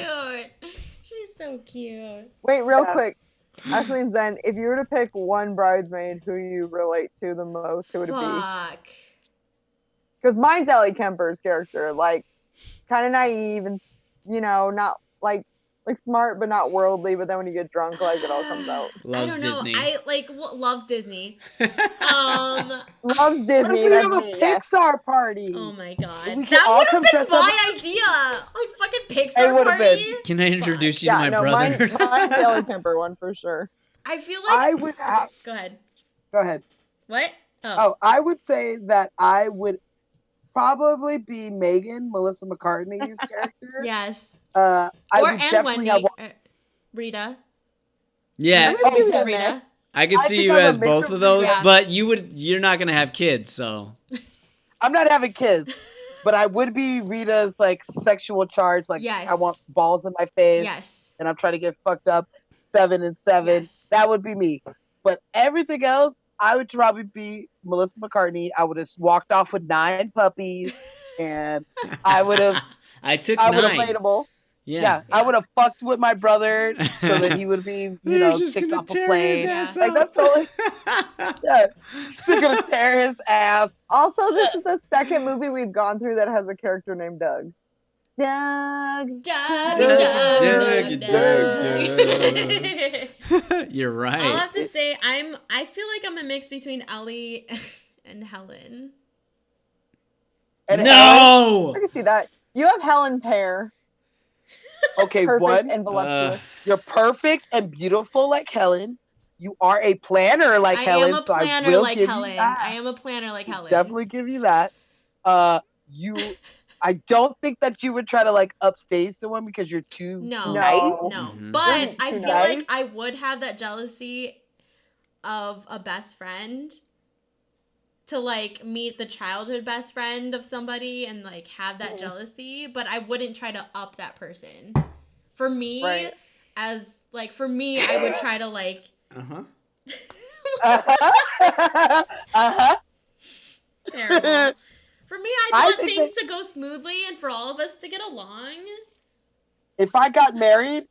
She's so cute. Wait, real Yeah. quick. Ashley and Zen, if you were to pick one bridesmaid who you relate to the most, who would it be? Fuck. Because mine's Ellie Kemper's character. Like, it's kind of naive and, not like smart, but not worldly. But then when you get drunk, like, it all comes out. Loves I don't know. Disney. I like loves Disney. Loves What if Disney. we That's have a me, yes. Pixar party? Oh my god. We can That all would have come been dressed my idea. Like fucking It Pixar would've party. been. Can I introduce you Yeah, to my no, brother? mine's the Ellie Kemper one for sure. I feel like I would have. Go ahead. Go ahead. What? Oh. Oh, I would say that I would probably be Megan, Melissa McCartney's character. Yes. I Or would and definitely Wendy. have. Rita. Yeah, Oh, Mix yeah, of Rita. man. I could I see think you I'm a as mix both of of those, yeah. but you're not gonna have kids, so I'm not having kids. But I would be Rita's like sexual charge. Like Yes. I want balls in my face, Yes. and I'm trying to get fucked up. 7 and 7. Yes. That would be me. But everything else, I would probably be Melissa McCartney. I would have walked off with 9 puppies, and I would have. I took I would have 9. Relatable. Yeah, I would have fucked with my brother so that he would be, just kicked gonna off a tear plane. his ass Like up. that's totally. Yeah, he's gonna tear his ass. Also, this is the second movie we've gone through that has a character named Doug. Doug. Doug, Doug, Doug, Doug. You're I'll right. have to say I feel like I'm a mix between Ellie and Helen. And No. I can see that. You have Helen's hair. Okay, Perfect one, and voluptuous. you're perfect and beautiful like Helen. You are a planner like I Helen. am a so I planner will like give Helen. You that. I am a planner like Helen. Definitely give you that. I don't think that you would try to like upstage someone because you're too No. nice. No. Mhm. But Too I feel nice. like I would have that jealousy of a best friend to like meet the childhood best friend of somebody and like have that jealousy, but I wouldn't try to up that person. For me, Right. I would try to like Uh-huh. Uh-huh. terrible. For me, I I want think things that- to go smoothly and for all of us to get along. If I got married,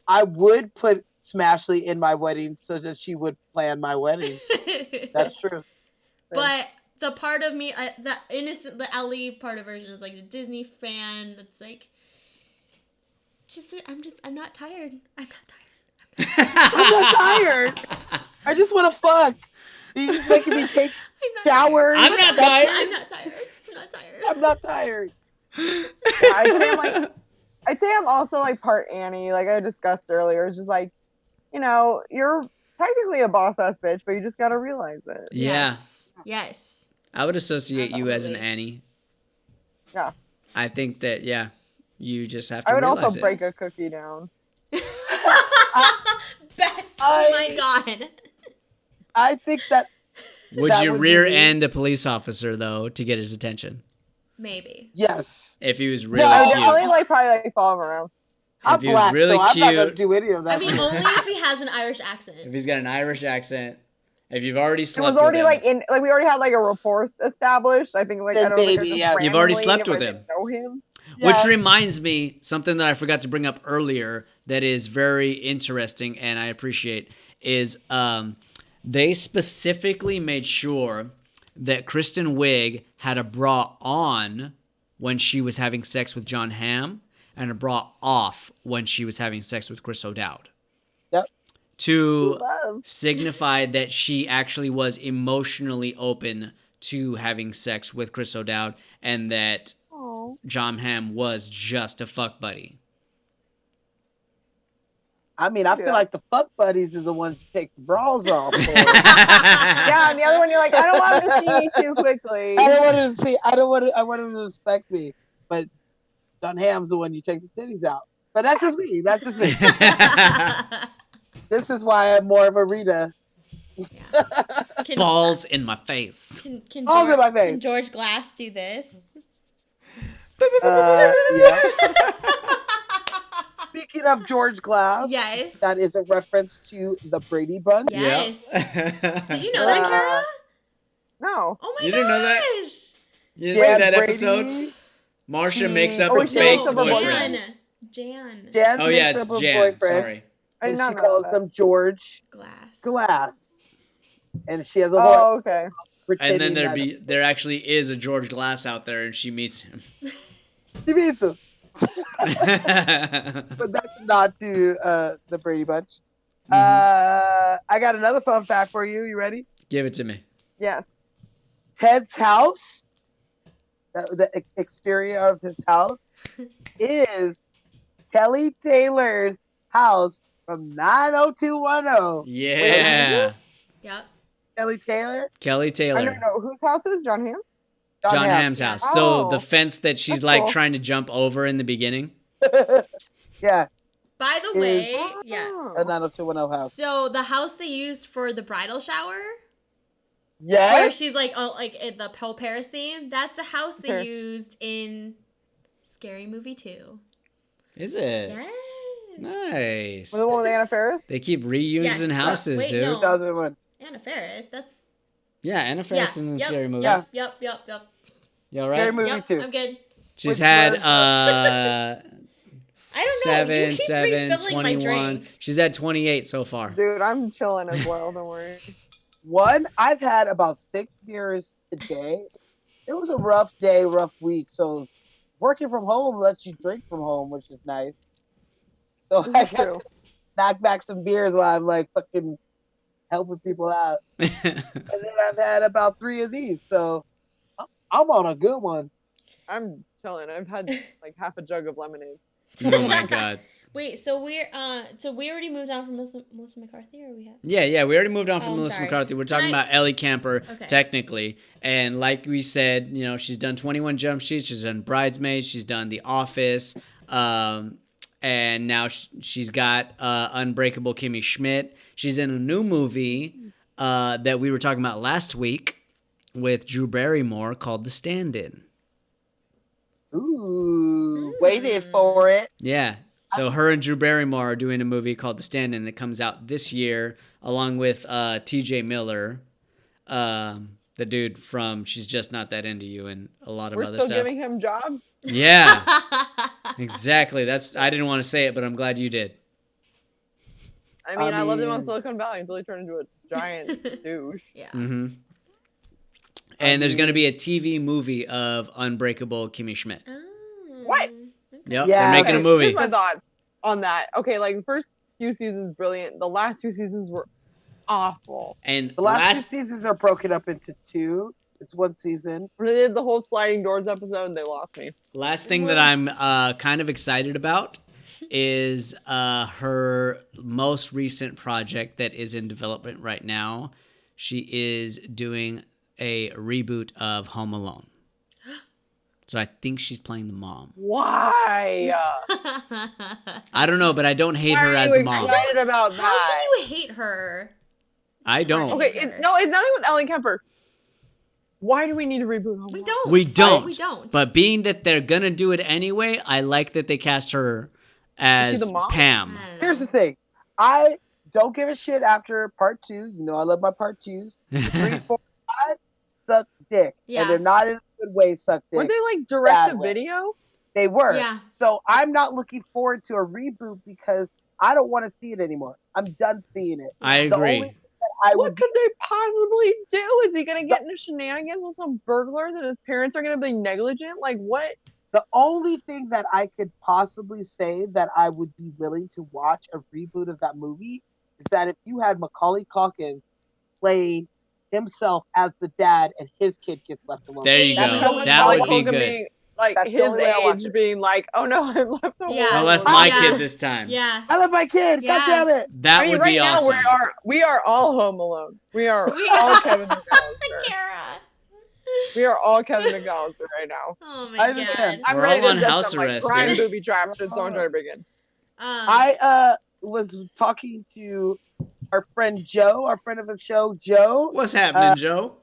I would put Smashley in my wedding so that she would plan my wedding. That's true. But the part of me, the Ellie part of version is like a Disney fan that's like, I'm not tired. I'm not tired. I'm not tired. I just want to fuck. He's making me take I'm not showers. I'm not tired. I'm not tired. I'm not tired. I'm not tired. Yeah, I'd say I'm also like part Annie, like I discussed earlier. It's just like, you're technically a boss ass bitch, but you just gotta realize it. Yeah. Yes. I would associate you as an Absolutely. Annie. Yeah. I think that, yeah, you just have to I would realize also it. break a cookie down. Best. Oh my god. I think that Would That you would be rear me. end a police officer, though, to get his attention? Maybe. yes. If he was really No, I would cute. definitely probably follow him around. I'm If he was black, really so I'm not gonna cute. do any of that. I mean, only if he has an Irish If accent. he's got an Irish accent. If you've already It slept was already with him. we already had like a rapport established. I think like Then I don't think I maybe, just yeah. You've already randomly, slept if with I him. didn't know him. Which Yes. reminds me, something that I forgot to bring up earlier that is very interesting and I appreciate is they specifically made sure that Kristen Wiig had a bra on when she was having sex with John Hamm and a bra off when she was having sex with Chris O'Dowd. Yep. To Love. signify that she actually was emotionally open to having sex with Chris O'Dowd and that Oh. John Hamm was just a fuck buddy. I mean, I feel Yeah. like the fuck buddies is the ones who take the bras off. Yeah, and the other one you're like, I don't want him to see me too quickly. I don't want him to see. I want him to respect me. But John Hamm's the one you take the titties out. But that's just me. That's just me. This is why I'm more of a Rita. Can, Balls in my face. can, Balls in my face. can George Glass do this? Yeah. Speaking of George Glass, Yes. that is a reference to the Brady Bunch. Yes. Yep. Did you know that, Kara? No. Oh my You gosh. didn't know that? You didn't Yeah, see that Brady, episode? Marsha she- makes up Oh, a she fake makes up a boyfriend. Jan. Jan Oh, yeah, makes it's up a Jan. boyfriend, Sorry. I did and not she know calls that. him George Glass. Glass. And she has a whole Oh, okay. And pretending then that there actually is a George Glass out there, and she meets him. she meets him. But that's not to the Brady Bunch. I got another fun fact for you. You ready? Give it to me. Yes. Ted's house, the exterior of his house, is Kelly Taylor's house from 90210. Yeah. Yep. Kelly Taylor? Kelly I Taylor. don't know. Whose house is John Hamm? John Hamm. Hamm's house. Yeah. So the Oh, fence that she's that's like cool. trying to jump over in the beginning. Yeah, By the way, yeah. a 90210 house. So the house they used for the bridal shower Yes. where she's like, oh, like the Pearl Paris theme. That's a house they Sure. used in Scary Movie 2. Is it? Yes. Nice. Was the one with Anna Faris? They keep reusing Yeah. houses, Wait, dude. no. 2001. Anna Faris. That's Yeah, Anna Faris is in yep, Scary Movie. Yeah. Yep. You all Scary right? Movie Yep. 2. I'm good. She's Which had was, I don't know. You keep 7, refilling my 21. drink. She's had 28 so far. Dude, I'm chilling as well. Don't worry. I've had about 6 beers today. It was a rough day, rough week. So working from home lets you drink from home, which is nice. So I got True. to knock back some beers while I'm like fucking helping people out. And then I've had about 3 of these. So I'm on a good one. I'm chilling. I've had like half a jug of lemonade. Oh my god. Wait, so we already moved on from Melissa McCarthy, or we have? Yeah, we already moved on from Oh, I'm Melissa sorry. McCarthy. We're talking Can I- about Ellie Camper, Okay. technically. And like we said, you know, she's done 21 Jump Streets, she's done Bridesmaids, she's done The Office, and now she's got Unbreakable Kimmy Schmidt. She's in a new movie that we were talking about last week with Drew Barrymore called The Stand-In. Ooh, waited for it. Yeah. So her and Drew Barrymore are doing a movie called The Stand-In that comes out this year, along with T.J. Miller, the dude from She's Just Not That Into You, and a lot of We're other still stuff. giving him jobs. Yeah, exactly. I didn't want to say it, but I'm glad you did. I mean, I loved him on mean- Silicon Valley until he turned into a giant douche. Yeah. Mm-hmm. And there's going to be a TV movie of Unbreakable Kimmy Schmidt. Oh. What? Yep, Yeah, they're making a Okay, movie. Here's my thoughts on that. Okay, like the first few seasons, brilliant. The last 2 seasons were awful. And The last 2 seasons are broken up into 2. It's 1 season. They did the whole sliding doors episode, and they lost me. last thing that I'm kind of excited about is her most recent project that is in development right now. She is doing a reboot of Home Alone. So I think she's playing the mom. Why? I don't know, but I don't hate her Why as are the you mom. excited about How that? can you hate her? I don't. Okay, it's nothing with Ellie Kemper. Why do we need to reboot Home We Alone? don't. We don't. We don't. But being that they're gonna do it anyway, I like that they cast her as the mom? Pam. I don't know. Here's the thing. I don't give a shit after part 2. You know I love my part 2s. 3, 4, 5 suck dick. Yeah. And they're not in a good way suck dick. Were they like direct Bad to way. video? They were. Yeah. So I'm not looking forward to a reboot because I don't want to see it anymore. I'm done seeing it. I The agree. only thing that I What would could they possibly do? Is he gonna get into shenanigans with some burglars and his parents are gonna be negligent? Like what? the only thing that I could possibly say that I would be willing to watch a reboot of that movie is that if you had Macaulay Culkin play himself as the dad and his kid gets left alone. There you That's go. how That Macaulay would be Culkin good. Being, like That's the his only way I watch age it. being like, oh no, I'm left alone. Yeah. I left Oh, my yeah. kid this time. Yeah. I love my kid. Yeah. God damn it. That I mean, would right be now awesome. we are all home alone. We are We all are. Kevin McAllister. Kara. We are all Kevin McAllister right now. Oh my I god. understand. I'm We're ready all to on set house some, like, arrest, crime dude. booby traps should someone try to begin. I was talking to our friend Joe, our friend of the show, Joe, What's happening, Joe?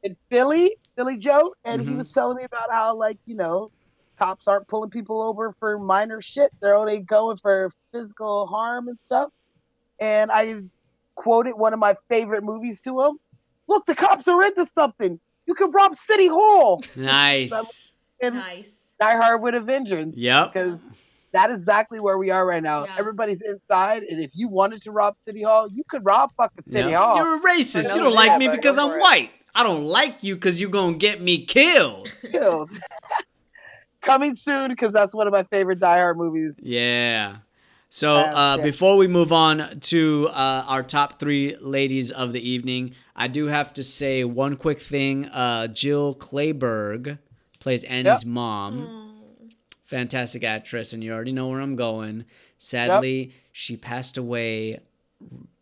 in Philly Joe, and he Mhm. was telling me about how, like, you know, cops aren't pulling people over for minor shit. They're only going for physical harm and stuff. And I quoted one of my favorite movies to him. Look, the cops are into something. You can rob City Hall. Nice. And Nice. Die Hard with a Vengeance. Yep. Because that is exactly where we are right now. Yeah. Everybody's inside, and if you wanted to rob City Hall, you could rob fucking City Yep. Hall. You're a racist. I You know don't like that, me but because go I'm for it. white. I don't like you because you're going to get me killed. Killed. Coming soon, because that's one of my favorite Die Hard movies. Yeah. So Yeah. before we move on to our top 3 ladies of the evening, I do have to say one quick thing. Jill Clayburgh plays Annie's mom. Oh. Fantastic actress, and you already know where I'm going. Sadly, she passed away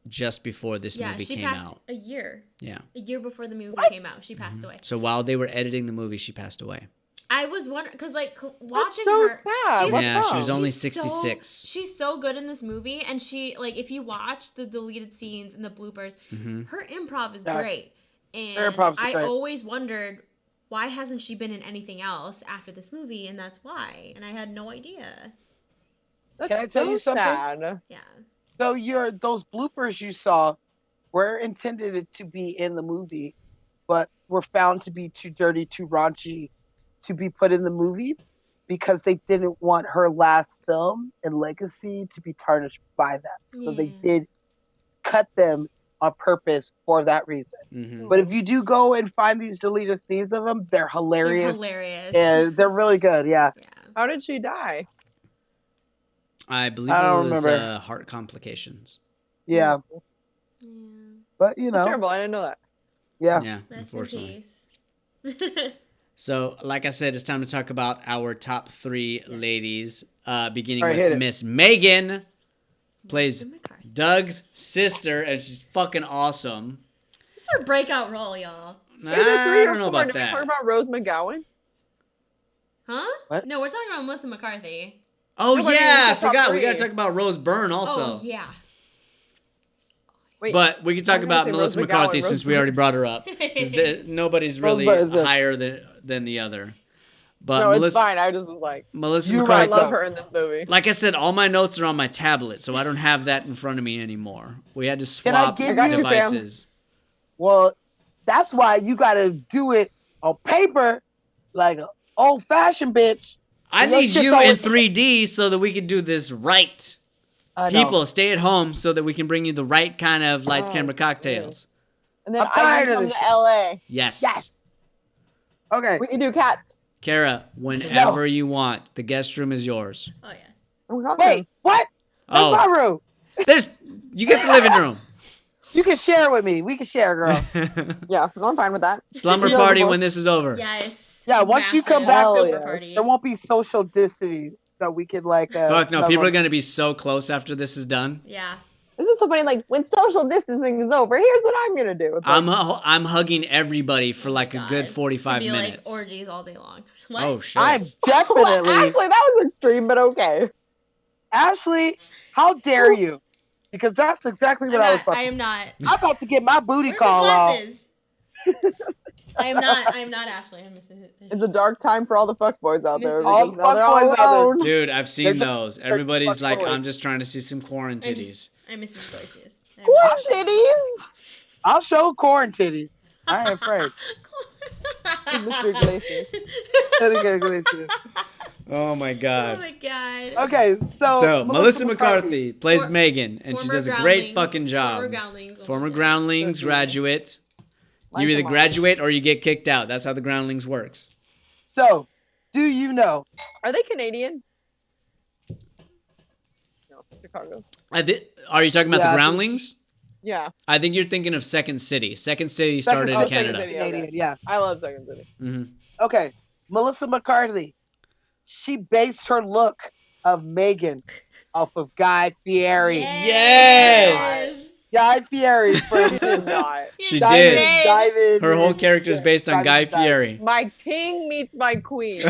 just before this Yeah, movie she came passed out. a year. Yeah. A year before the movie What? came out, she passed away. So while they were editing the movie, she passed away. I was wondering because, like, watching so her, sad. she's- What's Yeah, she up? was only she's so- 66. she's so good in this movie, and she, like, if you watch the deleted scenes and the bloopers, Mm-hmm. her improv is Yeah. great. Very And promising I type. always wondered, why hasn't she been in anything else after this movie? And that's why. And I had no idea. That's Can I tell so you something? sad. Yeah. So those bloopers you saw were intended to be in the movie, but were found to be too dirty, too raunchy to be put in the movie because they didn't want her last film and legacy to be tarnished by that. So they Yeah. did cut them on purpose for that reason. Mhm. But if you do go and find these deleted scenes of them, they're They're hilarious. hilarious. And they're really good, yeah. Yeah. How did she die? I believe I it don't was remember. heart complications. Yeah. Yeah. But, you That's know, terrible. I didn't know that. yeah. Yeah, Rest in unfortunately. peace. So, like I said, it's time to talk about our top 3 ladies. Beginning All right, hit with it. Miss Megan, plays Melissa McCarthy. Doug's sister, and she's fucking awesome. This is her breakout role, y'all. Is it 3 I or don't know 4? about Did we talk that. about Rose McGowan? Huh? What? No, we're talking about Melissa McCarthy. Oh Nobody yeah, I was the top forgot. We 3. gotta talk about Rose Byrne also. Oh, yeah. Wait, But we can talk I'm gonna about say Melissa Rose McCarthy McGowan, since Rose we already Byrne. brought her up. 'Cause nobody's Rose really Byrne is it. higher than the other. But no, it's Melissa, fine. I just was like, Melissa You're I right, McCarthy. love though. her in this movie. Like I said, all my notes are on my tablet, so I don't have that in front of me anymore. We had to Can I swap give I got you, devices. Well, that's why you got to do it on paper like an old-fashioned bitch. I Your need shit's you in always- 3D so that we can do this right. I know. People, stay at home so that we can bring you the right kind of lights, Oh, camera, cocktails. And then I'm I tired can of come this to shit. LA. Yes. Yes. Okay. We can do cats. Kara, whenever you want, the guest room is yours. Oh, yeah. Oh, God. Wait, what? That's Oh, my room. you get the living room. You can share it with me. We can share, girl. Yeah, no, I'm fine with that. Slumber Yeah, party the when this is over. Yes. Yeah, once you come Massive back, Hell slumber yes. party. there won't be social distancing that we could like. Fuck no, snuggle people are up. gonna be so close after this is done. Yeah. This is so funny. Like, when social distancing is over, here's what I'm going to do. It's like, I'm hugging everybody for like a God, good it's 45 gonna be minutes. Like orgies all day long. What? Oh shit. I'm definitely Ashley, that was extreme, but okay. Ashley. How dare you? Because that's exactly what I was about I to am say. not. I'm about to get my booty Where are my call off. glasses? I am not Ashley. I'm Mrs. It's a dark time for all the fuckboys out there. All because now they're all fuckboys out there. alone. Dude, I've seen They're those. Everybody's like, boys. I'm just trying to see some corn titties. I'm Mrs. Glacius. Corn titties. I'll show corn titties. I ain't afraid. Mr. Iglesias. Oh my Oh god. my god. Okay, So, Melissa McCarthy plays For- Megan, and she Former does a great groundlings. fucking job. Former groundlings. Oh my Former God. groundlings, So good. graduate. Like You either them all. graduate or you get kicked out. That's how the groundlings works. So, do you know? Are they Canadian? No, Chicago. Are you talking about Yeah, I the think groundlings? Yeah, I think you're thinking of Second City. Second City started Second in City. Canada. Second City. Canadian, Okay. yeah. I love Second City. hmm Okay, Melissa McCarthy. She based her look of Megan off of Guy Fieri. Yes! Guy Fieri from She did not. She Diamond, did. Diamond, Her whole character is based on Guy Diamond. Fieri. My king meets my queen.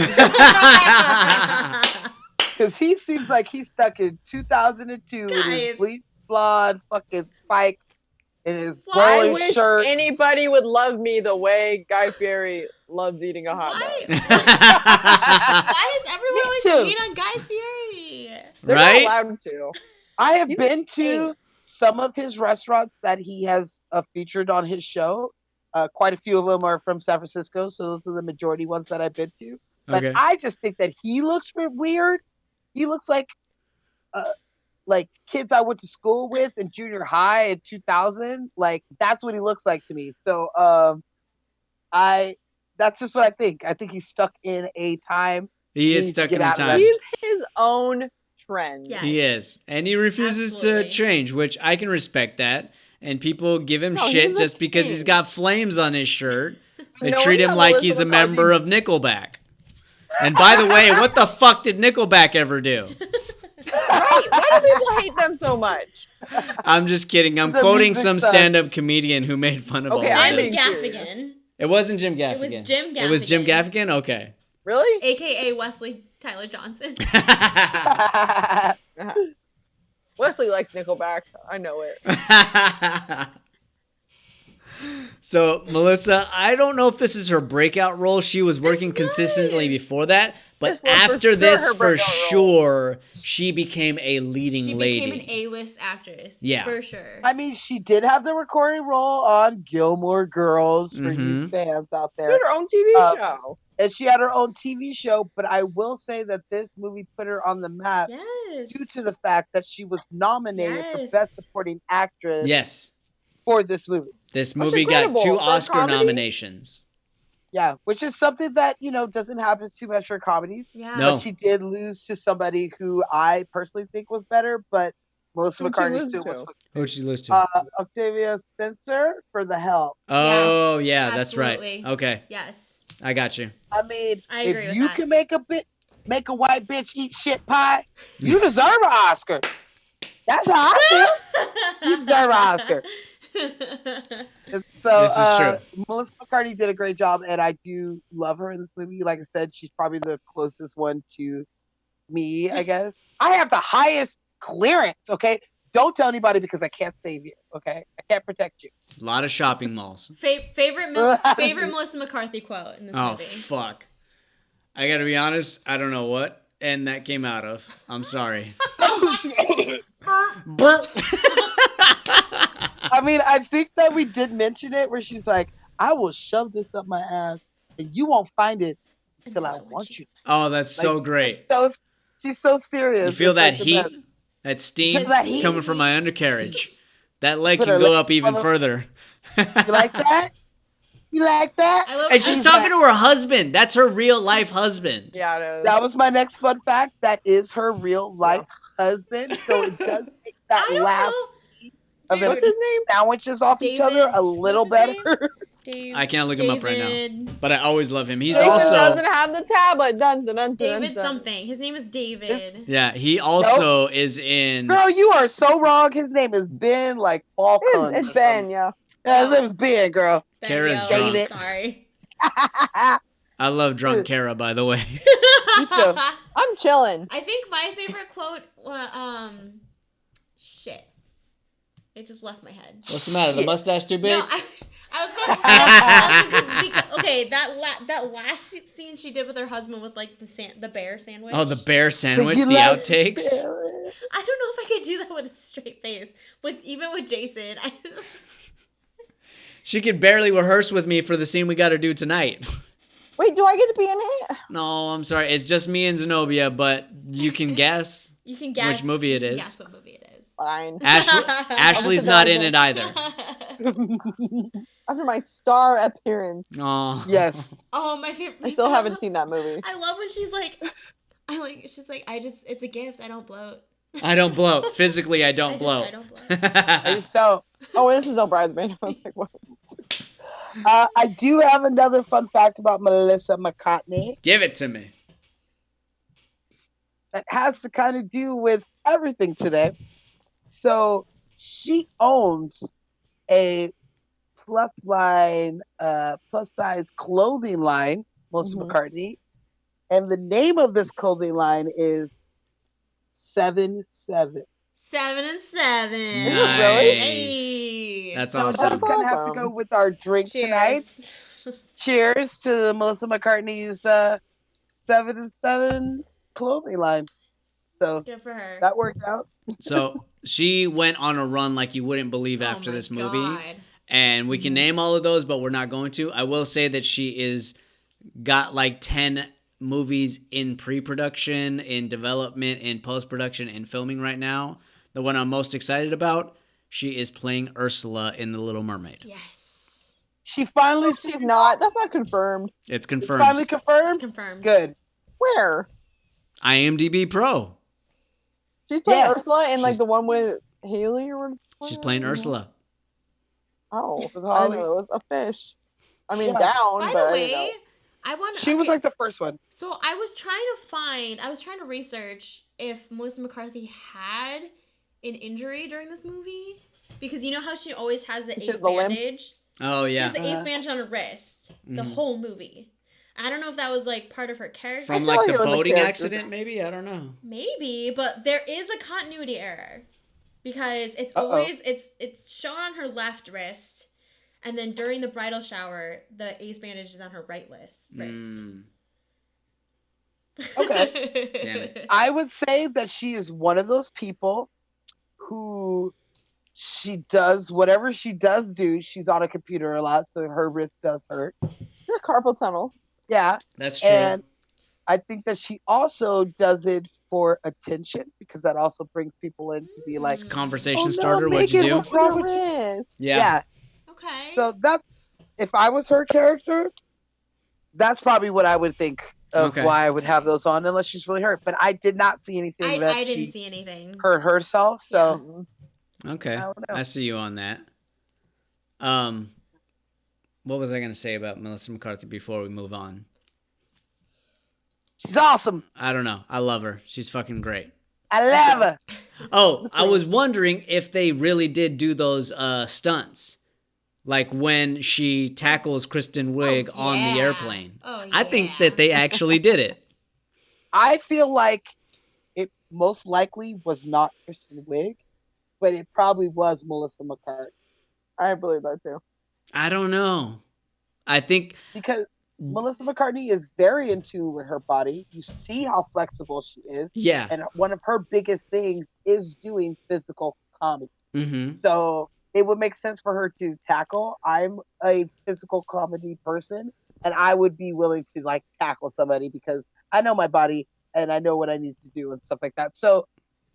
Because he seems like he's stuck in 2002 with Guys. his bleach blonde fucking spikes and his I bowling wish shirt. anybody would love me the way Guy Fieri loves eating a hot Why? dog. Why is everyone Me always too. hating on Guy Fieri? They're Right? not allowed to. I have He's been a to some of his restaurants that he has featured on his show. Quite a few of them are from San Francisco, so those are the majority ones that I've been to. But Okay. I just think that he looks weird. He looks like kids I went to school with in junior high in 2000. Like that's what he looks like to me. So that's just what I think. I think he's stuck in a time. He is Needs to stuck get in a out of time. He's his own trend. Yeah. He is. And he refuses Absolutely. to change, which I can respect that. And people give him No, shit he's a just because he's king. got flames on his shirt. They Knowing treat him that like Melissa he's a McCarthy- member of Nickelback. And by the way, what the fuck did Nickelback ever do? Right? Why do people hate them so much? I'm just kidding. I'm The quoting music some stuff. stand-up comedian who made fun of Okay, all I'm of Jim this. being serious. Gaffigan, It wasn't Jim Gaffigan. was Jim It was Jim Gaffigan. Gaffigan? Okay. Really? aka Wesley Tyler Johnson. Wesley likes Nickelback. I know it. So, Melissa, I don't know if this is her breakout role. She was working consistently before that, but This was for after sure this, her for breakout role. sure, she became a leading She lady. became an A-list actress. Yeah. For sure. I mean, she did have the recording role on Gilmore Girls for you Mhm. fans out She there. had her own TV show. And she had her own TV show, but I will say that this movie put her on the map Yes. due to the fact that she was nominated for Yes. Best Supporting Actress Yes. for this movie. This That's movie got incredible. 2 For a Oscar comedy? nominations. Yeah, which is something that, doesn't happen too much for comedies. Yeah. No. But she did lose to somebody who I personally think was better, but Melissa Who'd she McCartney lose still to? was. Who'd she lose to? Octavia Spencer for The Help. Oh, Yes, yeah, that's absolutely. right. Okay, Yes. I got you. I mean, I agree if with you that. can make a white bitch eat shit pie, you deserve an Oscar. That's how I feel. You deserve an Oscar. And so This is true. Melissa McCartney did a great job, and I do love her in this movie. Like I said, she's probably the closest one to me, I guess. I have the highest clearance, okay? Don't tell anybody because I can't save you, okay? I can't protect you. A lot of shopping malls. favorite Melissa McCarthy quote in this Oh, movie. fuck. I gotta be honest, I don't know what end that came out of. I'm sorry. Burp. I mean, I think that we did mention it where she's like, I will shove this up my ass and you won't find it until I want you. Oh, that's so Like, great. She's so serious. You feel It's that like the heat? best. That steam Feel that is heat? coming from my undercarriage. That leg Put can her go leg up even on the- further. You like that? You like that? I love And she's talking to her husband. That's her real life husband. Yeah, it is. That was my next fun fact. That is her real life husband. So it does take that I don't last know. of them What's his name? sandwiches off each other a little what's his better. Dave, I can't look him up right now. David- But I always love him. He's David also doesn't have the tablet. Dun, dun, dun, dun, David dun. something. His name is David. yeah. He also is in. Girl, you are so wrong. His name is Ben, like Falcon. It's Ben, yeah. Yeah, his name is Ben, girl. Ben, Kara's yo, drunk. David. Sorry. I love drunk Kara, by the way. too. I'm chilling. I think my favorite quote shit. It just left my head. What's the matter? The Shit. mustache too big? No, I was about to say I was because, okay, that last scene she did with her husband with like the bear sandwich. Oh, the bear sandwich, You the like outtakes. I don't know if I could do that with a straight face. Even with Jason, She could barely rehearse with me for the scene we got to do tonight. Wait, do I get to be in it? No, I'm sorry. It's just me and Zenobia, but you can guess. you can guess Which movie it you can is. Guess what movie it is. Fine. Ashley's not in it either. After my star appearance, Oh. Yes. Oh, my favorite. I still haven't seen that movie. I love when she's like, it's a gift. I don't bloat. I don't bloat. Physically, I don't bloat. I don't bloat. So Oh, this is no Bridesmaid. I was like, what? I do have another fun fact about Melissa McCartney Give it to me. that has to kind of do with everything today. So she owns a plus size clothing line, Melissa Mhm. McCartney, and the name of this clothing line is 7-7. 7 and 7. Is it really? Hey. That's So awesome. that's gonna have to go with our drink tonight. Cheers. Cheers to Melissa McCartney's 7-7 clothing line. So Good for her. that worked out. So she went on a run like you wouldn't believe Oh after my this movie. God. And we can name all of those, but we're not going to. I will say that she is got like 10 movies in pre-production, in development, in post-production, in filming right now. The one I'm most excited about, she is playing Ursula in The Little Mermaid. Yes. She finally She's not. That's not confirmed. It's It's confirmed. finally confirmed. Confirmed. Good. Where? IMDb Pro. She's playing Yeah. Ursula in like She's- the one with Haley or whatever. She's playing Ursula. Oh, With I Holly. know it was a fish. I mean, Yeah. down. By but the I didn't know. way, I want. She was like the first one. So I was trying to research if Melissa McCarthy had an injury during this movie, because you know how she always has the She ace has the limp? bandage. Oh, She yeah. has the ace bandage on her wrist the Mhm. whole movie. I don't know if that was like part of her character. From I feel like like it the was a boating character accident, maybe? I don't know. Maybe, but there is a continuity error because it's Uh-oh. always it's shown on her left wrist, And then during the bridal shower, the ace bandage is on her wrist. Okay. Damn it. I would say that she is one of those people who she does whatever she does do. She's on a computer a lot, so her wrist does hurt. Yeah, carpal tunnel. Yeah. That's true. And I think that she also does it for attention because that also brings people in to be like, Conversation "Oh, no, starter, what'd you Megan, do? what's wrong with you?" wrist? Yeah. Okay. So that, if I was her character, that's probably what I would think of why I would have those on, unless she's really hurt. But I did not see anything that I didn't she see anything. hurt herself. So Okay. I don't know. I see you on that. What was I going to say about Melissa McCarthy before we move on? She's awesome. I don't know. I love her. She's fucking great. I love her. Oh, I was wondering if they really did do those stunts. Like when she tackles Kristen Wiig on the airplane. I think that they actually did it. I feel like it most likely was not Kristen Wiig, but it probably was Melissa McCarthy. I believe that too. I don't know. I think because Melissa McCarthy is very in tune with her body. You see how flexible she is. Yeah. And one of her biggest things is doing physical comedy. Mm-hmm. So it would make sense for her to tackle. I'm a physical comedy person, and I would be willing to like tackle somebody because I know my body and I know what I need to do and stuff like that. So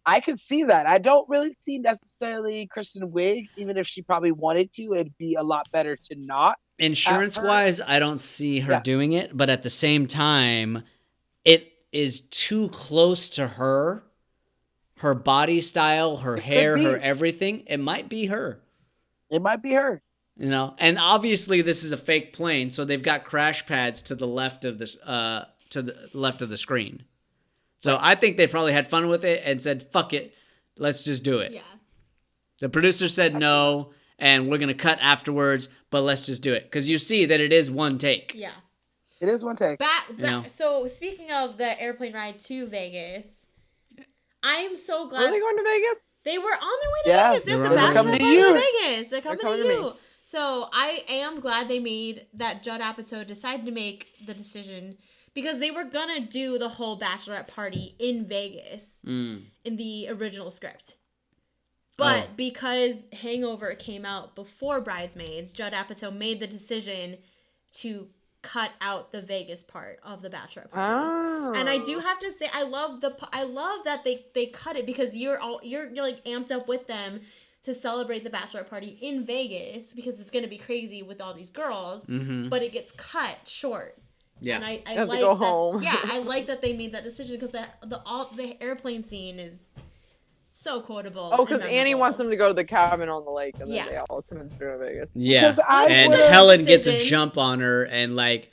I can see that. I don't really see necessarily Kristen Wiig, even if she probably wanted to. It'd be a lot better to not. Insurance-wise, I don't see her doing it, but at the same time, it is too close to her body style, her hair, her everything. It might be her. It might be her. You know, and obviously this is a fake plane, so they've got crash pads to the left of the screen. So I think they probably had fun with it and said, "Fuck it, let's just do it." Yeah. The producer said no, and we're gonna cut afterwards, but let's just do it because you see that it is one take. Yeah. It is one take. So speaking of the airplane ride to Vegas, I'm so glad. Were they going to Vegas? They were on their way to Vegas. It's the Bachelor to Vegas. They're coming to you. So I am glad they made that. Judd Apatow decided to make the decision because they were gonna do the whole bachelorette party in Vegas in the original script. But because Hangover came out before Bridesmaids, Judd Apatow made the decision to cut out the Vegas part of the bachelorette party. And I do have to say, I love that they cut it because you're like amped up with them to celebrate the bachelorette party in Vegas because it's gonna be crazy with all these girls. But it gets cut short. Yeah, and I have like to go that. Home. Yeah, I like that they made that decision because the airplane scene is so quotable. Oh, because Annie wants them to go to the cabin on the lake, and then they all come into Vegas. Yeah, and Helen gets a jump on her and like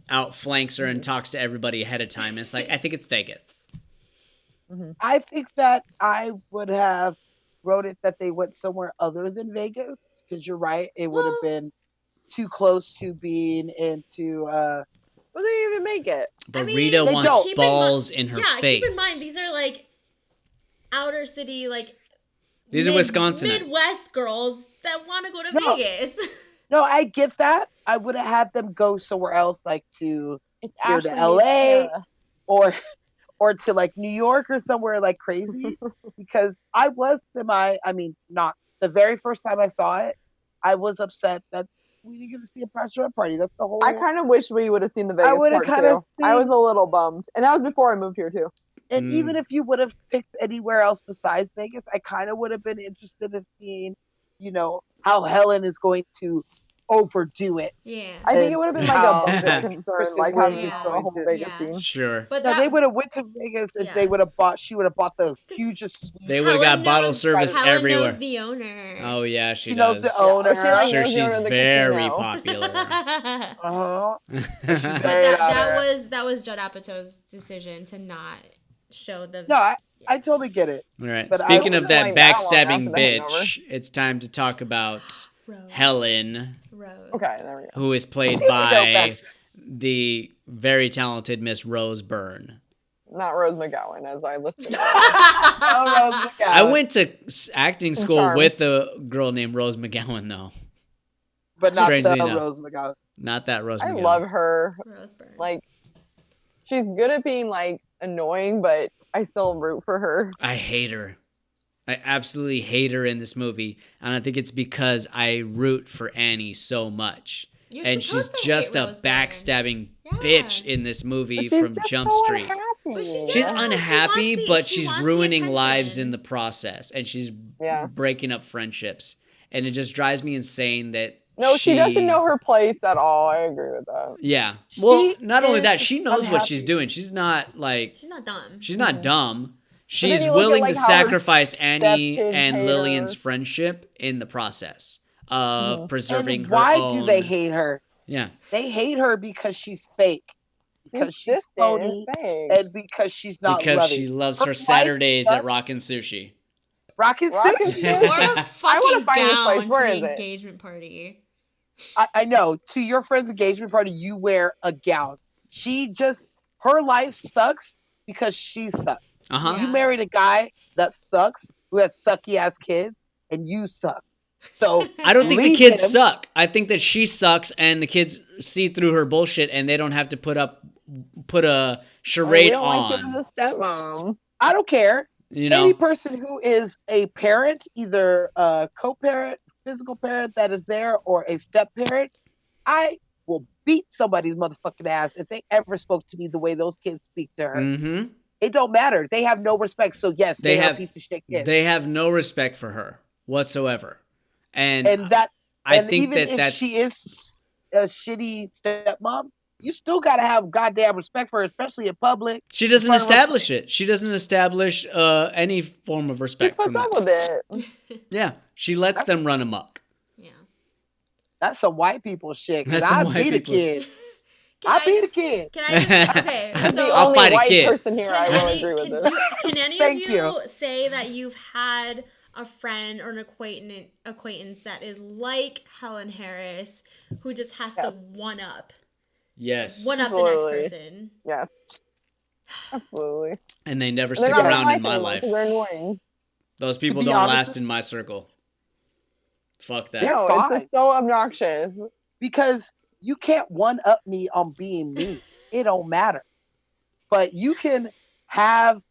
outflanks her and talks to everybody ahead of time. And it's like, I think it's Vegas. I think that I would have wrote it that they went somewhere other than Vegas because you're right. It would have been too close to being into. Well, they didn't even make it. But Rita wants balls in her face. Keep in mind these are like outer city, like these are Wisconsin Midwest girls that want to go to Vegas. No, I get that. I would have had them go somewhere else, like to LA or to like New York or somewhere like crazy. Because I was not the very first time I saw it, I was upset that we didn't get to see a bachelorette party. That's the whole. I kind of wish we would have seen the Vegas part too. I was a little bummed, and that was before I moved here too. And even if you would have picked anywhere else besides Vegas, I kind of would have been interested in seeing, how Helen is going to overdo it. Yeah. I think it would have been like a budget concern, like having to throw a whole Vegas scene. Sure. But they would have went to Vegas and she would have bought the hugest suite. They would have got bottle service everywhere. Helen knows the owner. Oh yeah, she knows does. the owner. I'm sure she's very popular. That was Judd Apatow's decision to not show the. No, I totally get it. All right. But speaking of that backstabbing bitch, it's time to talk about Helen. Rose. Okay, there we go. Who is played by the very talented Miss Rose Byrne. Not Rose McGowan, as I listed. Rose McGowan. I went to acting school with a girl named Rose McGowan, though. but not Strangely the enough. Rose McGowan. Not that Rose I McGowan. love her. Roseburn. Like, she's good at being like annoying, but I still root for her. I hate her. I absolutely hate her in this movie, and I think it's because I root for Annie so much. You're And she's supposed to just hate a Roseburn. backstabbing Yeah. bitch in this movie But she's from just Jump so Street. unhappy. But she She's Yeah, she unhappy, wants the- but she she's wants the ruining lives attention. in the process, and she's Yeah. breaking up friendships. And it just drives me insane that No, she doesn't know her place at all. I agree with that. Yeah. Well, She not only that, is she knows what she's unhappy. doing. She's not like She's not dumb. she's not dumb. then She's you look at, willing like, to how her sacrifice Annie stepkids and hate Lillian's her. friendship in the process of preserving And her why own. do they hate her? Yeah. They hate her because she's fake, because she's distant phony, and fake. and because she's not Because loving. she loves Her her life Saturdays at sucks. Rockin' Sushi. Rockin' Rockin' Sushi. Sushi. Or a I wanna fucking find this place. gown Where to is the it? engagement party. I know. To your friend's engagement party, you wear a gown. Her life sucks because she sucks. Uh-huh. Yeah. You married a guy that sucks, who has sucky ass kids, and you suck. So I don't think the leave kids him. suck. I think that she sucks and the kids see through her bullshit and they don't have to put a charade we don't like giving on. the stepmom. I don't care. You know? Any person who is a parent, either a co-parent, physical parent that is there, or a step parent, I will beat somebody's motherfucking ass if they ever spoke to me the way those kids speak to her. Mm-hmm. It don't matter. They have no respect. So yes, They they have- are piece of shit kids. They have no respect for her whatsoever. And I think even that if that's she is a shitty stepmom, you still gotta have goddamn respect for her, especially in public. she doesn't front of her- establish it. She doesn't establish any form of She respect puts from up them. with it. Yeah, she lets them run amok. Yeah. That's some white people shit. 'Cause That's some I white beat a people kid. Can I beat a kid. Can I just, okay, As the so I'll only fight a white kid. person here, I will agree with this. Can any Thank of you you. say that you've had a friend or an acquaintance that is like Helen Harris, who just has to one up Yes. the next Absolutely. person? Yeah. Absolutely. And they never They're stick not around my in my family, life. 'cause they're annoying. Those people be don't honest- last in my circle. Fuck that. They're No, it's fine. just so obnoxious. Because you can't one up me on being me. It don't matter. But you can have,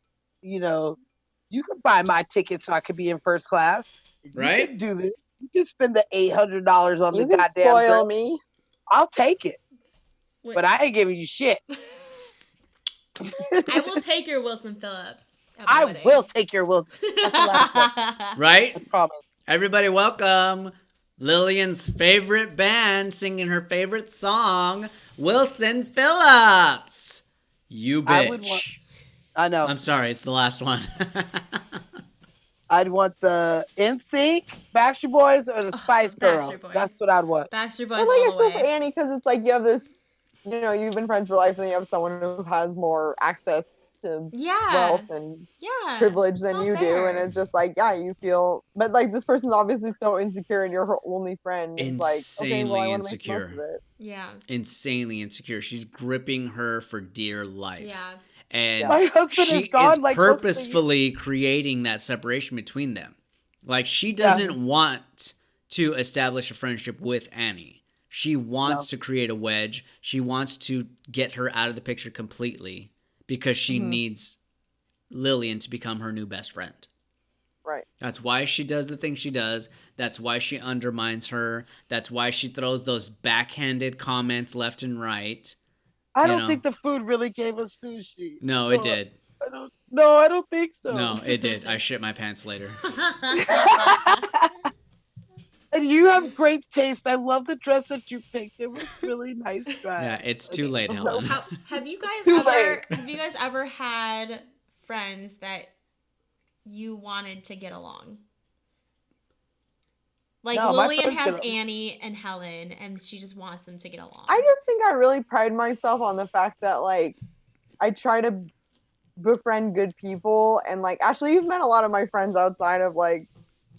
you can buy my ticket so I could be in first class. You Right? can do this. You can spend the $800 on You the can goddamn spoil drink. me. I'll take it. Wait, But I ain't giving you shit. I will take your Wilson Phillips. at my I wedding. will take your Wilson. That's the last one. I Right? promise. Everybody welcome Lillian's favorite band singing her favorite song, Wilson Phillips. You I would bitch. want- I know. I'm sorry, it's the last one. I'd want the NSYNC, Backstreet Boys, or the Spice Girls. Backstreet Boys. That's what I'd want. Backstreet But Boys like all it's the so for way. Annie because it's like you have this, you've been friends for life, and then you have someone who has more access to Yeah. wealth and Yeah. privilege than It's you not do, fair. and it's just like, yeah, you feel, but like this person's obviously so insecure, and you're her only friend. It's like, okay, well, I Insanely want to make the most insecure. of it. Yeah. Insanely insecure. She's gripping her for dear life. Yeah. And My husband she is gone is like most of the- purposefully creating that separation between them. Like, she doesn't want to establish a friendship with Annie. She wants to create a wedge. She wants to get her out of the picture completely because she needs Lillian to become her new best friend. Right. That's why she does the things she does. That's why she undermines her. That's why she throws those backhanded comments left and right. I You don't know. think the food really gave us sushi. No, it did. I don't think so. No, it did. I shit my pants later. And you have great taste. I love the dress that you picked. It was really nice dress. Yeah, it's too late, Helen. Have you guys Too ever late. have you guys ever had friends that you wanted to get along? Like No, my Lillian friends has get- Annie and Helen, and she just wants them to get along. I just think I really pride myself on the fact that like I try to befriend good people, and like actually you've met a lot of my friends outside of like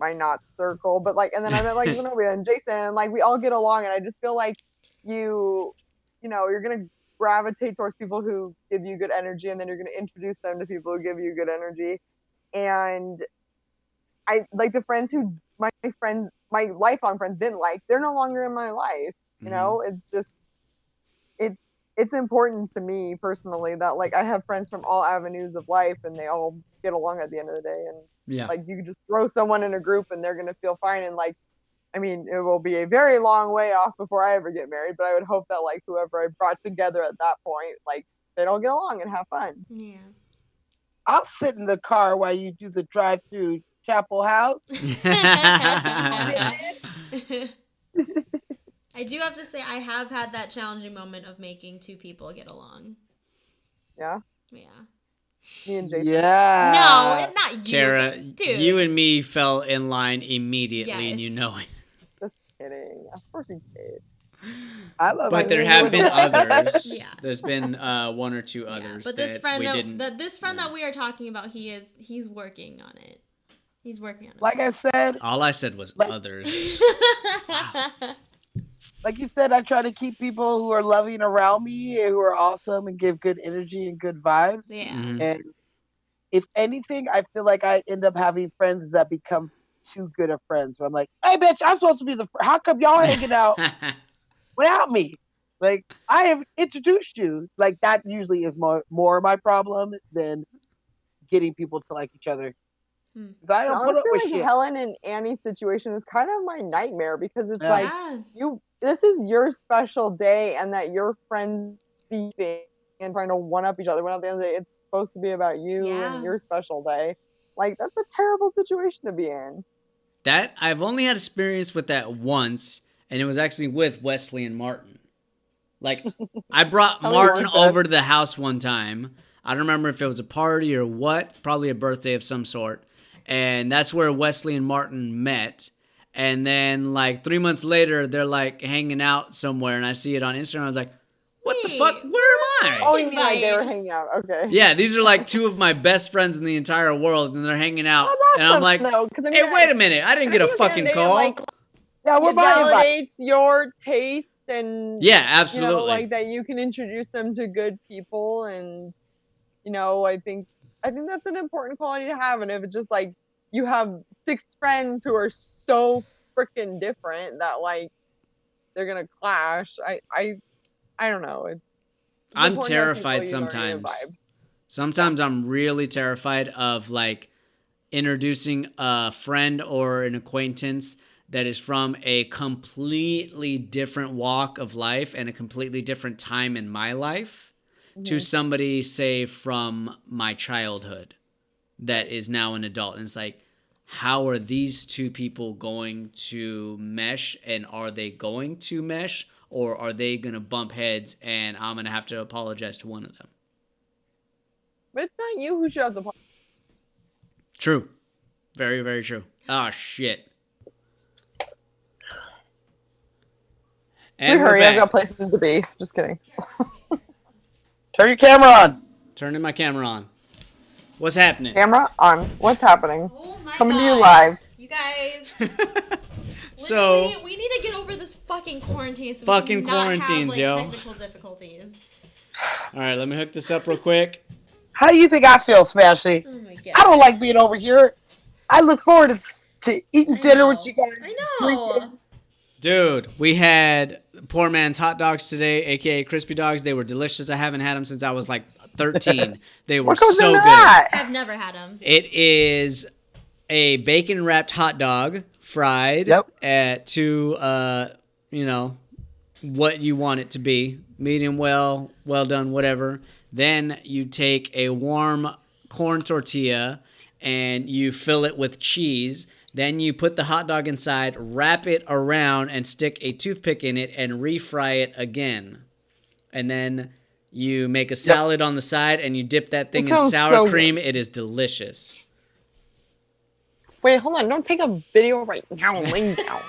my not circle, but like, and then I met like Zenobia and Jason, and like we all get along, and I just feel like you're gonna gravitate towards people who give you good energy, and then you're gonna introduce them to people who give you good energy. And I like my friends my lifelong friends didn't like, they're no longer in my life. You know, it's just, it's important to me personally that like I have friends from all avenues of life and they all get along at the end of the day. And like you can just throw someone in a group and they're gonna feel fine. And like, I mean, it will be a very long way off before I ever get married, but I would hope that like whoever I brought together at that point, like they don't get along and have fun. Yeah. I'll sit in the car while you do the drive-through Chapel House. I do have to say I have had that challenging moment of making two people get along. Yeah? Yeah. Me and Jason. Yeah. No, not you. Kara, dude. you and me fell in line immediately, Yes. and you know it. Just kidding. Of course we did. I love But it. there have been others. Yeah. There's been one or two others. But this that friend we that, didn't. this friend that we are talking about, he's working on it. He's working on it. Like I said, All I said was Like- others. like you said, I try to keep people who are loving around me and who are awesome and give good energy and good vibes. Yeah. Mhm. And if anything, I feel like I end up having friends that become too good of friends. Where I'm like, hey, bitch, I'm supposed to be how come y'all hanging out without me? Like, I have introduced you. Like, that usually is more my problem than getting people to like each other. 'Cause I don't put up Honestly, with like shit. Helen and Annie's situation is kind of my nightmare because it's Yeah. like Yeah. this is your special day and that your friends beefing and trying to one up each other when at the end of the day it's supposed to be about you Yeah. and your special day. Like that's a terrible situation to be in. That I've only had experience with that once, and it was actually with Wesley and Martin. Like, I brought Tell me Martin more, Dad. over to the house one time. I don't remember if it was a party or what, probably a birthday of some sort. And that's where Wesley and Martin met. And then, like, 3 months later, they're, like, hanging out somewhere, and I see it on Instagram. I was like, what the Wait, fuck? Where am Oh, I? you mean like they were hanging out? Okay. Yeah, these are, like, two of my best friends in the entire world, and they're hanging out. Well, that's And I'm like, no, because I mean, hey, wait a minute. I didn't get a fucking call. Like, Yeah, we're it buying validates your taste and Yeah, you absolutely. know, like that you can introduce them to good people, and you know, I think that's an important quality to have. And if it's just like you have 6 friends who are so freaking different that like they're gonna clash, I don't know. It's I'm important to have people terrified you know are gonna sometimes. vibe. Sometimes I'm really terrified of like introducing a friend or an acquaintance that is from a completely different walk of life and a completely different time in my life to somebody, say, from my childhood that is now an adult. And it's like, how are these two people going to mesh, and are they going to mesh, or are they going to bump heads and I'm going to have to apologize to one of them? But it's not you who should have the True. Very, very true. Oh, shit. And we're hurry, I've back. got places to be. Just kidding. Turn your camera on. Turning my camera on. What's happening? Camera on. What's happening? Oh my Coming God. to you live. You guys. So, Literally, we need to get over this fucking quarantine. So Fucking we can not quarantines, have, yo. Technical difficulties. all right, let me hook this up real quick. How do you think I feel, Smashy? Oh my God. I don't like being over here. I look forward to eating I dinner know. with you guys. I know. Dude, we had poor man's hot dogs today, aka crispy dogs. They were delicious. I haven't had them since I was like 13. They were What goes so into good. that? I've never had them. It is a bacon wrapped hot dog fried Yep. to you know, what you want it to be. Medium well done, whatever. Then you take a warm corn tortilla and you fill it with cheese. Then you put the hot dog inside, wrap it around, and stick a toothpick in it and refry it again. And then you make a salad on the side and you dip that thing in sounds sour so cream. It is delicious. Wait, hold on. Don't take a video right now. Lay down.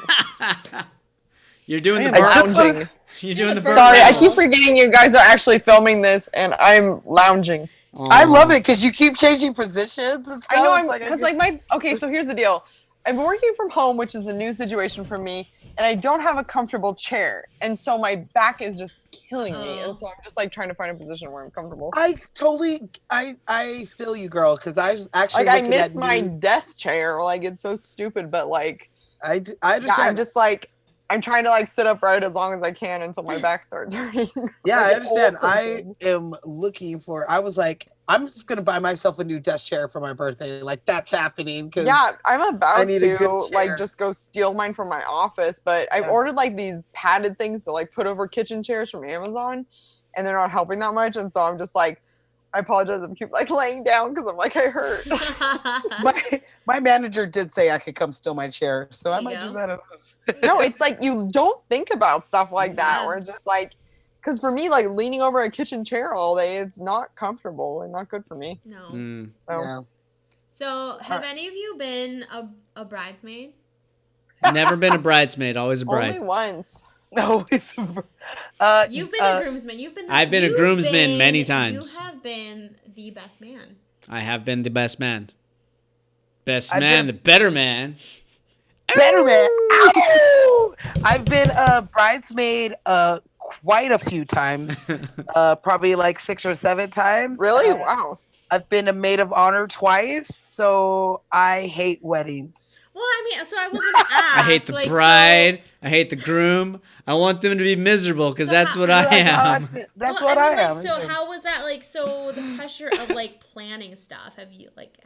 You're doing the I am burp. lounging. You're doing the burp. Sorry, I now. keep forgetting you guys are actually filming this, and I'm lounging. I love it because you keep changing positions. And I know, stuff. because like my okay. So here's the deal. I'm working from home, which is a new situation for me, and I don't have a comfortable chair, and so my back is just killing me, and so I'm just like trying to find a position where I'm comfortable. I totally, I feel you, girl. Because I was actually Like I looking miss at my you. desk chair. Like it's so stupid, but like I Yeah, understand. I'm just like, I'm trying to like sit upright as long as I can until my back starts hurting. Yeah, Like I an understand. old I person. am looking for. I was like, I'm just gonna buy myself a new desk chair for my birthday. Like that's happening because Yeah, I'm I about need a good to like chair. just go steal mine from my office, but I've Yeah. ordered like these padded things to like put over kitchen chairs from Amazon, and they're not helping that much. And so I'm just like, I apologize if I keep like laying down because I'm like I hurt. My manager did say I could come steal my chair, so There I you might go. do that. No, it's like you don't think about stuff like that, Yeah. where it's just like, because for me, like leaning over a kitchen chair all day, it's not comfortable and not good for me. No. Mm. So, Yeah. So, have any of you been a bridesmaid? Never been a bridesmaid, always a bride. only once. No. You've been a groomsman. I've been a groomsman many times. You have been the best man. I have been the best man. Best I've man, been- the better man. Better man. Ow! I've been a bridesmaid quite a few times. Probably like 6 or 7 times. Really? Wow. I've been a maid of honor twice, so I hate weddings. Well, I mean, so I wasn't asked. I hate the bride. I hate the groom. I want them to be miserable because So that's how- what I That's how am. feel. That's Well, what I mean, am. like, so how was that like? So the pressure of like planning stuff. Have you like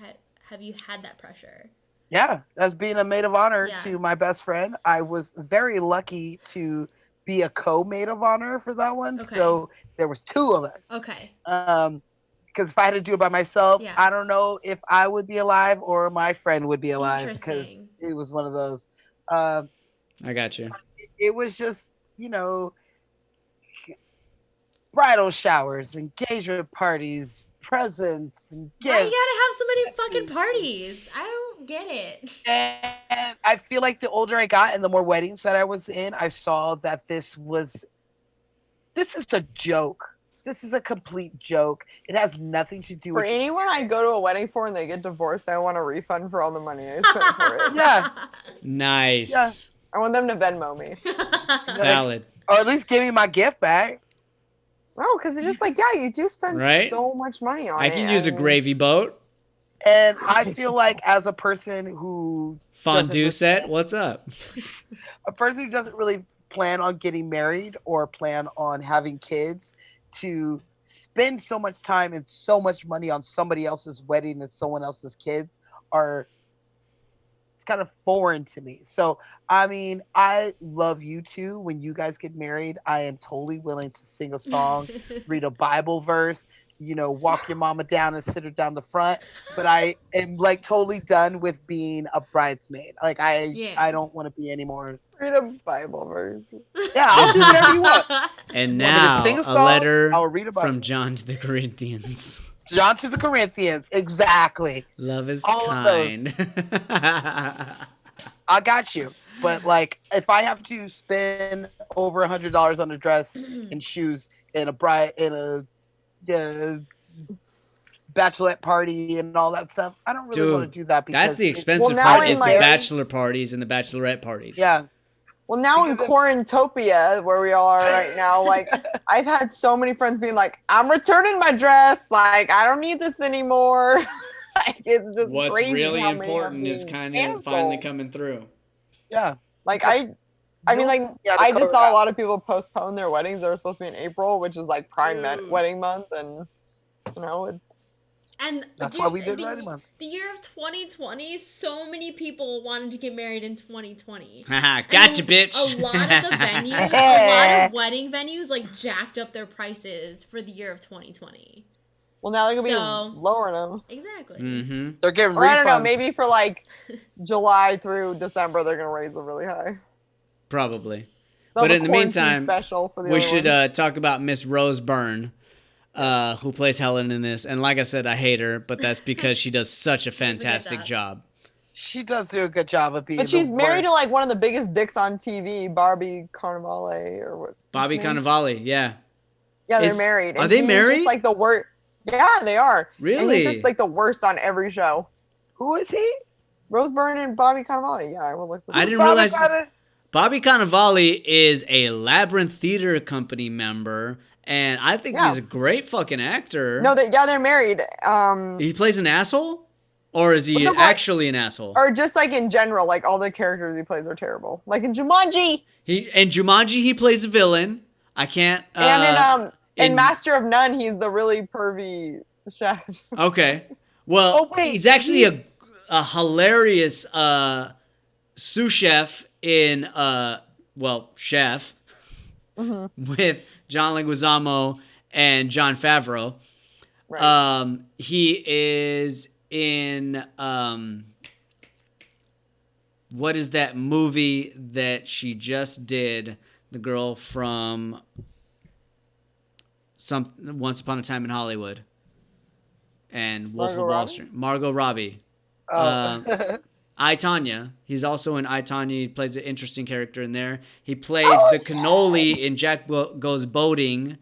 have you had that pressure? Yeah, as being a maid of honor Yeah. to my best friend, I was very lucky to be a co-maid of honor for that one. Okay. So there was 2 of us. Okay. Because if I had to do it by myself, Yeah. I don't know if I would be alive or my friend would be alive because Interesting. it was one of those. Uh, I got you. it was just, bridal showers, engagement parties, presents, and Why you gifts. gotta have so many fucking parties? I don't get it. And I feel like the older I got and the more weddings that I was in, I saw that this is a joke. This is a complete joke. It has nothing to do For with anyone I go to a wedding for and they get divorced, I want a refund for all the money I spent for it. Yeah. Nice. Yeah. I want them to Venmo me. Valid. or at least give me my gift back. No, because it's just like, yeah, you do spend Right? so much money on it. I can use a and- gravy boat. And I feel like as a person who Fondue doesn't- set. What's up? a person who doesn't really plan on getting married or plan on having kids, to spend so much time and so much money on somebody else's wedding and someone else's kids it's kind of foreign to me. So I mean, I love you two. When you guys get married, I am totally willing to sing a song, read a Bible verse, walk your mama down and sit her down the front. But I am like totally done with being a bridesmaid. Like I don't want to be anymore. Read a Bible verse. Yeah, I'll do whatever you want. And Want me to now sing a song? letter I'll read a Bible. from John to the Corinthians. John to the Corinthians. Exactly. Love is All of those. kind. I got you. But like, if I have to spend over $100 on a dress and shoes and a bachelorette party and all that stuff, I don't really want to do that because That's the expensive now part in, is like- the bachelor parties and the bachelorette parties. Yeah. Well, now in Because Quarantopia, where we all are right now, like, I've had so many friends being like, I'm returning my dress. Like, I don't need this anymore. Like, it's just What's crazy really how many are important is being kind of canceled. finally coming through. Yeah. Like, I mean, like, Yeah, to I cover just saw that. a lot of people postpone their weddings that were supposed to be in April, which is like prime Dude. wedding month. And, it's, And That's dude, why we did the, Wedding Month. the year of 2020, so many people wanted to get married in 2020. Haha, And gotcha, bitch. A lot of the venues, a lot of wedding venues, like jacked up their prices for the year of 2020. well, now they're going to So- be lowering them. Exactly. Mm-hmm. They're getting Or I don't know, refunds. maybe for like July through December, they're going to raise them really high. Probably. They'll But have in a the quarantine meantime, special for the We other should ones. talk about Miss Rose Byrne, who plays Helen in this. And like I said, I hate her, but that's because she does such a fantastic job. She does do a good job of being. But she's the married to worst. like one of the biggest dicks on TV, Barbie Carnivale or what? Bobby his name? Cannavale, yeah. Yeah, they're Is- married. are and they he's married? Just like the worst. Yeah, they are. And Really? he's just like the worst on every show. Who is he? Rose Byrne and Bobby Cannavale. Yeah, I will look. I didn't Bobby realize Cannavale? Bobby Cannavale is a Labyrinth Theater Company member, and I think Yeah. he's a great fucking actor. No, they're married. He plays an asshole? Or is he But the actually an asshole? Or just like in general, like all the characters he plays are terrible. Like in Jumanji. In Jumanji, he plays a villain. I can't. And in in- Master of None, he's the really pervy chef. Okay. Well, Oh, wait, he's actually a hilarious sous chef in Chef with John Leguizamo and John Favreau. Right. He is in what is that movie that she just did? The girl from Once Upon a Time in Hollywood and Wolf of Wall Street. Margot Robbie. I, Tonya. He's also in I, Tonya. He plays an interesting character in there. He plays the cannoli in Jack Goes Boating,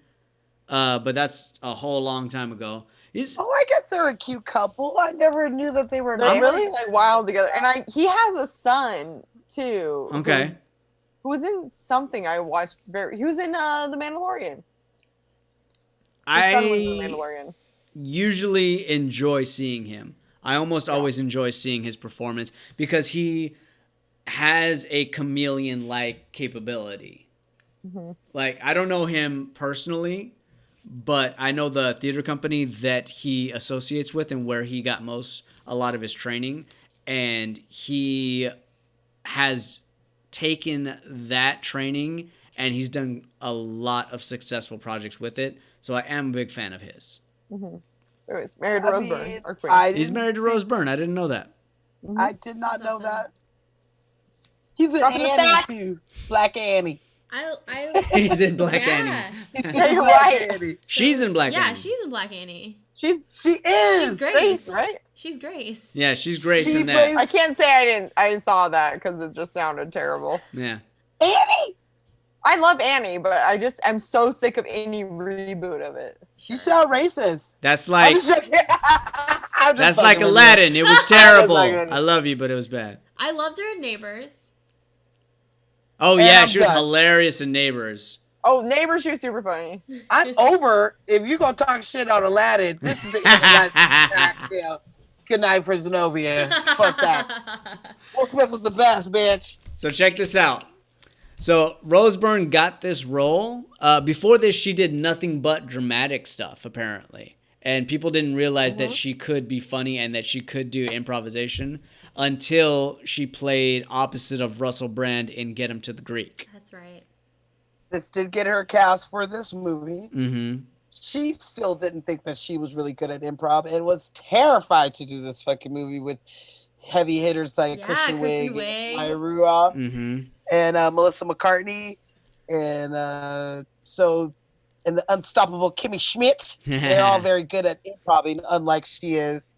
but that's a whole long time ago. I guess they're a cute couple. I never knew that they were They're married. really like wild together. And he has a son too. Okay. Who was in something I watched he was in The Mandalorian. His son was in The Mandalorian. Usually enjoy seeing him. I almost always enjoy seeing his performance because he has a chameleon-like capability. Mm-hmm. Like, I don't know him personally, but I know the theater company that he associates with and where he got a lot of his training, and he has taken that training and he's done a lot of successful projects with it. So I am a big fan of his. Mm-hmm. Anyways, married to Rose Byrne. He's married to Rose Byrne. I didn't know that. Mm-hmm. I did not know that. He's an Dropping the Annie facts. too. Black Annie. He's in Black Yeah. Annie. Yeah, you're right. Annie. She's in Black Annie. Yeah, she's in Black Annie. She is. She's Grace. Grace, right? She's Grace. Yeah, she's Grace She in that. plays- I can't say I saw that because it just sounded terrible. Yeah. Annie. I love Annie, but I'm so sick of any reboot of it. You sound racist. That's like I'm just joking. I'm just that's fucking like with you. Aladdin. It was terrible. Aladdin. I love you, but it was bad. I loved her in Neighbors. Oh And yeah, I'm she was done. hilarious in Neighbors. Oh, Neighbors, she was super funny. I'm over. If you're gonna talk shit on Aladdin, this is the end of that cocktail. Good night for Zenobia. Fuck that. Will Smith was the best, bitch. So check this out. So Rose Byrne got this role. Before this, she did nothing but dramatic stuff, apparently. And people didn't realize that she could be funny and that she could do improvisation until she played opposite of Russell Brand in Get Him to the Greek. That's right. This did get her cast for this movie. Mm-hmm. She still didn't think that she was really good at improv and was terrified to do this fucking movie with heavy hitters like Yeah, Kristen Kristen Wiig, Wiig. Maya Rudolph, Mm-hmm. and Melissa McCarthy, and and the unstoppable Kimmy Schmidt. They're all very good at improvising, unlike she is.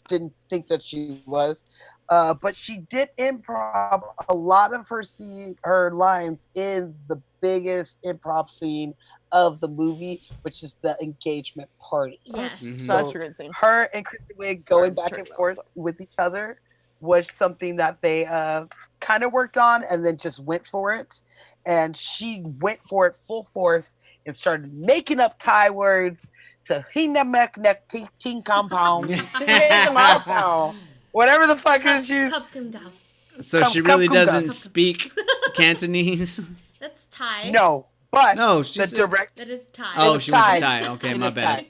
Didn't think that she was. But she did improv a lot of her lines in the biggest improv scene of the movie, which is the engagement party. Yes. Mhm. Such a good scene. Her and Kristen Wiig going I'm back sure and that forth was with each other was something that they kind of worked on and then just went for it. And she went for it full force and started making up Thai words to Hinamek Ting Compound. Whatever the fuck is you. Cup cum gao. So Come- she come- really come doesn't down. speak Cantonese? That's Thai. No, but No, the she's direct. That is Thai. Oh, It's she was Thai. Thai. Okay, It my is bad.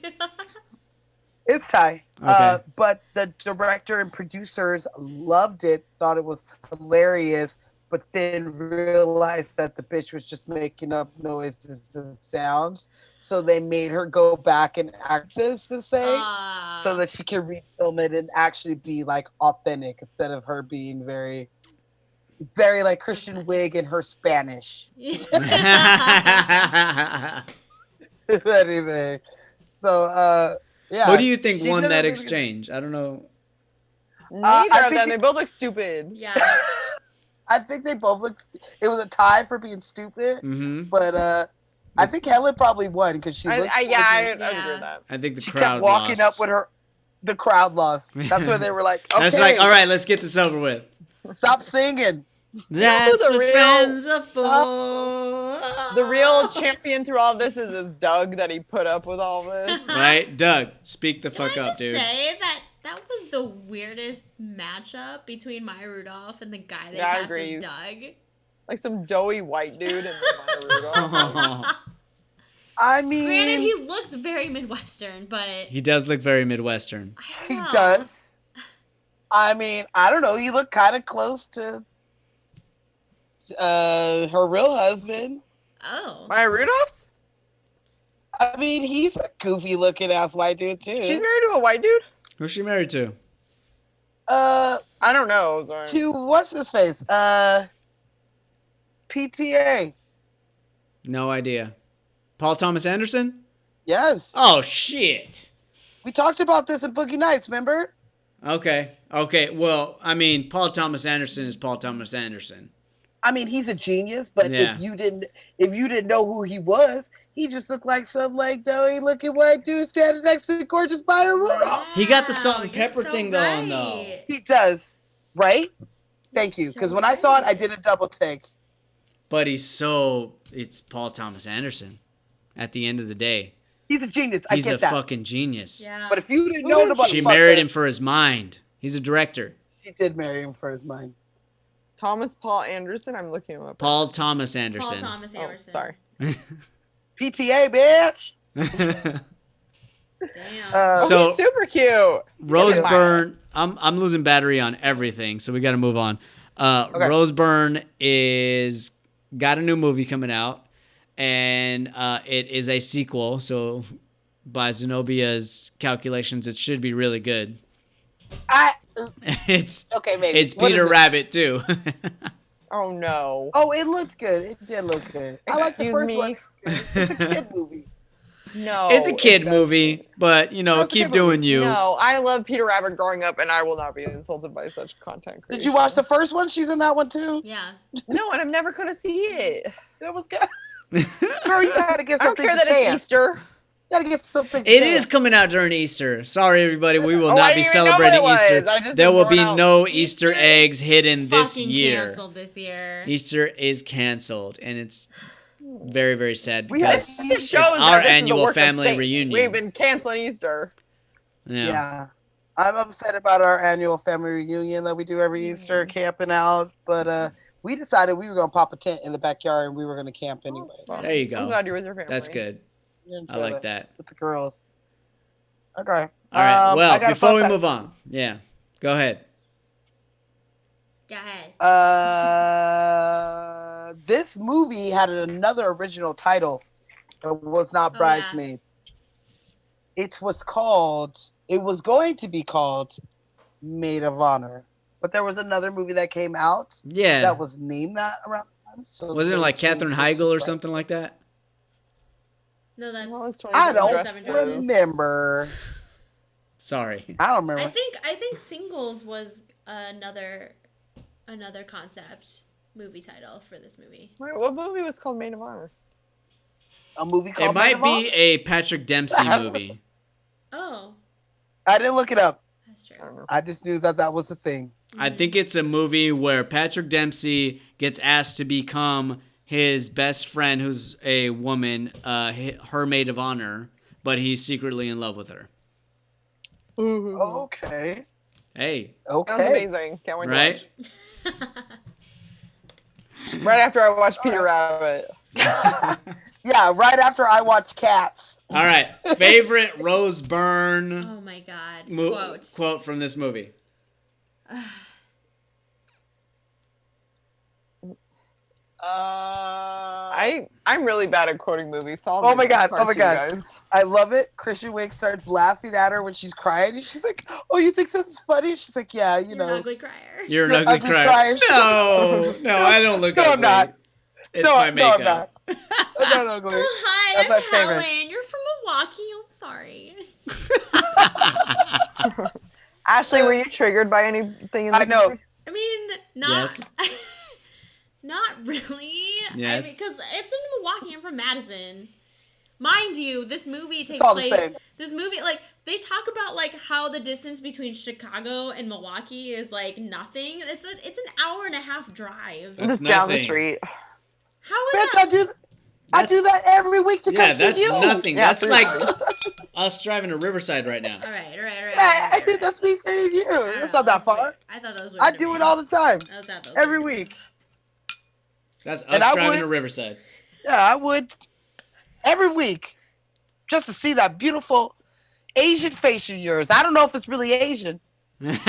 It's Thai. Okay. But the director and producers loved it, thought it was hilarious, but then realized that the bitch was just making up noises and sounds. So they made her go back and act this the same so that she can refilm it and actually be like authentic instead of her being very, very like Christian Wiig and her Spanish. Anything. So, yeah. Who do you think she won did a that really good- exchange? I don't know. Neither I of them. think They both look stupid. Yeah. I think they both looked. It was a tie for being stupid, Mm-hmm. but I think Helen probably won because she. I looked agree Yeah. with that. I think the She crowd kept walking lost. up with her. The crowd lost. That's where they were like, "Okay, That's like, all right, let's get this over with. stop singing." That's the what real- friends are for. The real champion through all this is Doug that he put up with all this. Right, Doug, speak the Can fuck I up, just dude. say that was is the weirdest matchup between Maya Rudolph and the guy they Yeah, I cast agree. as Doug. Like some doughy white dude and Maya Rudolph. I mean, Granted, he looks very Midwestern, but He does look very Midwestern. I don't he know. does. I mean, I don't know. He looked kind of close to her real husband. Oh. Maya Rudolph's? I mean, he's a goofy looking ass white dude too. She's married to a white dude? Who's she married to? Uh, I don't know. Sorry. to what's his face? PTA. No idea. Paul Thomas Anderson? Yes. Oh, shit. We talked about this in Boogie Nights, remember? Okay. Well, I mean, Paul Thomas Anderson is Paul Thomas Anderson. I mean, he's a genius, but Yeah. if you didn't know who he was, he just looked like some like doughy looking white dude standing next to the gorgeous Maya Rudolph. He got the salt Wow, and you're pepper so thing going, though. right. He does, right? Thank you. So Because when I saw it, I right. did a double take. But it's Paul Thomas Anderson at the end of the day. He's a genius. He's I a get that. fucking genius. Yeah. But if you didn't Who know is the She motherfucker, married him for his mind. He's a director. She did marry him for his mind. Thomas Paul Anderson? I'm looking him up. Paul Thomas Paul Anderson. Thomas Oh, Anderson. sorry. PTA, bitch. Damn. Oh, So- he's super cute. Rose Maya. Byrne. I'm losing battery on everything, so we got to move on. Rose Byrne is got a new movie coming out, and it is a sequel. So by Zenobia's calculations, it should be really good. It's Okay, maybe. it's What Peter is it? Rabbit too. Oh no. Oh, it looked good. It did look good. I like the Excuse first me? one. It's a kid movie. No. It's a kid it doesn't. movie, but No, it's a keep kid doing you. No, I love Peter Rabbit growing up, and I will not be insulted by such content creation. Did you watch the first one? She's in that one too. Yeah. No, and I'm never going to see it. It was good. Girl, you gotta get I don't something care to that it's chance. Easter. You gotta get something to It chance. is coming out during Easter. Sorry, everybody. We will Oh, I not be didn't even know celebrating what it was. Easter. I just There will be ignored out. no Easter Easter is eggs hidden this Fucking year. canceled this year. Easter is canceled, and it's very, very sad We had because It shows our that this is the annual work of family Satan. reunion. We've been canceling Easter. Yeah. I'm upset about our annual family reunion that we do every Easter, camping out. But we decided we were gonna pop a tent in the backyard and we were gonna camp anyway. Awesome. There you I'm go. glad you're with your family. That's good. Enjoy I like that. with the girls. Okay. All right. I Well, got a before fun we fact. move on, go ahead. Go ahead. This movie had another original title. It was not Oh, yeah. Bridesmaids. It was going to be called Maid of Honor. But there was another movie that came out Yeah. that was named that around the time. So Wasn't it they like Katherine changed it to Heigl or Bride- something like that? No, that's. Well, it's I 27 don't dresses. remember. Sorry. I don't remember. I think Singles was another concept movie title for this movie. Wait, what movie was called Maid of Honor? A movie called It Maid might of Honor? be a Patrick Dempsey movie. Oh, I didn't look it up. that's I true. don't know. I just knew that was a thing. I think it's a movie where Patrick Dempsey gets asked to become his best friend, who's a woman, her maid of honor, but he's secretly in love with her. Okay. Hey, Okay. Sounds amazing. Can't wait to right? watch. Right after I watched Peter Rabbit. Yeah, right after I watched Cats. All right. Favorite Rose Byrne Oh my god. quote from this movie. I'm really bad at quoting movies. So I'll Oh leave my this God, part oh my to you God. guys. I love it. Christian Wake starts laughing at her when she's crying, and she's like, "Oh, you think this is funny?" She's like, "Yeah, you You're know." an ugly crier. You're an You're ugly ugly crier. crier. No, I don't look No, ugly. I'm not. It's no, my no, makeup. I'm not. I'm not ugly. Oh, hi, That's I'm my favorite. Helen. You're from Milwaukee. I'm sorry. Ashley, were you triggered by anything in this I know. movie? I mean, not Yes. not really. Yes. I mean, because it's in Milwaukee. I'm from Madison. Mind you, this movie takes all the place. same. This movie, like, they talk about like how the distance between Chicago and Milwaukee is like nothing. It's an hour and a half drive. That's Just down the nothing. street. How is Bitch, that? I do. I do that every week to come see that's you. nothing. Yeah, That's like seriously. us driving to Riverside right now. All right. Yeah, that's me seeing you. That's not that far. I thought that was weird. I do it all the time. I thought that was Every weird. week. That's And us I driving would- to Riverside. Yeah, I would every week just to see that beautiful Asian face of yours. I don't know if it's really Asian. It's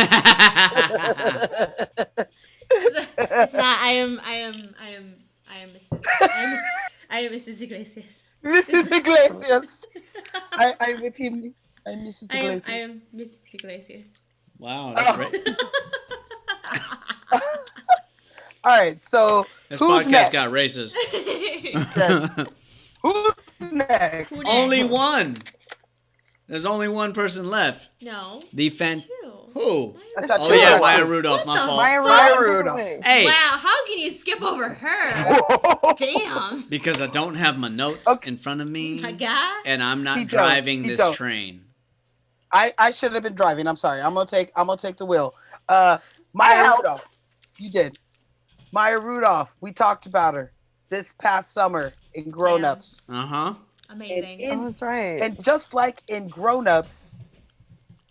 not. I am Mrs. Iglesias. Mrs. Iglesias. I'm with him. I'm Mrs. I Iglesias. am Mrs. Iglesias. Wow, that's great. All right, so This who's podcast next? got racist. Who's next? Only one. There's only one person left. No. The Two. Who? I thought Oh you yeah, were Maya one. Rudolph. What My the fault. Maya Maya Rudolph. Rudolph. Hey, Wow, how can you skip over her? Whoa. Damn. because I don't have my notes Okay. in front of me, My God. and I'm He not don't. driving He this don't. train. I should have been driving. I'm sorry. I'm gonna take the wheel. Maya helped. Rudolph. You did. Maya Rudolph. We talked about her this past summer in Grown Ups. Uh huh. Amazing. And Oh, that's right. And just like in Grown Ups,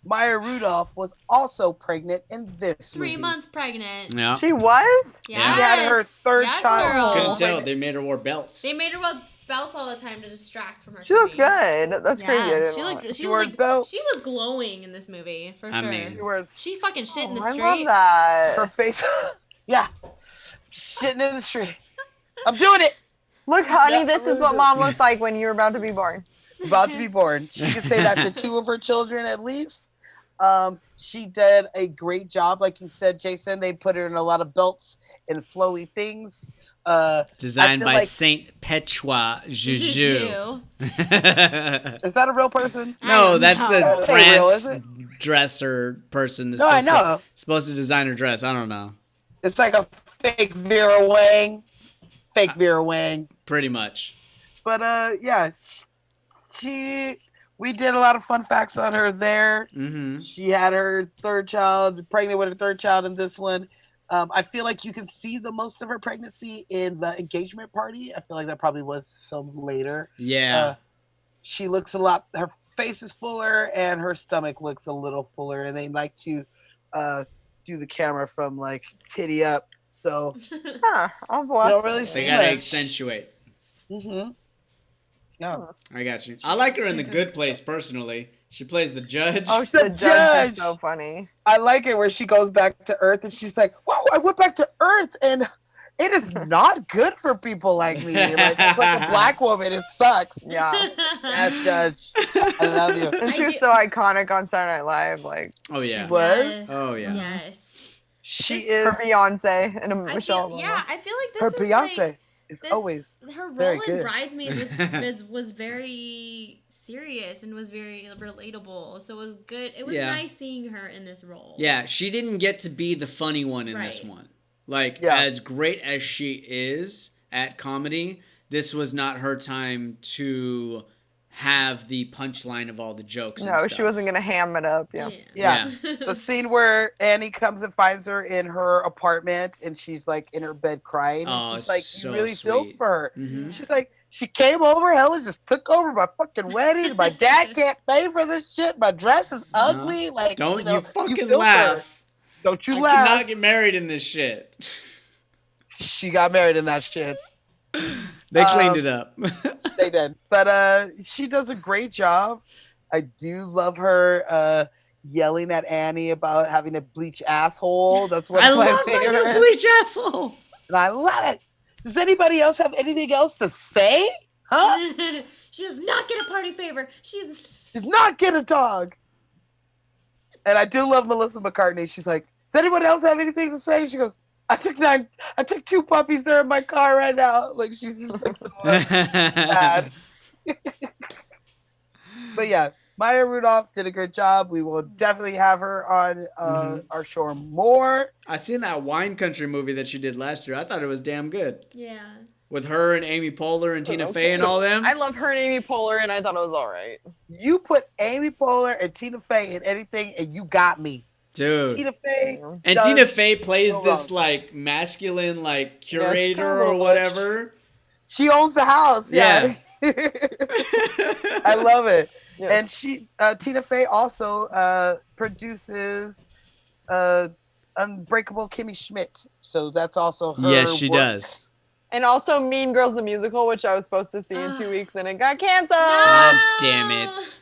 Maya Rudolph was also pregnant in this 3 movie. months pregnant. Yeah. She was? Yes. She had her third Yes, child. girl. Couldn't tell. They made her wear belts. They made her wear belts all the time to distract from her. She looks TV. good. That's crazy. I Yeah, didn't she know looked. that. She She was wore like. belts. She was glowing in this movie for I sure. mean- She was She fucking shit in the I street. love that. her face. Yeah, shitting in the street. I'm doing it. Look, honey, Yeah, this I is really what do. mom looked like when you were about to be born. About to be born. She can say that to 2 of her children at least. She did a great job, like you said, Jason. They put her in a lot of belts and flowy things. Designed I by feel like- Saint Petrois Juju. Juju. Is that a real person? No, that's know. the That's not real, is France dresser person that's No, I supposed, know. supposed to design her dress. I don't know. It's like a fake Vera Wang. Fake Vera Wang. Pretty much. But yeah, we did a lot of fun facts on her there. Mm-hmm. She had her third child, pregnant with her third child in this one. I feel like you can see the most of her pregnancy in the engagement party. I feel like that probably was filmed later. Yeah. She looks a lot, her face is fuller and her stomach looks a little fuller. And they like to do the camera from like titty up. So Huh. I'll you watch don't really it. see they gotta much. accentuate. Mm-hmm. No. I got you. I like her in The Good Place personally. She plays the judge. Oh, The the judge is judge. so funny. I like it where she goes back to Earth and she's like, "Whoa, I went back to Earth and it is not good for people like me. Like it's like a black woman. It sucks." Yeah. Yes, Judge. I love you. And she I was do- so iconic on Saturday Night Live. Like, Oh yeah. She was? Yes. Oh, yeah. Yes. She This- is her Beyonce and a I Michelle feel, Obama. yeah, I feel like this her is Beyonce. like, Is this- always her very role in good. Bridesmaids was very serious and was very relatable. So it was good. It was Yeah. nice seeing her in this role. Yeah, she didn't get to be the funny one in this Right. one. Like, Yeah. as great as she is at comedy, this was not her time to have the punchline of all the jokes. and No, stuff. she wasn't gonna ham it up. Yeah. Yeah. the scene where Annie comes and finds her in her apartment and she's like in her bed crying. Oh, And she's like, so you really feel sweet. for her. Mhm. She's like, she came over, Helen just took over my fucking wedding. My dad can't pay for this shit. My dress is ugly. Like, Don't you, know, you fucking feel for her. laugh. Don't you I laugh. cannot get married in this shit. She got married in that shit. They cleaned it up. They did. But she does a great job. I do love her yelling at Annie about having a bleach asshole. That's one I of my love my new favorites. bleach asshole. And I love it. Does anybody else have anything else to say? Huh? She does not get a party favor. She's Did not get a dog. And I do love Melissa McCartney. She's like, does anyone else have anything to say? She goes, I took 2 puppies. They're in my car right now. Like she's just like so bad. But yeah, Maya Rudolph did a good job. We will definitely have her on our show more. I seen that Wine Country movie that she did last year. I thought it was damn good. yeah. With her and Amy Poehler and Tina Fey and all them. I love her and Amy Poehler, and I thought it was all right. You put Amy Poehler and Tina Fey in anything, and you got me. Dude. Tina Fey. And does Tina Fey plays no this wrong. like masculine like she's curator kinda a or little whatever. She owns the house. Yeah. I love it. Yes. And she, Tina Fey, also produces Unbreakable Kimmy Schmidt. So that's also her. Yes, she work. does. And also Mean Girls the Musical, which I was supposed to see in 2 weeks, and it got canceled. God damn it.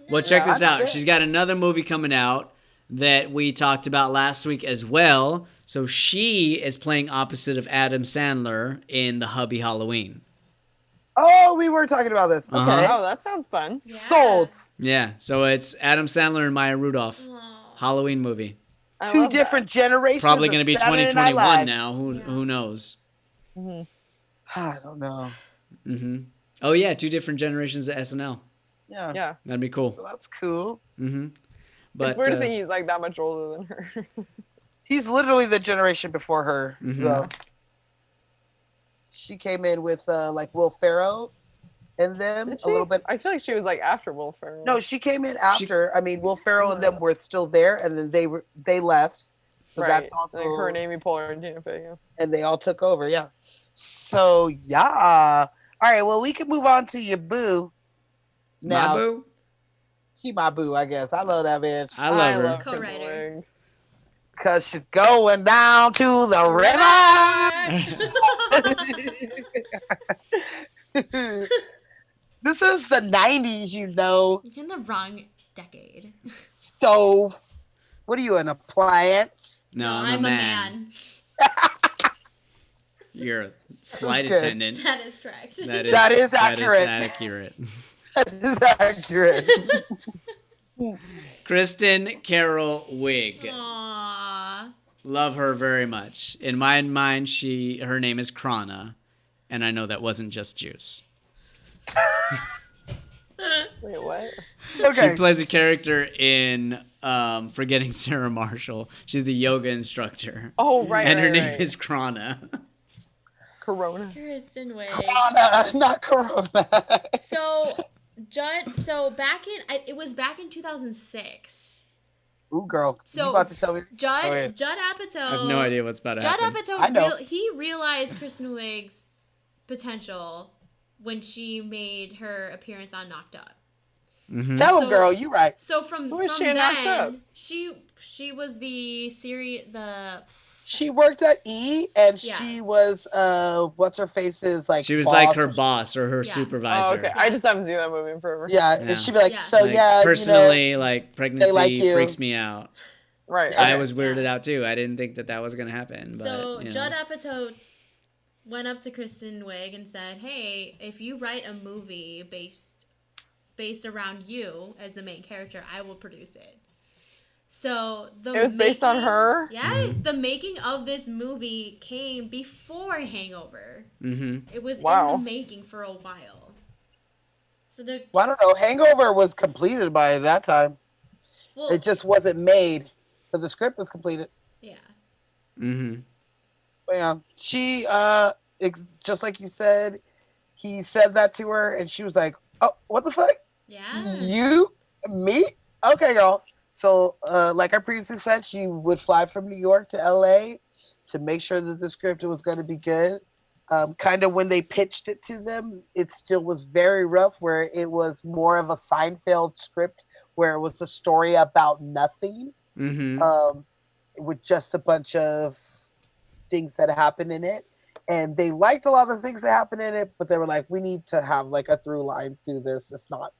Well, check Yeah. this out. She's got another movie coming out that we talked about last week as well. So she is playing opposite of Adam Sandler in The Hubby Halloween. Oh, we were talking about this. Uh-huh. Okay. Oh, that sounds fun. Yeah. Sold. Yeah, so it's Adam Sandler and Maya Rudolph. Aw. Halloween movie. I Two love different generations. Probably of going to be Saturday Night 2021 Live. now. Who knows? that. Mhm. I don't know. Mm-hmm. Oh, yeah, 2 different generations of SNL. Yeah. Yeah. That'd be cool. So that's cool. Mm-hmm. But It's weird to think he's like that much older than her. He's literally the generation before her. Mhm. So she came in with like Will Ferrell and them Did a little she? bit. I feel like she was like after Will Ferrell. No, she came in after. I mean, Will Ferrell and them were still there, and then they left. So right. that's also like her and Amy Poehler and Tina Fey. Yeah. and they all took over. Yeah. So yeah. All right. Well, we can move on to your boo. Now, my boo? she my boo, I guess. I love that bitch. I love her. Kristen Co-writer. Wiig. Cause she's going down to the river. This is the 90s, you know. You're in the wrong decade. Stove. What are you, an appliance? No, I'm a man. You're a flight Okay. attendant. That is correct. That is accurate. That is accurate. That is accurate. Kristen Carol Wiig. Aww. Love her very much. In my mind, her name is Krana, and I know that wasn't just juice. Wait, what? Okay. She plays a character in Forgetting Sarah Marshall. She's the yoga instructor. Oh, right. And her right, name right. is Krana. Corona. Kristen Wiig. Corona, not Corona. So back in 2006. Ooh, girl. So, you about to tell me? Judd Oh, yeah. Apatow. I have no idea what's about to Judd happen. Apatow. I know. He realized Kristen Wiig's potential when she made her appearance on Knocked Up. Mhm. Tell him, So- girl. You right. So from Who is she then, in Knocked Up? she was the She worked at E, and Yeah. she was what's her face's like. She was boss like her or- boss or her Yeah. supervisor. Oh, okay. I just haven't seen that movie in forever. Yeah, Yeah. and she'd be like, Yeah. so Like, yeah, personally, like pregnancy like you. freaks me out. Right. I okay. was weirded Yeah. out too. I didn't think that was gonna happen. But, So you know. Judd Apatow went up to Kristen Wiig and said, "Hey, if you write a movie based around you as the main character, I will produce it." So It was based on her? Yes, the making of this movie came before Hangover. Mhm. It was Wow. in the making for a while. So Well, I don't know. Hangover was completed by that time. well, It just wasn't made, but the script was completed. yeah. Mhm. But yeah, she just like you said, he said that to her, and she was like, "Oh, what the fuck? Yeah. You, me? Okay, girl." So, like I previously said, she would fly from New York to LA to make sure that the script was going to be good. Kind of when they pitched it to them, it still was very rough, where it was more of a Seinfeld script, where it was a story about nothing, Mhm. with just a bunch of things that happened in it. And they liked a lot of the things that happened in it, but they were like, we need to have like a through line through this. It's not,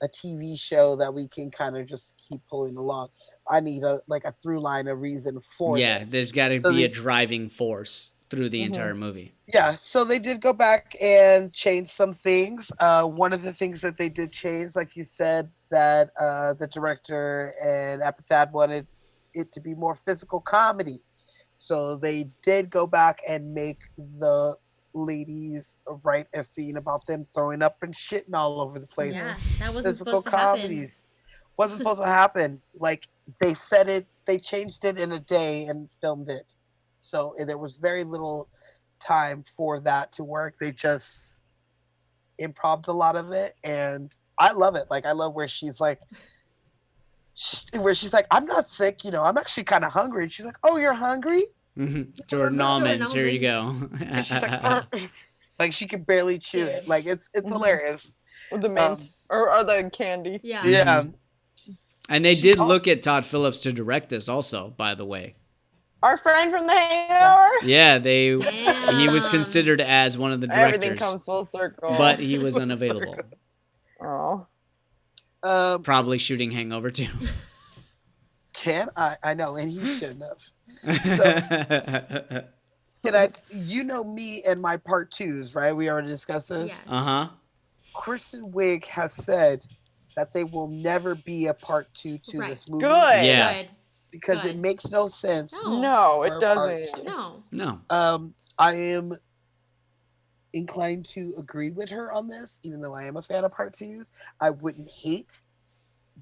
a TV show that we can kind of just keep pulling along. I need a through line, a reason for Yeah, this. there's got to So be a they- driving force through the Mhm. entire movie. Yeah, so they did go back and change some things. One of the things that they did change, like you said, that the director and Apatow wanted it to be more physical comedy. So they did go back and make the ladies write a scene about them throwing up and shitting all over the place. Yeah, that wasn't Physical supposed to happen. comedies. Wasn't supposed to happen. Like they said it, they changed it in a day and filmed it. So there was very little time for that to work. They just improved a lot of it, and I love it. Like I love where she's like, I'm not sick. I'm actually kind of hungry. And she's like, oh, you're hungry? Jordan almonds. Jordan Here you go. And she's like, like she can barely chew it. Like it's hilarious. With the mint or the candy. Yeah. Yeah. And they She did also- look at Todd Phillips to direct this, also, by the way. Our friend from The Hangover. Yeah, he was Damn. considered as one of the directors, Everything comes full circle. but he was unavailable. Oh. Probably shooting Hangover too. I know, and he shouldn't have. Can I? You know me and my part twos, right? We already discussed this. Yeah. Uh-huh. Kristen Wiig has said that they will never be a part 2 to Right. this movie. Good. Yeah. Good. Because Good. it makes no sense. No. No, Or it part doesn't. two. No. No. I am inclined to agree with her on this, even though I am a fan of part 2s. I wouldn't hate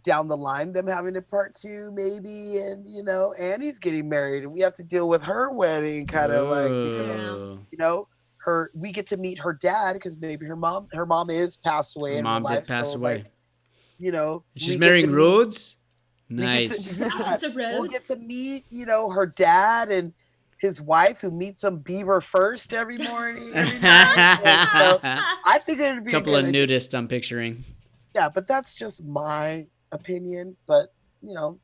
down the line them having a part 2 maybe, and Annie's getting married and we have to deal with her wedding, kind of like Ooh. we get to meet her dad because maybe her mom is passed away. Her in mom her life, did pass so, away. Like, She's we get marrying to meet- Rhodes? we get Nice. to- yeah, It's a we'll Rhodes. get to meet, her dad and his wife who meets some beaver first every morning. Every night. And so I think it would be Couple a of good idea. nudists I'm picturing. Yeah, but that's just my opinion. But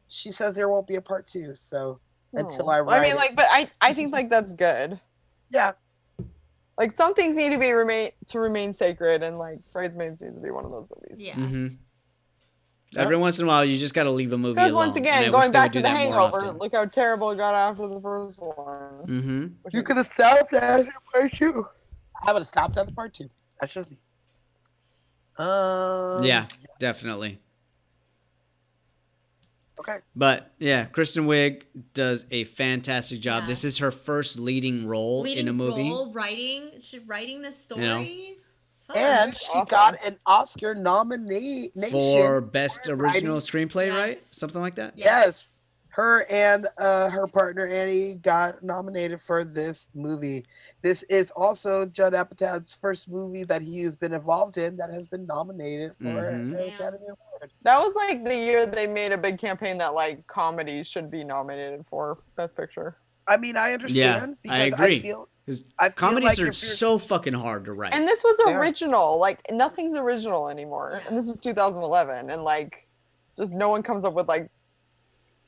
she says there won't be a part 2. So until I I write mean, it. like, but I think like that's good. Yeah, Like some things need to remain sacred, and like Bridesmaids needs to be one of those movies. Yeah. Mm-hmm. Yeah. Every once in a while, you just got to leave a movie Because alone. once and again, I wish going they would back do to The that more Hangover, often. look how terrible it got after the first one. Mm-hmm. Which you is- could have stopped that at part 2. I would have stopped at the part 2. That's just me. Yeah, definitely. Okay. But yeah, Kristen Wiig does a fantastic job. Yeah. This is her first leading role in a movie. Writing this story. You know? Fuck. And she Awesome. got an Oscar nomination For best for original writing. screenplay, Yes. right? Something like that. Yes. Her and her partner Annie got nominated for this movie. This is also Judd Apatow's first movie that he has been involved in that has been nominated for Mhm. the Damn. Academy Award. That was like the year they made a big campaign that like comedies should be nominated for Best Picture. I mean, I understand I because agree. I feel 'Cause I feel comedies like are if you're- so fucking hard to write. And this was Yeah. original. Like nothing's original anymore. Yeah. And this was 2011, and like just no one comes up with like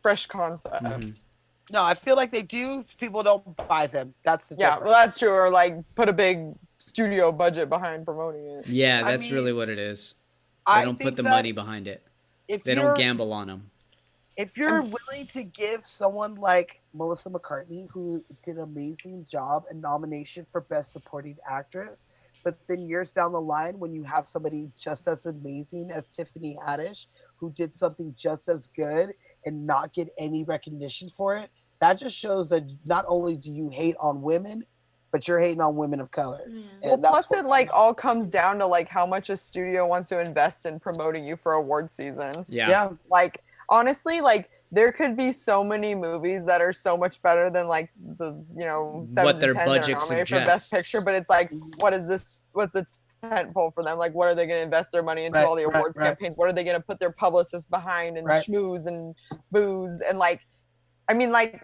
fresh concepts. Mm-hmm. no, I feel like they do. People don't buy them. That's the Yeah, difference. well that's true. Or like put a big studio budget behind promoting it. Yeah, I that's mean, really what it is. They I don't put think the that money behind it. if They you're, don't gamble on them. If you're willing to give someone like Melissa McCartney, who did an amazing job, a nomination for Best Supporting Actress, but then years down the line, when you have somebody just as amazing as Tiffany Haddish, who did something just as good and not get any recognition for it, that just shows that not only do you hate on women, but you're hating on women of color. Yeah. And Well, that's plus what- it like all comes down to like how much a studio wants to invest in promoting you for award season. yeah, Like honestly, like there could be so many movies that are so much better than like the 7 What to their 10 that are budget nominated for Best suggests. Picture, but it's like what is this? What's the tent pole for them? Like what are they going to invest their money into Right, all the right, awards right. campaigns? What are they going to put their publicists behind and Right. schmooze and booze and like I mean like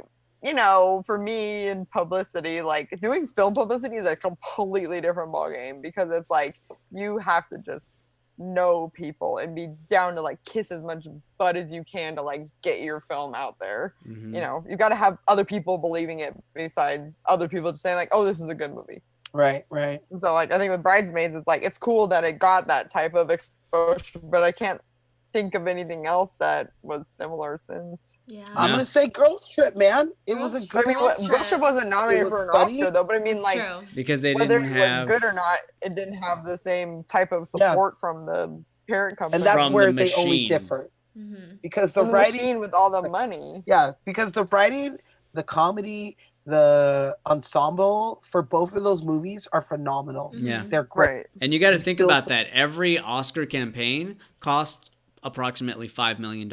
for me in publicity, like doing film publicity is a completely different ballgame because it's like you have to just know people and be down to like kiss as much butt as you can to like get your film out there. Mhm. You got to have other people believing it besides other people just saying like, oh, this is a good movie. right. And so like I think with Bridesmaids, it's like it's cool that it got that type of exposure, but I can't think of anything else that was similar since. Yeah. I'm Yeah. gonna say Girls Trip, man. It was a Girls good I mean, Girls Girls Trip Trip. wasn't nominated It was for an funny. Oscar though, but I mean It's like true. Because they whether didn't it have was good or not, it didn't have the same type of Yeah. support from the parent company. And that's From the where they only machine. differ Mm-hmm. because the From the writing. machine with all the money. Yeah, because the writing, the comedy, the ensemble for both of those movies are phenomenal. Yeah. They're great. Right. And you got to It's think still about so- that. Every Oscar campaign costs approximately $5 million.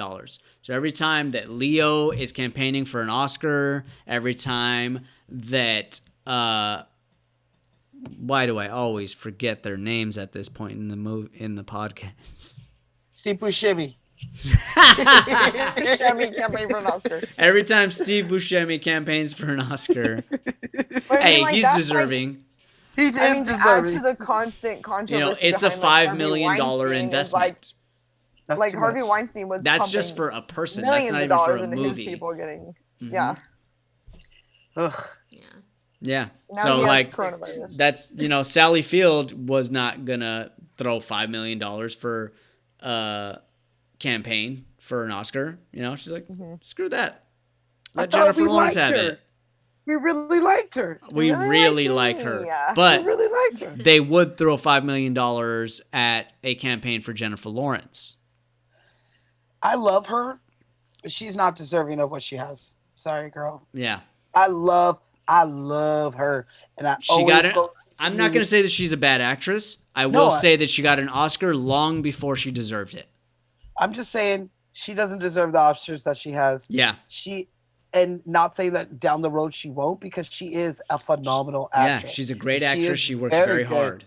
So every time that Leo is campaigning for an Oscar, every time that why do I always forget their names at this point in the podcast? Sipu Shimmy. Buscemi campaign for an Oscar. Every time Steve Buscemi campaigns for an Oscar, But I mean, hey, like, he's that's, deserving. He is I mean, to add deserving. to the constant controversy, You know, it's a behind, $5 million investment. That's Like too Harvey much. Weinstein was That's pumping just for a person. That's millions not of even for dollars a into his movie. people getting. Mhm. Yeah. Ugh. Yeah. Yeah. Now So he has like coronavirus. that's Sally Field was not gonna throw $5 million for campaign for an Oscar. She's like, screw that. I Let thought Jennifer we Lawrence liked have her. it. We really liked her. We really like like her. me. But We really liked her. they would throw $5 million at a campaign for Jennifer Lawrence. I love her, but she's not deserving of what she has. Sorry, girl. Yeah. I love her, and She got it. I'm not going to say that she's a bad actress. I will say that she got an Oscar long before she deserved it. I'm just saying she doesn't deserve the Oscars that she has. Yeah. And not saying that down the road she won't, because she is a phenomenal actress. Yeah, she's a great actress. She works very hard.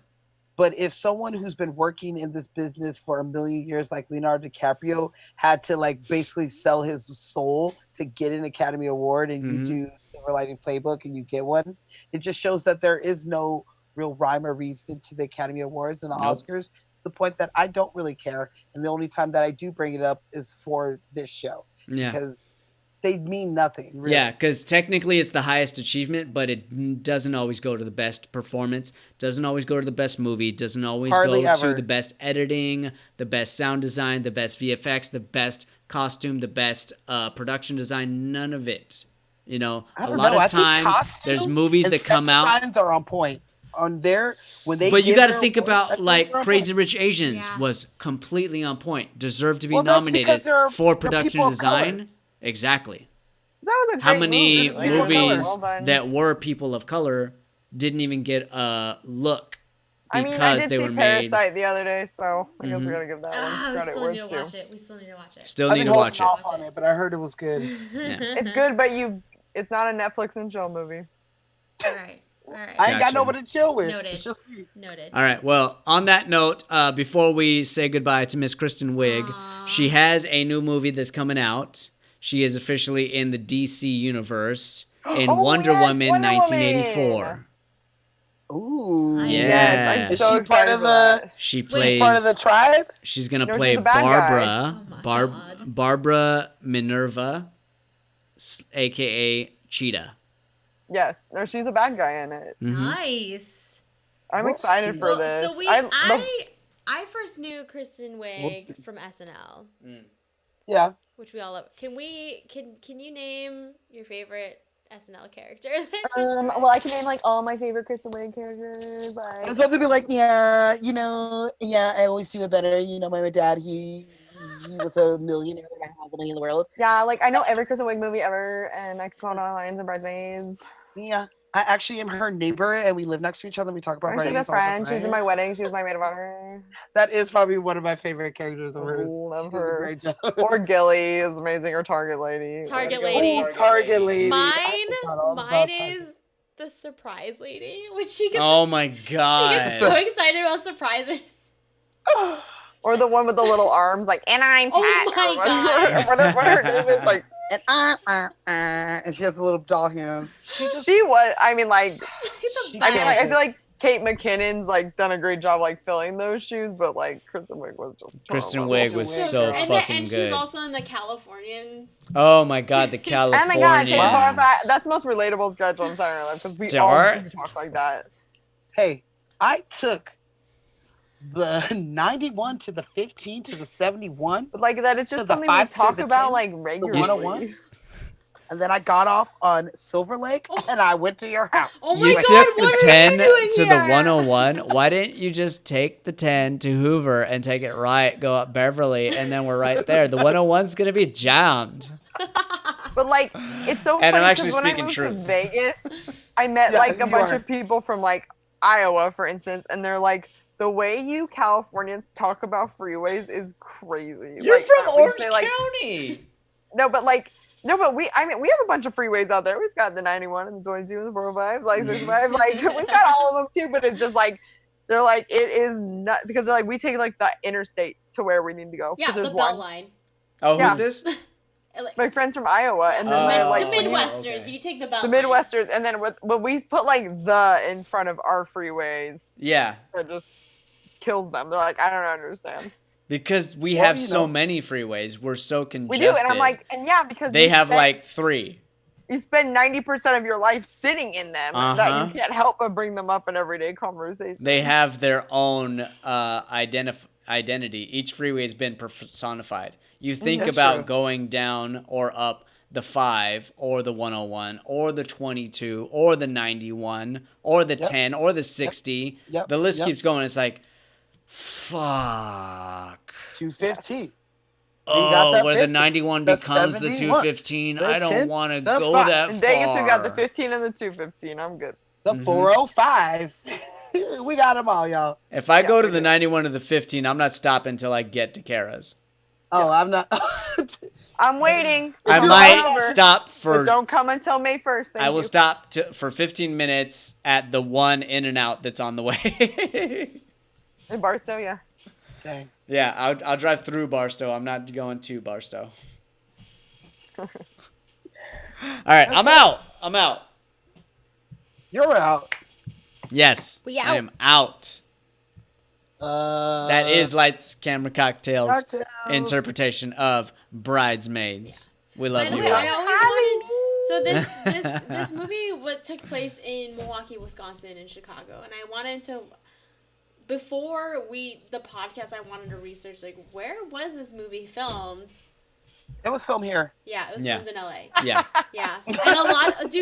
But if someone who's been working in this business for a million years, like Leonardo DiCaprio, had to like basically sell his soul to get an Academy Award, and you do Silver Lining Playbook and you get one, it just shows that there is no real rhyme or reason to the Academy Awards and the Oscars. To the point that I don't really care, and the only time that I do bring it up is for this show. Yeah. Because they mean nothing. Really. Yeah, because technically it's the highest achievement, but it doesn't always go to the best performance, doesn't always go to the best movie, doesn't always Hardly go ever. to the best editing, the best sound design, the best VFX, the best costume, the best production design. None of it. A lot of times there's movies that come out. Designs are on point. On there when they. But you got to think about like Crazy Rich Asians Yeah. was completely on point, deserved to be Well, that's nominated because they're for production people of color. design. Exactly. That was a great How many movie. movies Well done. that were people of color didn't even get a look I because mean, I did they see were made? Parasite the other day, so I guess we gotta give that one We credit still where need it's to due. watch it. We still need to watch it. Still I've need been to watch holding it. off on it, but I heard it was good. It's good, but it's not a Netflix and chill movie. All right. All right. I ain't got Gotcha. nobody to chill with. Noted. It's just me. Noted. All right. Well, on that note, before we say goodbye to Miss Kristen Wiig, she has a new movie that's coming out. She is officially in the DC universe in Wonder Woman Wonder 1984. Ooh. Nice. Yeah. Yes, I'm Is so she excited part of for that. She She's plays. part of the tribe. She's gonna No, play she's the bad Barbara. guy. Oh my God. Barbara Minerva, aka Cheetah. Yes, no, she's a bad guy in it. Nice. I'm We'll excited see. for this. So I first knew Kristen Wiig see. from SNL, Yeah. which we all love. Can you name your favorite SNL character? Well, I can name like all my favorite Kristen Wiig characters. I was Like, about to be like, yeah, I always do it better. My dad, he was a millionaire and I had all the money in the world. yeah, like I know every Kristen Wiig movie ever, and I could go on lines and Bridesmaids. Yeah. I actually am her neighbor, and we live next to each other. And we talk about She's her best friend. She's in my wedding. She was my maid of honor. That is probably one of my favorite characters of hers. Love She does a her. great job. Or Gilly is amazing. Or Target Lady. Target Like, Lady. Oh, Target Lady. Mine I forgot all about is the surprise lady, which she gets. Oh my She gets god. so excited about surprises. Target. Or the one with the little arms, like, and I'm Pat. Oh my or whatever, what her name is, like, And she has the little doll hands. she was. I mean, like, She I killed feel it. like Kate McKinnon's like done a great job like filling those shoes, but like Kristen Wiig was just Kristen horrible. Wiig was so and fucking and she good. was also in the Californians. Oh my god, the Oh Californians. my god, take part of that. That's the most relatable schedule on Saturday Night Live because we all Sure. do talk like that. Hey, I took the 91 to the 15 to the 71, But like that, it's To just the something we 5 to talk the about 10, like the regularly. 101, and then I got off on Silver Lake, and I went to your house. Oh my You god, took what the are 10 you doing to here? the 101. Why didn't you just take the 10 to Hoover and take it right, go up Beverly, and then we're right there? The 101's going to be jammed. But like, it's so And I'm funny actually because when I speaking moved truth. to Vegas, I met Yeah, like a you bunch are. of people from like Iowa, for instance, and they're like, the way you Californians talk about freeways is crazy. You're Like, from we Orange say, like, County. No, but we have a bunch of freeways out there. We've got the 91 and the 22 and the 405, like 65, like we've got all of them too. But it's just like they're like it is not because they're like we take like the interstate to where we need to go. Yeah, 'cause the there's belt one. line. Oh, Yeah. who's this? Like, My friends from Iowa, and then Oh, they're like the when you- Midwesters. okay. You take the belt. the line. Midwesters, and then when we put like the in front of our freeways, Yeah, it just kills them. They're like, I don't understand. because we Well, have you so know. many freeways. We're so We congested. do, and I'm like, and yeah, because they you have spend- like 3. you spend 90% of your life sitting in them that Uh-huh. you can't help but bring them up in everyday conversation. They have their own identity. Each freeway has been personified. You think That's about true. going down or up the 5 or the 101 or the 22 or the 91 or the Yep. 10 or the 60. Yep. The list Yep. keeps going. It's like, fuck. 215. Oh, that where the 50, 91 the becomes the 71, 215. the I don't 10, want to the go 5. that In far. Vegas, we've got the 15 and the 215. I'm good. The Mhm. 405. We got them all, y'all. If I Yeah, go to we the do. 91 or the 15, I'm not stopping until I get to Kara's. Oh, I'm not. I'm waiting. I Come might on over, stop but for. don't come until May 1st. Thank I will you. stop for 15 minutes at the one in and out that's on the way. In Barstow, yeah. Okay. Yeah, I'll drive through Barstow. I'm not going to Barstow. All right, I'm out. I'm out. You're out. Yes, We I out. am out. That is Lights, Camera, Cocktails cocktails. interpretation of Bridesmaids. We love And you I all. always wanted. So this movie took place in Milwaukee, Wisconsin, and Chicago, and I wanted to. Before the podcast, I wanted to research like where was this movie filmed. It was filmed here. Yeah, it was Yeah. filmed in LA. Yeah. Yeah, and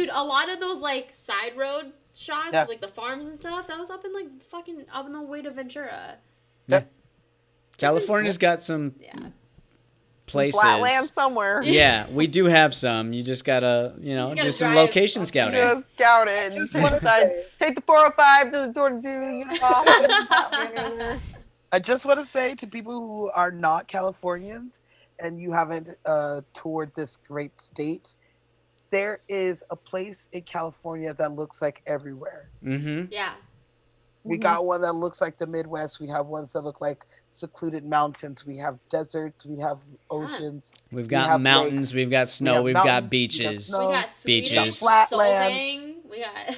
a lot of those like side road shots, Yeah. of, like the farms and stuff, that was up in like fucking up on the way to Ventura. California's got some Yeah, places. Flatland somewhere. Yeah, we do have some. You just gotta, just gotta do some drive location up scouting. Just scout it. Just And wanna decide, say- take the 405 to the 22. You know, I just want to say to people who are not Californians and you haven't toured this great state, there is a place in California that looks like everywhere. Mm-hmm. yeah. We got one that looks like the Midwest. We have ones that look like secluded mountains. We have deserts. We have oceans. We've We got have mountains. lakes. We've got snow. have We've got mountains, we got beaches. snow. We got Sweden, beaches. Flatland. Solvang, we got.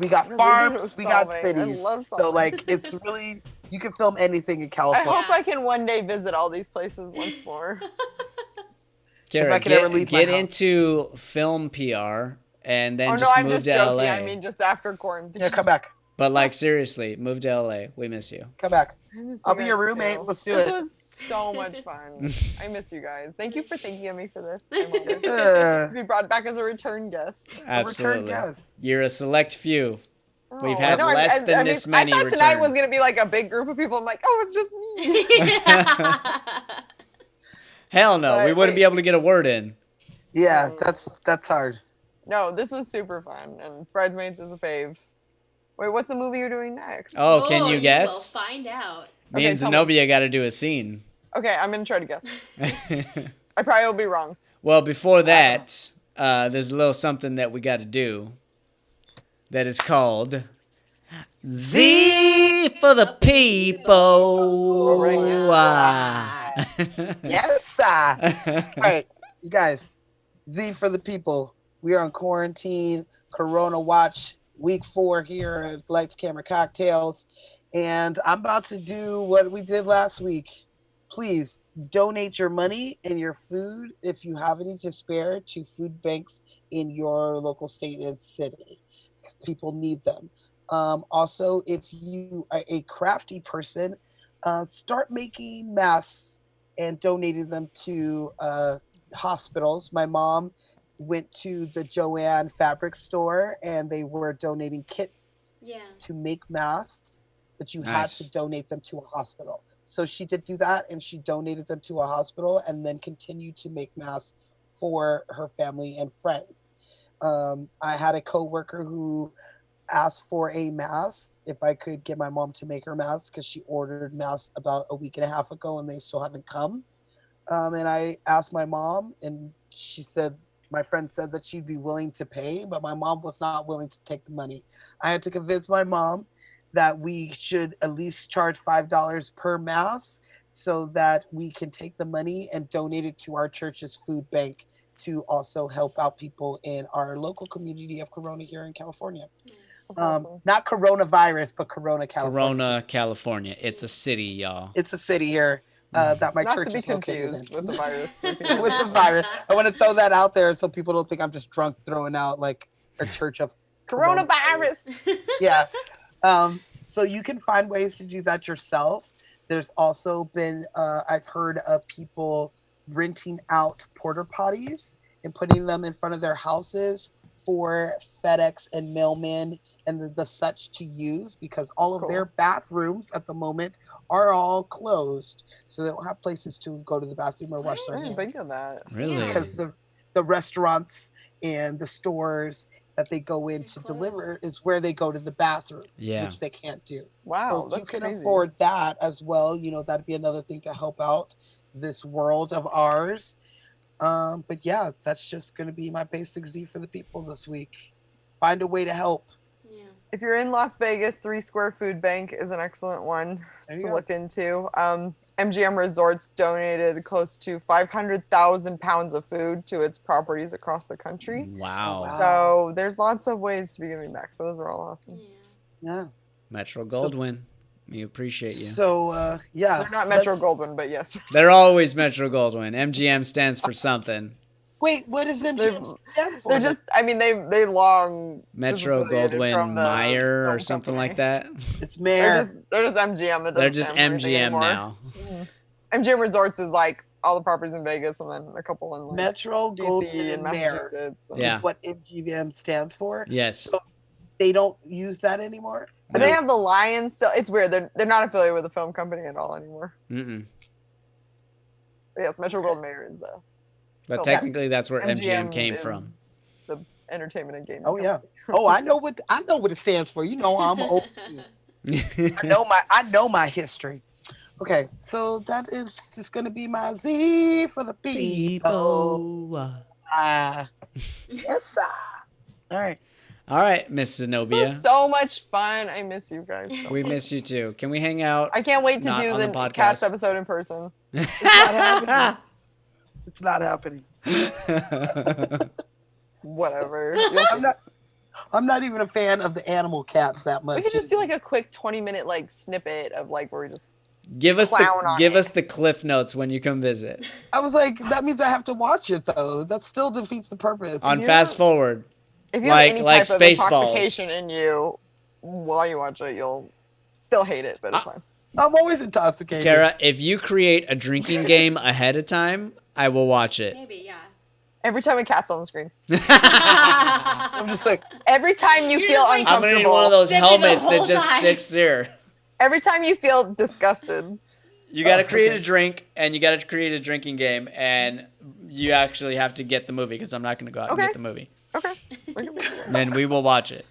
We got Really farms. We got solving. I cities. love So solving. like it's really you can film anything in I California. hope I can one day visit all these places once more. Kara, I could ever leave my get house. into film PR and then Oh no, just I'm move just to joking. LA. I mean, just after quarantine. Yeah, come back. But like seriously, move to LA. We miss you. Come back. I miss I'll you be your guys, roommate. too. Let's do this it. was so much fun. I miss you guys. Thank you for thinking of me for this. I'm honored. Uh, To be brought back as a return guest. a return Absolutely. guest. You're a select few. We've Oh, had I know, less than this many I thought tonight returns. was gonna be like a big group of people. I'm like, oh, it's just me. Hell no, we But wouldn't be wait. able to get a word in. Yeah, that's hard. No, this was super fun, and Bridesmaids is a fave. Wait, what's the movie you're doing next? Oh, can Oh, you will guess? find out. Me Okay, and tell me. Zenobia got to do a scene. Okay, I'm gonna try to guess. I probably will be wrong. Well, before that, there's a little something that we got to do that is called Z for the people. All right, Ah. Yes, sir. All right, you guys. Z for the people. We are on quarantine, Corona watch, week 4 here at Lights, Camera, Cocktails, and I'm about to do what we did last week. Please donate your money and your food if you have any to spare to food banks in your local state and city. People need them. Also, if you are a crafty person, start making masks and donating them to hospitals. My mom went to the Joanne fabric store and they were donating kits Yeah. to make masks, but you Nice. had to donate them to a hospital. So she did do that and she donated them to a hospital and then continued to make masks for her family and friends. I had a coworker who asked for a mask if I could get my mom to make her masks because she ordered masks about a week and a half ago and they still haven't come. And I asked my mom and she said, my friend said that she'd be willing to pay, but my mom was not willing to take the money. I had to convince my mom that we should at least charge $5 per mask so that we can take the money and donate it to our church's food bank to also help out people in our local community of Corona here in California. Awesome. Not coronavirus, but Corona, California. Corona, California. It's a city, y'all. It's a city here that my Not church to be is located confused in. with the virus. With the virus. I want to throw that out there so people don't think I'm just drunk throwing out like a church of Coronavirus. Yeah. So you can find ways to do that yourself. There's also been, I've heard of people renting out porta potties and putting them in front of their houses for FedEx and mailmen and the such to use, because all That's of their bathrooms at the moment are all closed. So they don't have places to go to the bathroom or wash I their didn't hands. think of that. Really? Because the restaurants and the stores that they go in to closed. deliver is where they go to the bathroom, Yeah. which they can't do. Wow, So if that's you can crazy. afford that as well, you know, that'd be another thing to help out this world of ours. But yeah, that's just going to be my basic Z for the people this week. Find a way to help. Yeah. If you're in Las Vegas, 3 Square Food Bank is an excellent one There you to go. look into. MGM Resorts donated close to 500,000 pounds of food to its properties across the country. Wow. Oh, wow. So there's lots of ways to be giving back. So those are all awesome. Yeah. Yeah. Metro Goldwyn. We appreciate you. So yeah. They're not Metro let's- Goldwyn, but yes. They're always Metro Goldwyn. MGM stands for something. Wait, what is MGM stand for? They're just, I mean, they long Metro disaffiliated Goldwyn from the Meyer or film something company. like that. It's They're Mayor. just MGM. That They're doesn't just stand for anything MGM anymore. now. MGM Resorts is like all the properties in Vegas and then a couple in like Metro DC Goldwyn and Mayor Massachusetts. Yeah. is what MGM stands for. Yes. So they don't use that anymore. But they have the Lions still. It's weird. They're not affiliated with the film company at all anymore. Mm-mm. But yes, Metro Goldwyn Mayer is the But So technically, that's where MGM came is from. The entertainment and gaming. Oh yeah. company. Oh, I know what it stands for. You know, I'm old. I know my history. Okay, so that is just gonna be my Z for the people. Yes, sir. All right. All right, Miss This Zenobia. was so much fun. I miss you guys. So We miss you too. Can we hang out? I can't wait to Not do on the the podcast. Cats episode in person. It's not happening. Whatever. I'm not even a fan of the animal cats that much. We could just do like a quick 20-minute like snippet of like where we just give us Clown on give it. us the cliff notes when you come visit I was like, that means I have to watch it though. That still defeats the purpose. on Yeah. Fast Forward. if you Like- have any like type of Spaceballs. intoxication in you while you watch it, you'll still hate it, but it's fine. I'm always intoxicated. Kara, if you create a drinking game ahead of time, I will watch it. Maybe, yeah. Every time a cat's on the screen. I'm just like, Every time you You're feel just like- I'm gonna need uncomfortable. one of those Sipping the helmets that whole just time. sticks there. Every time you feel disgusted. You got to Oh, create okay. a drink, and you got to create a drinking game, and you actually have to get the movie because I'm not going to go out and Okay. get the movie. Okay. We can do that. Then we will watch it.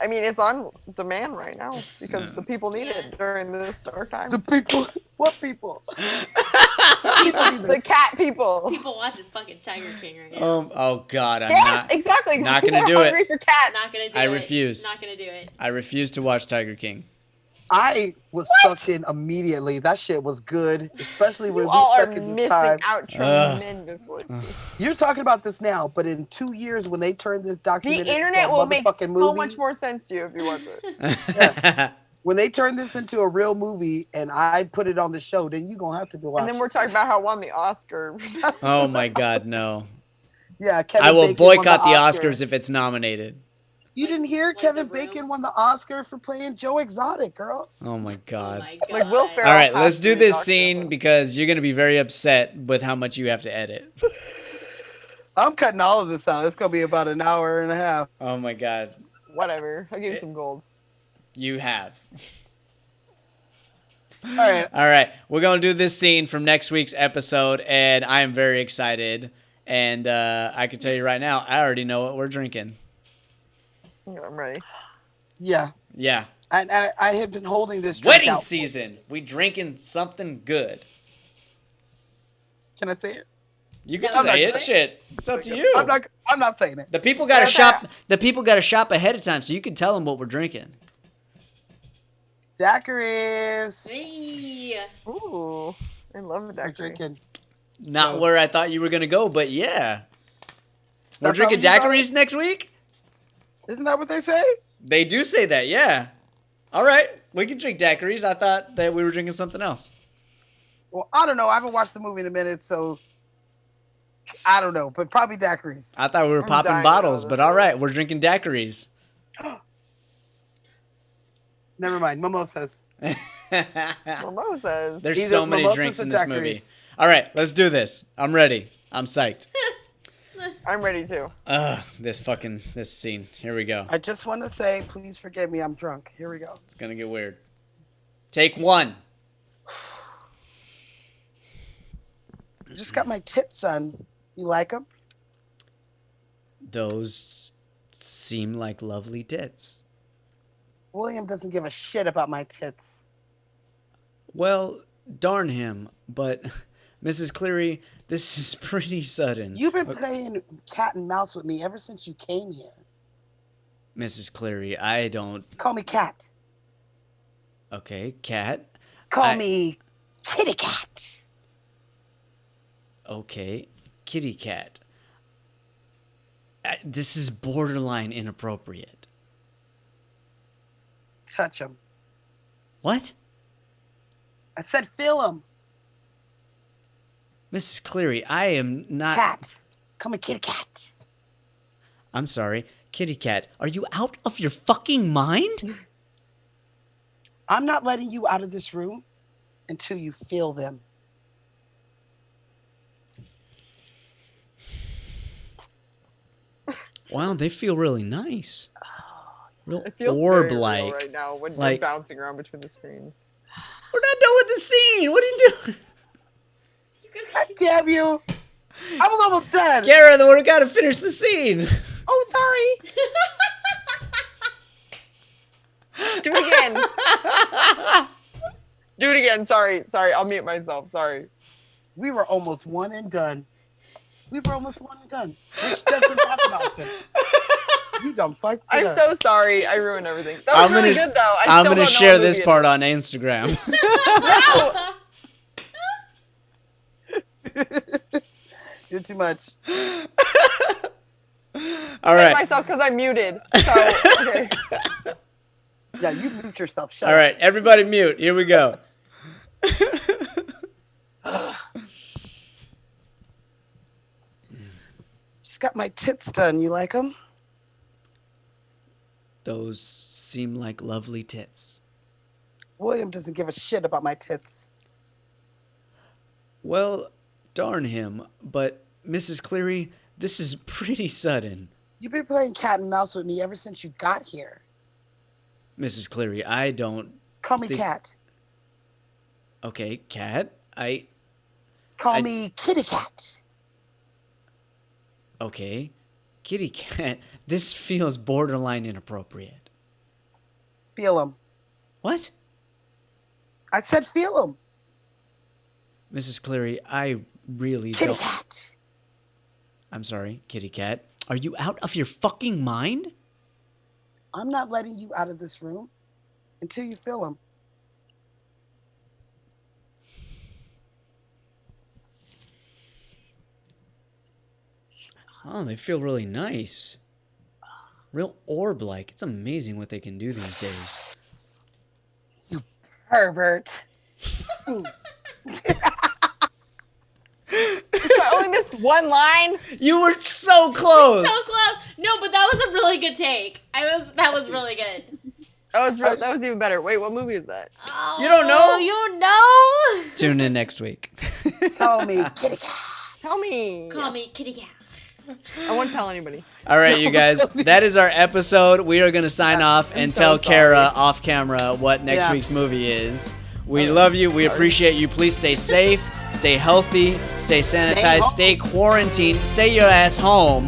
I mean, it's on demand right now because Yeah. the people need Yeah. it during this dark time. the people. What people? The cat people. People watching fucking Tiger King right now. Oh God, I'm Yes, not. exactly. not People gonna are do it. hungry for cats. Not gonna do I it. refuse. Not gonna do it. I refuse to watch Tiger King. I was sucked in immediately. That shit was good, especially when You we all are stuck in this missing time. out tremendously. You're talking about this now, but in 2 years when they turn this The documentary internet into a will make motherfucking so movie, much more sense to you if you watch it. when they turn this into a real movie and I put it on the show, then you're gonna have to go watch And then it. we're talking about how it won the Oscar. Oh my God, no. Yeah, Kevin I will Bacon won boycott the Oscar. Oscars if it's nominated. You didn't hear Like Kevin The Room? Bacon won the Oscar for playing Joe Exotic, girl. Oh my Oh God. my god. Like Will Ferrell. All right, has let's to do be the this Oscar scene for- because you're gonna be very upset with how much you have to edit. I'm cutting all of this out. It's gonna be about an hour and a half. Oh my God, Whatever. I'll give you some gold. you have. All right. All right, we're gonna do this scene from next week's episode, and I am very excited. And I can tell you right now, I already know what we're drinking. Yeah, I'm ready. Yeah. Yeah, And I had been holding this drink wedding out. season. We drinking something good. Can I say it? You can I'm say not- it. Shit, it's up to you. I'm not saying it. The people got to Okay. shop. The people got to shop ahead of time, so you can tell them what we're drinking. Daiquiris. Hey. Ooh. I love a We're daiquiri. drinking. Not So- where I thought you were gonna go, but yeah. We're That's how drinking you thought daiquiris next week? Isn't that what they say? They do say that, yeah. All right, we can drink daiquiris. I thought that we were drinking something else. Well, I don't know. I haven't watched the movie in a minute, so I don't know. But probably daiquiris. I thought we were I'm popping dying to know bottles, this but all movie. right, we're drinking daiquiris. Never mind. Mimosas. Mimosas. There's Either so many mimosas drinks or in this movie. daiquiris. All right, let's do this. I'm ready. I'm psyched. I'm ready too. This scene. Here we go. I just want to say, please forgive me. I'm drunk. Here we go. It's gonna get weird. Take one. I just got my tits done. You like them? Those seem like lovely tits. William doesn't give a shit about my tits. Well, darn him, but Mrs. Cleary, this is pretty sudden. You've been playing cat and mouse with me ever since you came here. Mrs. Cleary, I don't. Call me cat. Okay, cat. Call me kitty cat. Okay, kitty cat. This is borderline inappropriate. Touch him. What? I said feel him. Mrs. Cleary, I am not. Cat. Call me kitty cat. I'm sorry, kitty cat. Are you out of your fucking mind? I'm not letting you out of this room until you feel them. Wow, they feel really nice. Real It feels very real orb-like. right now when Like- you're bouncing around between the screens. We're not done with the scene. What are you doing? God damn you. I was almost done. Kara, we got to finish the scene. Oh, sorry. Do it again. Do it again. Sorry. I'll mute myself. Sorry. We were almost one and done. Which doesn't happen often. You done fucked it I'm up. so sorry. I ruined everything. That was really good, though. I'm still gonna don't know share what this movie it part is. on Instagram. No! You're too much. All I hit right. myself because I'm muted. So, okay. Yeah, you mute yourself. Shut All up. right. Everybody mute. Here we go. Just got my tits done. You like them? Those seem like lovely tits. William doesn't give a shit about my tits. Well, darn him. But, Mrs. Cleary, this is pretty sudden. You've been playing cat and mouse with me ever since you got here. Mrs. Cleary, I don't. Call me The- cat. Okay, cat. Call me kitty cat. Okay. Kitty cat. This feels borderline inappropriate. Feel him. What? I said feel him. Mrs. Cleary, I really Kitty don't. cat. I'm sorry, kitty cat. Are you out of your fucking mind? I'm not letting you out of this room until you feel him. Oh, they feel really nice. Real orb-like. It's amazing what they can do these days. Herbert. So I only missed one line. You were so close. So close. No, but that was a really good take. That was really good. That was even better. Wait, what movie is that? Oh, You don't know? You know? Tune in next week. Call me kitty cat. Tell me. Call me kitty cat. I won't tell anybody. All right, you guys. That is our episode. We are going to sign off and so tell Kara sorry. off camera what next Yeah. week's movie is. We love you. We appreciate you. Please stay safe, stay healthy, stay sanitized, home. stay quarantined, stay your ass home.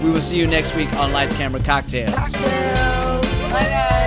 We will see you next week on Lights, Camera, Cocktails. Cocktails. Bye, guys.